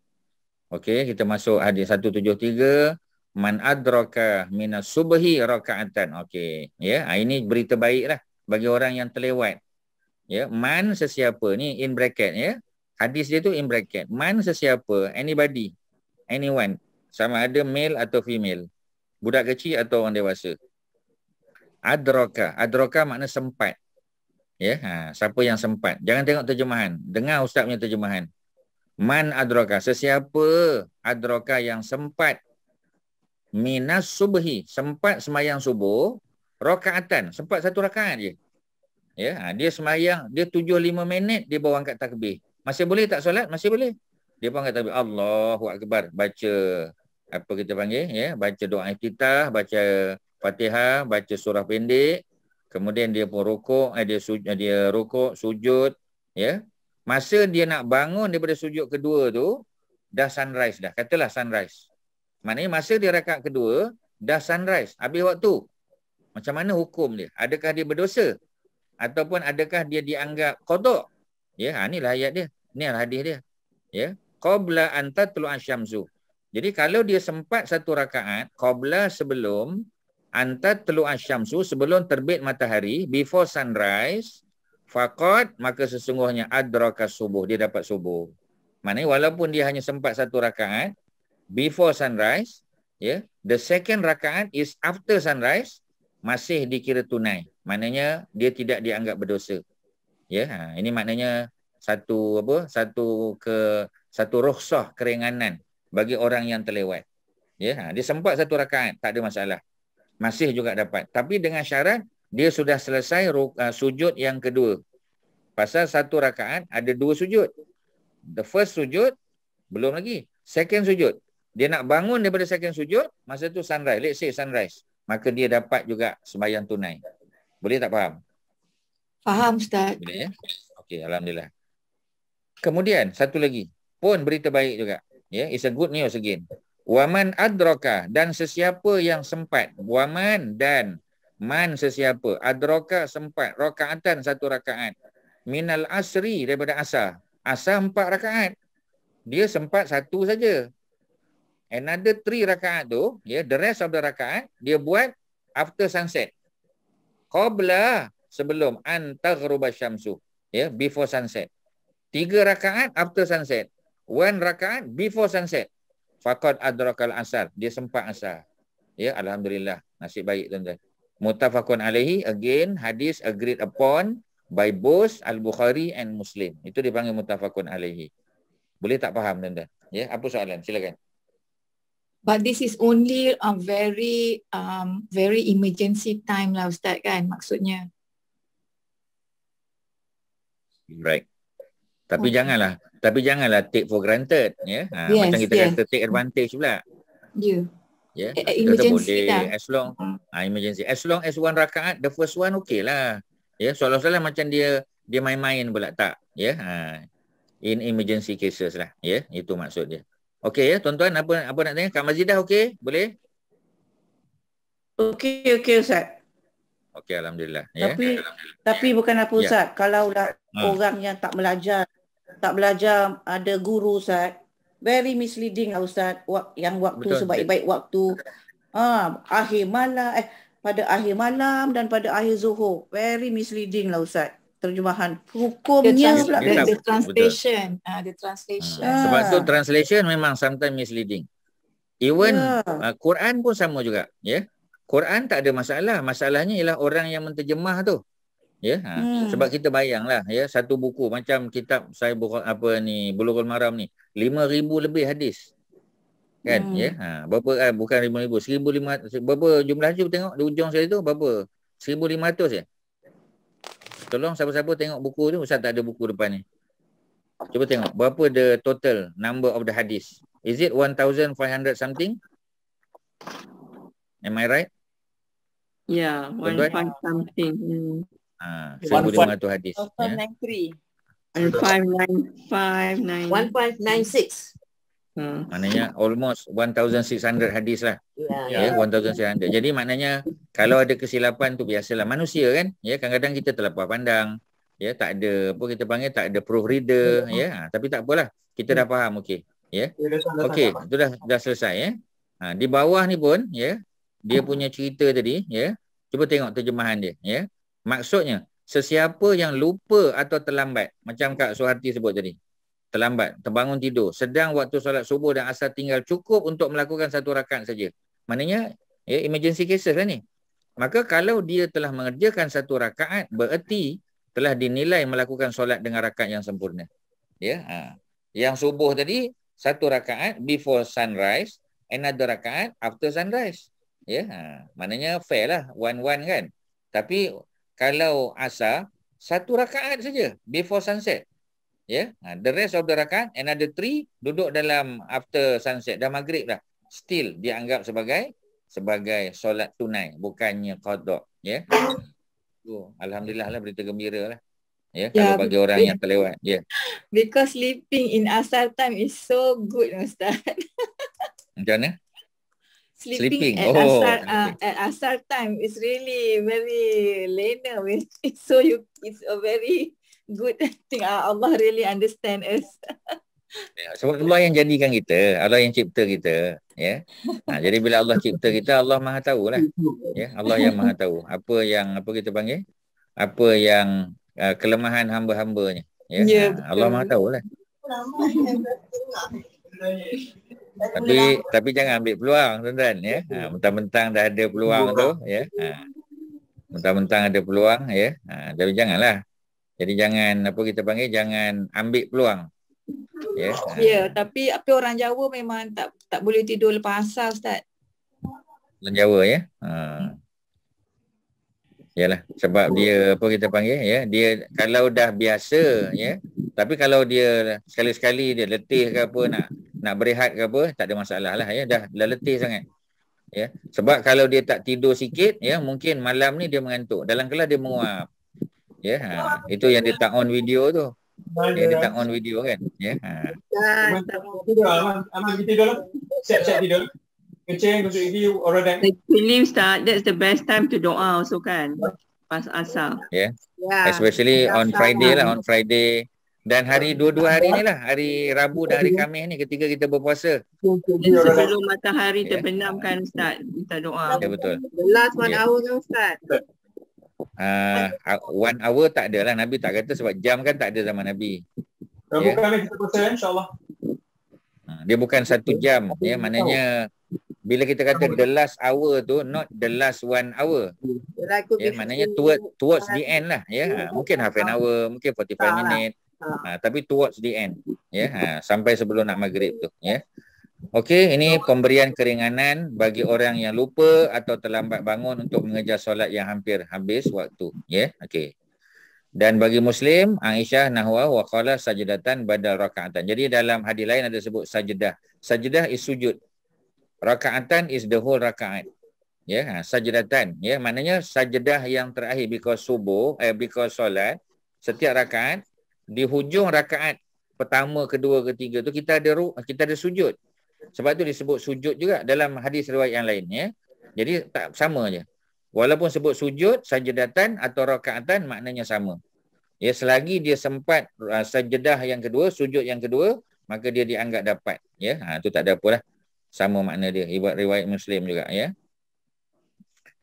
Okey, kita masuk hadis 173. Man adraka minas subhi raka'atan. Okey, ya, ini berita baik lah bagi orang yang terlewat. Ya, man sesiapa ni in bracket ya. Hadis dia tu in bracket. Man sesiapa, anybody, anyone, sama ada male atau female, budak kecil atau orang dewasa. Adraka, adraka makna sempat. Ya, siapa yang sempat. Jangan tengok terjemahan. Dengar ustaz punya terjemahan. Man adraka, sesiapa adraka yang sempat minas subhi, sempat semayang subuh, rakaatan, sempat 1 rakaat je. Ya, dia semayang, dia 7-5 minit dia baru angkat takbir. Masih boleh tak solat? Masih boleh. Dia pun angkat takbir. Allahu akbar, baca apa kita panggil ya, baca doa iftitah, baca Fatihah, baca surah pendek. Kemudian dia pun rukuk, dia rukuk, sujud, ya. Masa dia nak bangun daripada sujud kedua tu, dah sunrise dah. Katalah sunrise. Maknanya masa dia rakaat kedua, dah sunrise. Habis waktu. Macam mana hukum dia? Adakah dia berdosa? Ataupun adakah dia dianggap qada? Ya, inilah ayat dia. Inilah hadis dia. Ya. Qabla an tatlu'a syamsu. Jadi kalau dia sempat 1 rakaat, qabla sebelum an tatlu'a syamsu, sebelum terbit matahari, before sunrise, faqad, maka sesungguhnya adraka subuh, dia dapat subuh. Maknanya walaupun dia hanya sempat 1 rakaat before sunrise, ya, the second rakaat is after sunrise, masih dikira tunai. Maknanya dia tidak dianggap berdosa. Ya, ini maknanya satu rukhsah, keringanan bagi orang yang terlewat. Ya, dia sempat 1 rakaat, tak ada masalah. Masih juga dapat. Tapi dengan syarat dia sudah selesai sujud yang kedua. Pasal 1 rakaat ada 2 sujud. The first sujud belum lagi. Second sujud. Dia nak bangun daripada second sujud, masa tu sunrise. Let's say sunrise. Maka dia dapat juga sembahyang tunai. Boleh tak faham? Faham Ustaz. Boleh ya? Okey, alhamdulillah. Kemudian satu lagi. Pun berita baik juga. Ya, it's a good news again. Waman adraka, dan sesiapa yang sempat. Waman dan man sesiapa. Adraka sempat. Rakaatan 1 rakaat. minal asri, daripada asar. Asar 4 rakaat. Dia sempat 1 saja. Another 3 rakaat tu, the rest of the rakaat, dia buat after sunset. Qabla, sebelum an taghruba syamsu, before sunset. 3 rakaat after sunset. 1 rakaat before sunset. Faqad adrakal asar, dia sempat asar. Alhamdulillah, nasib baik tuan-tuan. Muttafaqun alaihi, again hadis agreed upon by both Al-Bukhari and Muslim. Itu dipanggil muttafaqun alaihi. Boleh tak faham tuan-tuan? Apa soalan? Silakan. But this is only a very emergency time lah Ustaz kan maksudnya. Right. Tapi janganlah take for granted, macam kita kata take advantage pula. Emergency boleh, as long emergency. As long as 1 rakaat, the first one okay lah. Soalan-soalan macam dia main-main pula tak. In emergency cases lah. Itu maksud dia. Okey tuan-tuan, apa nak tanya? Kak Mazidah okey? Boleh? Okey Ustaz. Okey, alhamdulillah. Tapi bukan apa Ustaz, kalau lah orang yang tak belajar ada guru Ustaz, very misleading lah Ustaz. Yang waktu sebaik-baik waktu akhir malam, pada akhir malam dan pada akhir zuhur, very misleading lah Ustaz. Terjemahan hukumnya the translation. The translation. Sebab tu translation memang sometimes misleading. Even Quran pun sama juga. Quran tak ada masalah. Masalahnya ialah orang yang menterjemah tu. Sebab kita bayanglah satu buku macam kitab saya Bulughul Maram ni 5,000 lebih hadis. Kan? Berapa bukan 5,000, 1,500. Berapa jumlah tu tengok di ujung sekali tu berapa? 1,500 je. Tolong siapa-siapa tengok buku tu. Ustaz tak ada buku depan ni. Cuba tengok berapa the total number of the hadis. Is it 1,500 something? Am I right? Yeah, 1,500 something. 1,500 hadis. 1,593. 1,596. 1,596. Maknanya almost 1,600 hadis lah. 1,600. Jadi maknanya kalau ada kesilapan tu biasalah manusia kan. Kadang-kadang kita terlepas pandang. Tak ada apa kita panggil, tak ada proofreader. Tapi tak apalah. Kita dah faham okey. Okey, itu dah selesai. Di bawah ni pun dia punya cerita tadi. Cuba tengok terjemahan dia. Maksudnya sesiapa yang lupa atau terlambat, macam Kak Suharti sebut tadi, terlambat, terbangun tidur, sedang waktu solat subuh dan asar tinggal cukup untuk melakukan 1 rakaat saja. Maknanya emergency cases lah ni. Maka kalau dia telah mengerjakan 1 rakaat, bererti telah dinilai melakukan solat dengan rakaat yang sempurna. Yang subuh tadi 1 rakaat before sunrise, another rakaat after sunrise. Maknanya fair lah, 1-1 kan. Tapi kalau asar 1 rakaat saja before sunset. The rest of the rakaat, another 3 duduk dalam after sunset, dah maghrib dah. Still dianggap sebagai solat tunai, bukannya qada. Alhamdulillah lah, berita gembira lah. Kalau bagi orang yang terlewat. Because sleeping in asar time is so good, Ustaz. Macam mana? Sleeping at asar time is really very lena. So it's a very good thing. Allah really understand us. Sebab Allah yang jadikan kita, Allah yang cipta kita. Jadi bila Allah cipta kita, Allah Maha tahu lah. Allah yang Maha tahu apa kita panggil, apa yang kelemahan hamba-hambanya. Allah Maha tahu lah. Tapi jangan ambil peluang tuan-tuan. Mentang-mentang dah ada peluang tu, mentang-mentang ada peluang, tapi janganlah. Jadi jangan jangan ambil peluang. Tapi orang Jawa memang tak boleh tidur lepas asar, Ustaz. Orang Jawa Yalah, sebab dia dia kalau dah biasa tapi kalau dia sekali-sekali dia letih ke apa, nak berehat ke apa, tak ada masalah lah dah letih sangat. Sebab kalau dia tak tidur sikit mungkin malam ni dia mengantuk, dalam kelas dia menguap. Itu yang dia tak on video tu. Dia tak on video kan. Tidur, aman tidur. Siap-siap tidur. Kencing untuk review orang dan. I believe Ustaz, that's the best time to doa also kan. Pas asar. Ya. Especially on Friday lah, on Friday. Dan hari dua-dua hari ni lah, hari Rabu dan hari Khamis ni ketika kita berpuasa. Sebelum matahari terbenam kan Ustaz, kita doa. Ya, betul. The last 1 hour kan Ustaz? 1 hour tak ada lah. Nabi tak kata sebab jam kan tak ada zaman Nabi. Bukan kita puasa insyaAllah. Dia bukan 1 jam. Ya, maknanya bila kita kata the last hour tu, not the last 1 hour. Ya, maknanya towards the end lah. Ya, mungkin half an hour, mungkin 45 minit. Tapi towards the end. Ya, sampai sebelum nak maghrib tu. Ya. Okey, ini pemberian keringanan bagi orang yang lupa atau terlambat bangun untuk mengejar solat yang hampir habis waktu. Ya, okey. Dan bagi Muslim, Aisyah nahwa wa qala sajdatan badal rakaatan. Jadi dalam hadis lain ada sebut sajdah. Sajdah is sujud. Rakaatan is the whole rakaat. Ya, sajdatan. Ya, maknanya sajdah yang terakhir because subuh, because solat, setiap rakaat di hujung rakaat pertama, kedua, ketiga tu kita ada sujud. Sebab tu disebut sujud juga dalam hadis riwayat yang lain. Ya. Jadi tak sama je. Walaupun sebut sujud, sajdatan atau rakaatan maknanya sama. Ya, selagi dia sempat sajdah yang kedua, sujud yang kedua, maka dia dianggap dapat. Ya, tu tak ada apa lah. Sama makna dia. Riwayat Muslim juga. Ya.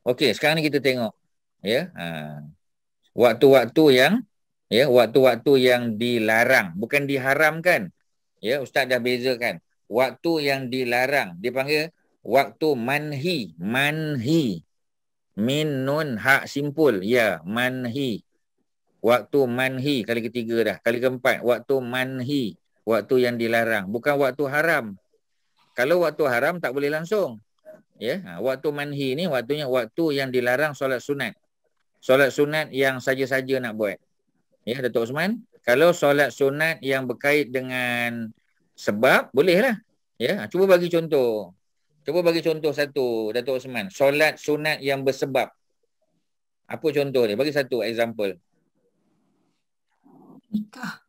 Okey, sekarang ni kita tengok. Ya, waktu-waktu yang dilarang, bukan diharamkan. Ya, Ustaz dah bezakan. Waktu yang dilarang dipanggil waktu manhi. Manhi. Min nun hak simpul. Ya, manhi. Waktu manhi kali ketiga dah. Kali keempat, waktu manhi. Waktu yang dilarang, bukan waktu haram. Kalau waktu haram tak boleh langsung. Ya, waktu manhi ni waktunya waktu yang dilarang solat sunat. Solat sunat yang saja-saja nak buat. Ya, Datuk Osman, kalau solat sunat yang berkait dengan sebab, bolehlah. Ya, cuba bagi contoh. Cuba bagi contoh satu, Datuk Osman. Solat sunat yang bersebab. Apa contoh dia? Bagi satu example. Nikah.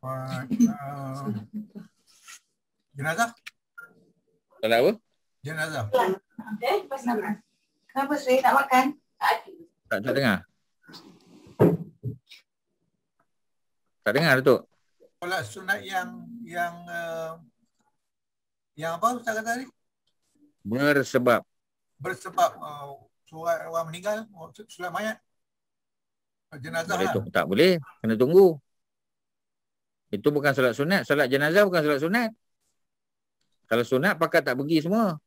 Jenazah. Solat apa? Jenazah. Kenapa saya tak makan? Tak dengar. Tak dengar, Datuk. Solat sunat yang apa Ustaz kata tadi? Bersebab. Bersebab solat orang meninggal, solat mayat. Jenazah Boleh lah. tu, tak boleh. Kena tunggu. Itu bukan solat sunat. Solat jenazah bukan solat sunat. Kalau sunat, pakat tak pergi semua.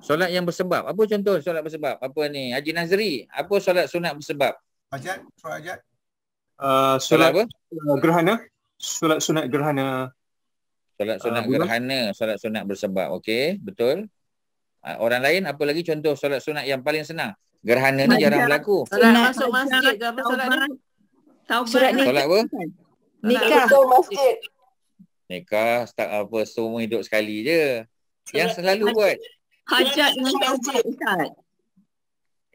Solat yang bersebab. Apa contoh solat bersebab? Apa ni? Haji Nazri. Apa solat sunat bersebab? Hajat, solat hajat. Solat apa? Gerhana. Solat sunat gerhana. Solat sunat gerhana. Solat sunat bersebab. Okey, betul. Orang lain apa lagi contoh solat sunat yang paling senang? Gerhana ni jarang berlaku. Solat masuk masjid ke apa solat ni? Taubat. Solat apa? Nikah. Masjid. Nikah, tak apa, seumur hidup sekali je. Yang selalu buat. Hajat dengan taubat Ustaz.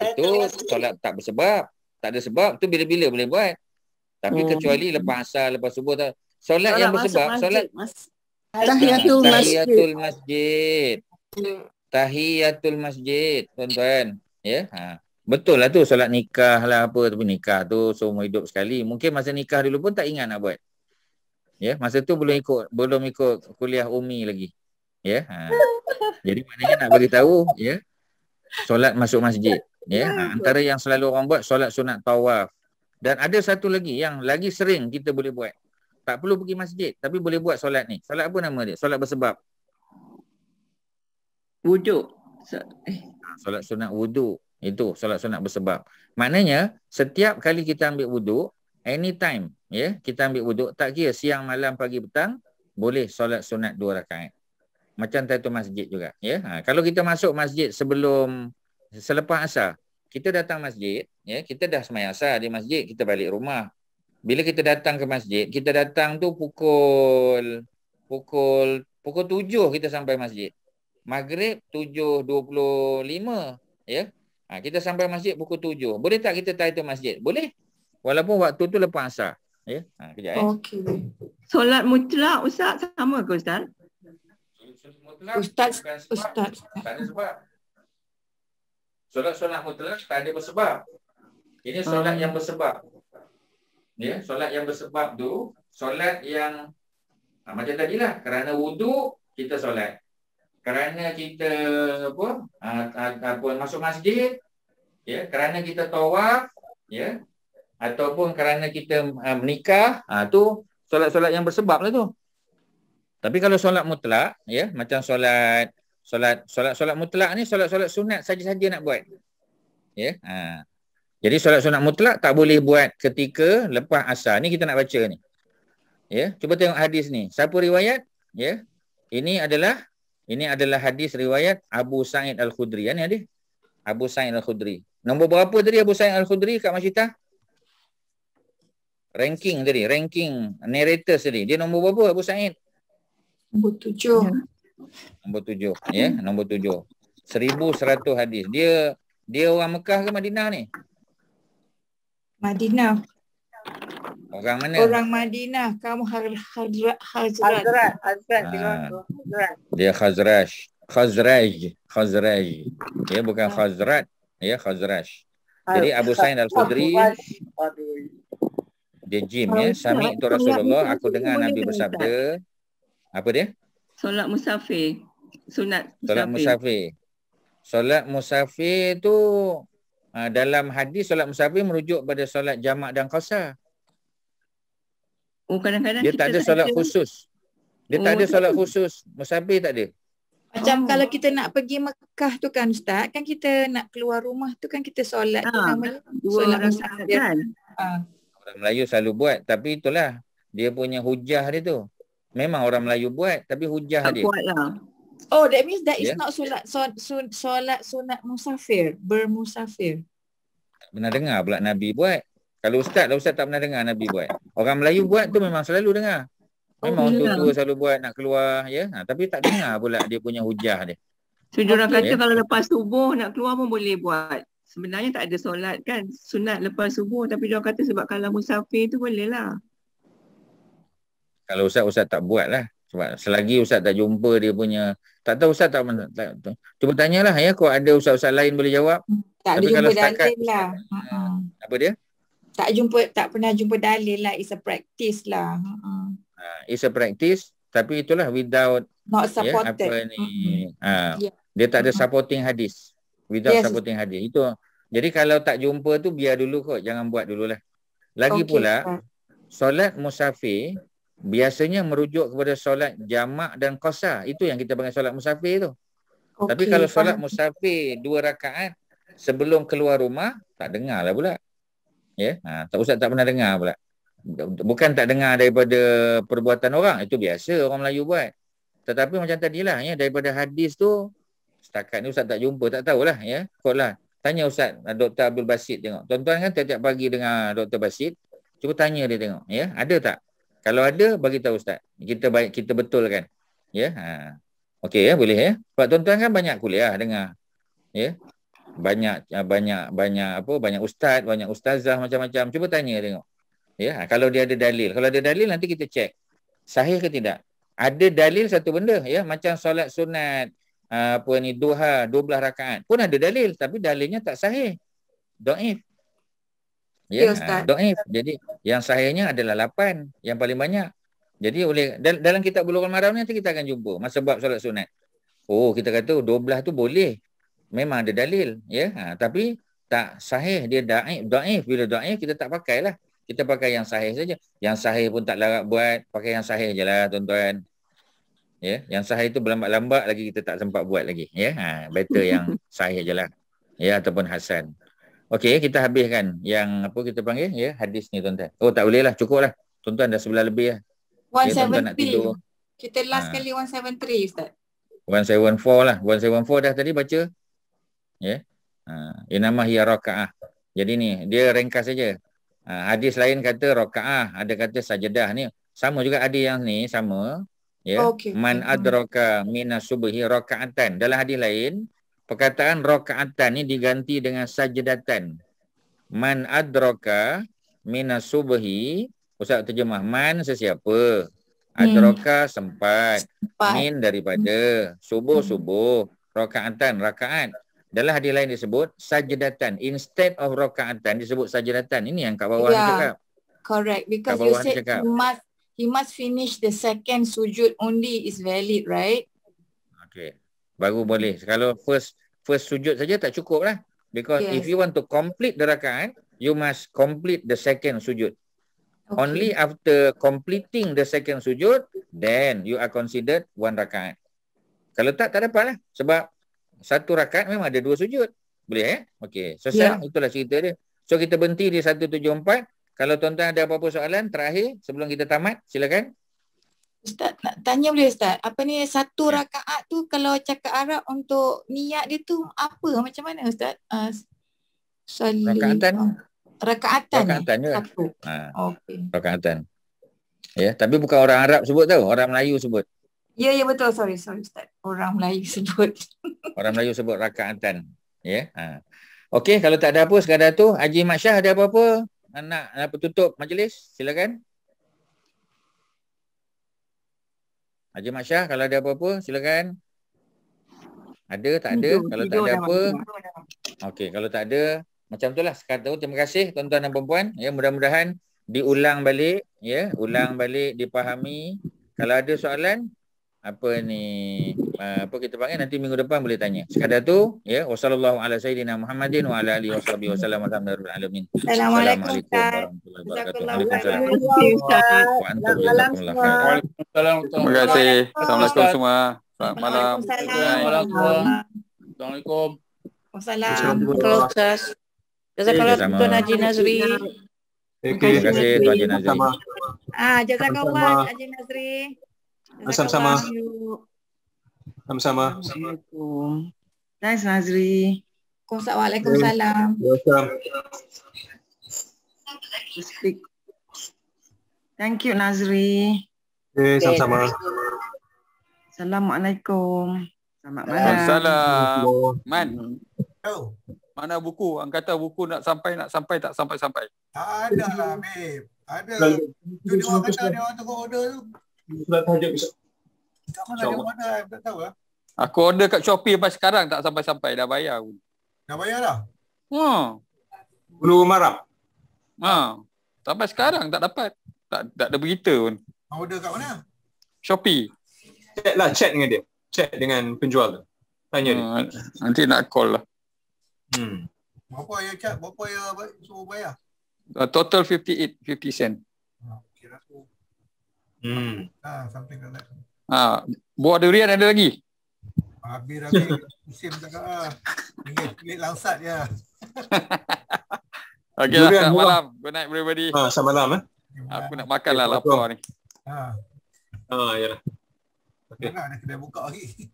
Itu solat tak bersebab. Tak ada sebab, tu bila-bila boleh buat. Tapi kecuali lepas asar, lepas subuh. Solat yang bersebab, solat Tahiyatul Masjid. Tahiyatul Masjid, tuan-tuan. Ya, betul lah tu solat nikah lah apa. Tapi nikah tu seumur hidup sekali. Mungkin masa nikah dulu pun tak ingat nak buat. Ya, masa tu belum ikut kuliah umi lagi. Ya. Jadi maknanya nak bagi tahu, ya. Solat masuk masjid, ya. Antara yang selalu orang buat solat sunat tawaf. Dan ada satu lagi yang lagi sering kita boleh buat. Tak perlu pergi masjid, tapi boleh buat solat ni. Solat apa nama dia? Solat bersebab. Wuduk. Solat sunat wudu. Itu solat sunat bersebab. Maknanya setiap kali kita ambil wudu, anytime, ya, kita ambil wudu, tak kira siang, malam, pagi, petang, boleh solat sunat 2 rakaat. Macam tahiyatul masjid juga, ya. Kalau kita masuk masjid selepas asar, kita datang masjid, ya, kita dah sembahyang asar di masjid, kita balik rumah. Bila kita datang ke masjid, kita datang tu pukul 7 kita sampai masjid. Maghrib 7.25, ya. Kita sampai masjid pukul 7. Boleh tak kita tahiyatul masjid? Boleh. Walaupun waktu tu lepas asar, ya. Kejap, ya. Okey. Solat mutlak Ustaz sama ke Ustaz? Ustaz. Tak ada sebab. Solat-solat mutlak tak ada bersebab. Ini solat yang bersebab. Ya, solat yang bersebab tu solat yang macam tadilah, kerana wuduk kita solat. Kerana kita masuk masjid, ya, kerana kita tawaf, ya, ataupun kerana kita menikah, tu solat-solat yang bersebab lah tu. Tapi kalau solat mutlak, ya, macam solat mutlak ni solat-solat sunat saja-saja nak buat. Ya. Jadi solat sunat mutlak tak boleh buat ketika lepas asar. Ni kita nak baca ni. Ya, cuba tengok hadis ni. Siapa riwayat? Ya. Ini adalah hadis riwayat Abu Sa'id Al-Khudri. Ni ada. Abu Sa'id Al-Khudri. Nombor berapa tadi Abu Sa'id Al-Khudri Kak Masyitah? Ranking narrators tadi. Dia nombor berapa Abu Sa'id? Nombor 7. Nombor 7. Ya, nombor 7. 1100 hadis. Dia orang Mekah ke Madinah ni? Madinah. Orang mana? Orang Madinah. Kamu Hazrat. Dia Khazraj. Dia bukan Khazrat. Ya, Khazraj. Jadi Abu Sa'id Al-Khudri dia jim, ya. Sami itu Rasulullah, aku dengar Nabi bersabda. Apa dia? Solat musafir. Sunat solat musafir. Solat musafir tu dalam hadis solat musafir merujuk pada solat jamak dan qasar. Kadang-kadang dia tak ada solat khusus. Dia tak ada solat khusus. Musafir tak ada. Macam kalau kita nak pergi Mekah tu kan Ustaz, kan kita nak keluar rumah tu kan kita solat tu namanya solat musafir. Kan? Orang Melayu selalu buat, tapi itulah dia punya hujah dia tu. Memang orang Melayu buat, tapi hujah dia. Oh, that means that is not solat sunat musafir, bermusafir. Pernah dengar pula Nabi buat. Kalau ustaz tak pernah dengar Nabi buat. Orang Melayu buat tu memang selalu dengar. Memang orang tua selalu buat nak keluar, ya. Tapi tak dengar pula dia punya hujah dia. So diorang kata kalau lepas subuh nak keluar pun boleh buat. Sebenarnya tak ada solat kan sunat lepas subuh, tapi diorang kata sebab kalau musafir tu boleh lah. Kalau ustaz tak buat lah. Sebab selagi ustaz tak jumpa dia punya, tak tahu ustaz tak cuba tanyalah, ya, kalau ada ustaz-ustaz lain boleh jawab. Tak tapi ada kalau jumpa dalil lah. Apa dia? Tak pernah jumpa dalil lah. It's a practice lah. It's a practice, tapi itulah without not supported. Dia tak ada supporting hadis. Without supporting hadis. Itu. Jadi kalau tak jumpa tu biar dulu kot, jangan buat dululah. Lagi pula solat musafir biasanya merujuk kepada solat jamak dan qasar. Itu yang kita panggil solat musafir tu. Tapi kalau solat musafir 2 rakaat sebelum keluar rumah, tak dengar lah pula. Ya, Ustaz tak pernah dengar pula. Bukan tak dengar daripada perbuatan orang, itu biasa orang Melayu buat. Tetapi macam tadilah, ya, daripada hadis tu setakat ni Ustaz tak jumpa, tak tahulah, ya. Kotlah tanya Ustaz Dr. Abdul Basit tengok. Tuan-tuan kan tiap-tiap pagi dengar Dr. Basit, cuba tanya dia tengok, ya, ada tak? Kalau ada, bagi tahu Ustaz. Kita betulkan. Ya. Okey, ya, boleh, ya. Sebab tuan-tuan kan banyak kuliah dengar. Ya. Banyak ustaz, banyak ustazah macam-macam. Cuba tanya tengok. Ya, kalau dia ada dalil. Kalau ada dalil nanti kita cek. Sahih ke tidak? Ada dalil satu benda, ya, macam solat sunat duha 12 rakaat. Pun ada dalil, tapi dalilnya tak sahih. Dhaif. Ya, dhaif. Jadi yang sahihnya adalah 8, yang paling banyak. Jadi dalam kitab Bulughul Maram nanti kita akan jumpa masa bab solat sunat. Oh, kita kata 12 tu boleh. Memang ada dalil, ya. Tapi tak sahih, dia dhaif. Bila dhaif kita tak pakailah. Kita pakai yang sahih saja. Yang sahih pun tak larat buat, pakai yang sahih jelah tuan-tuan. Ya, yang sahih tu berlambat-lambat lagi kita tak sempat buat lagi, ya. Better yang sahih jelah. Ya, ataupun hasan. Okey, kita habiskan yang apa kita panggil, ya, hadis ni tuan-tuan. Oh, tak boleh lah, cukup lah. Tuan-tuan dah 11 lebih lah. 173. Kita last kali 173 Ustaz. 174 lah. 174 dah tadi baca. Ya. Inamah hiya raka'ah. Jadi ni, dia ringkas saja. Hadis lain kata raka'ah, ada kata sajadah ni. Sama juga ada yang ni sama. Ya. Man adraka minas subhi raka'atan. Dalam hadis lain, perkataan rakaatan ni diganti dengan sajdatan. Man adraka minas subhi, Ustaz terjemah, man sesiapa, adraka sempat, min daripada, subuh rakaatan rakaat. dalam hadis lain disebut sajadatan. Instead of rakaatan disebut sajadatan. Ini yang kat bawah ni cakap. Correct. Because you said he must finish the second sujud only is valid, right? Okay. Baru boleh. Kalau first sujud saja tak cukup lah. Because if you want to complete the rakaat, you must complete the second sujud. Okay. Only after completing the second sujud, then you are considered one rakaat. Kalau tak dapat lah. Sebab satu rakaat memang ada dua sujud. Boleh Okey. So sekarang itulah cerita dia. So kita berhenti di 174. Kalau tuan-tuan ada apa-apa soalan terakhir sebelum kita tamat, silakan. Ustaz, nak tanya boleh Ustaz? Apa ni satu rakaat tu kalau cakap Arab untuk niat dia tu apa? Macam mana Ustaz? Rakaatan. Rakaatan je. Satu. Okey. Rakaatan. Ya, tapi bukan orang Arab sebut tau, orang Melayu sebut. Ya betul. Sorry Ustaz. Orang Melayu sebut. Orang Melayu sebut rakaatan. Ya. Okey, kalau tak ada apa sekadar tu, Haji Mat Syah ada apa-apa nak tutup majlis? Silakan. Haji Mat Syah kalau ada apa-apa silakan. Ada tak ada? Kalau tak ada apa. Okey, kalau tak ada macam itulah sekadar tu. Terima kasih tuan-tuan dan puan-puan. Ya, mudah-mudahan diulang balik, ulang balik, dipahami. Kalau ada soalan apa kita panggil nanti minggu depan boleh tanya. Sekadar tu wasallallahu ala sayyidina Muhammadin wa ala alihi washabihi wasallam alhamdulillahi alamin. Assalamualaikum warahmatullahi wabarakatuh. Waalaikumsalam. Waalaikumsalam. Terima kasih. Assalamualaikum semua. Selamat malam. Assalamualaikum. Assalamualaikum. Jazakallah Tuan Haji Nazri. Terima kasih Tuan Haji Nazri. Jazakallah Haji Nazri. Sama-sama. Sama-sama. Assalamualaikum. Thanks Nazri. Waalaikumsalam. Thank you Nazri. Sama-sama. Assalamualaikum. Selamat malam. Waalaikumsalam. Man. Mana buku? Ang kata buku nak sampai tak sampai. Ada lah, babe. Ada. Tu dia orang kata dia orang tukar order tu. Surat tahajud besok. Kat mana dia order? Tak tahu lah. Aku order kat Shopee sampai sekarang tak sampai-sampai. Dah bayar. Dah bayar dah? Belum marah? Sampai sekarang tak dapat. Tak ada berita pun. Order kat mana? Shopee. Chat dengan dia. Chat dengan penjual tu. Tanya dia. Nanti nak call lah. Berapa yang cat? Berapa yang suruh bayar? Total 58, 50 cent. Kira tu. Something like that. Buah durian ada lagi? Habis musim cakap lah. Pilih langsat je. Okay lah, selamat malam. Good night everybody. Selamat malam. Aku nak makan lah, lapar ni. Yalah. Mana ada kedai buka lagi.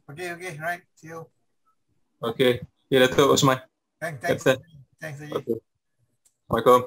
Okay, right. See you. Okay. Ya, Datuk Osman. Thanks. Okay. Thanks. Assalamualaikum.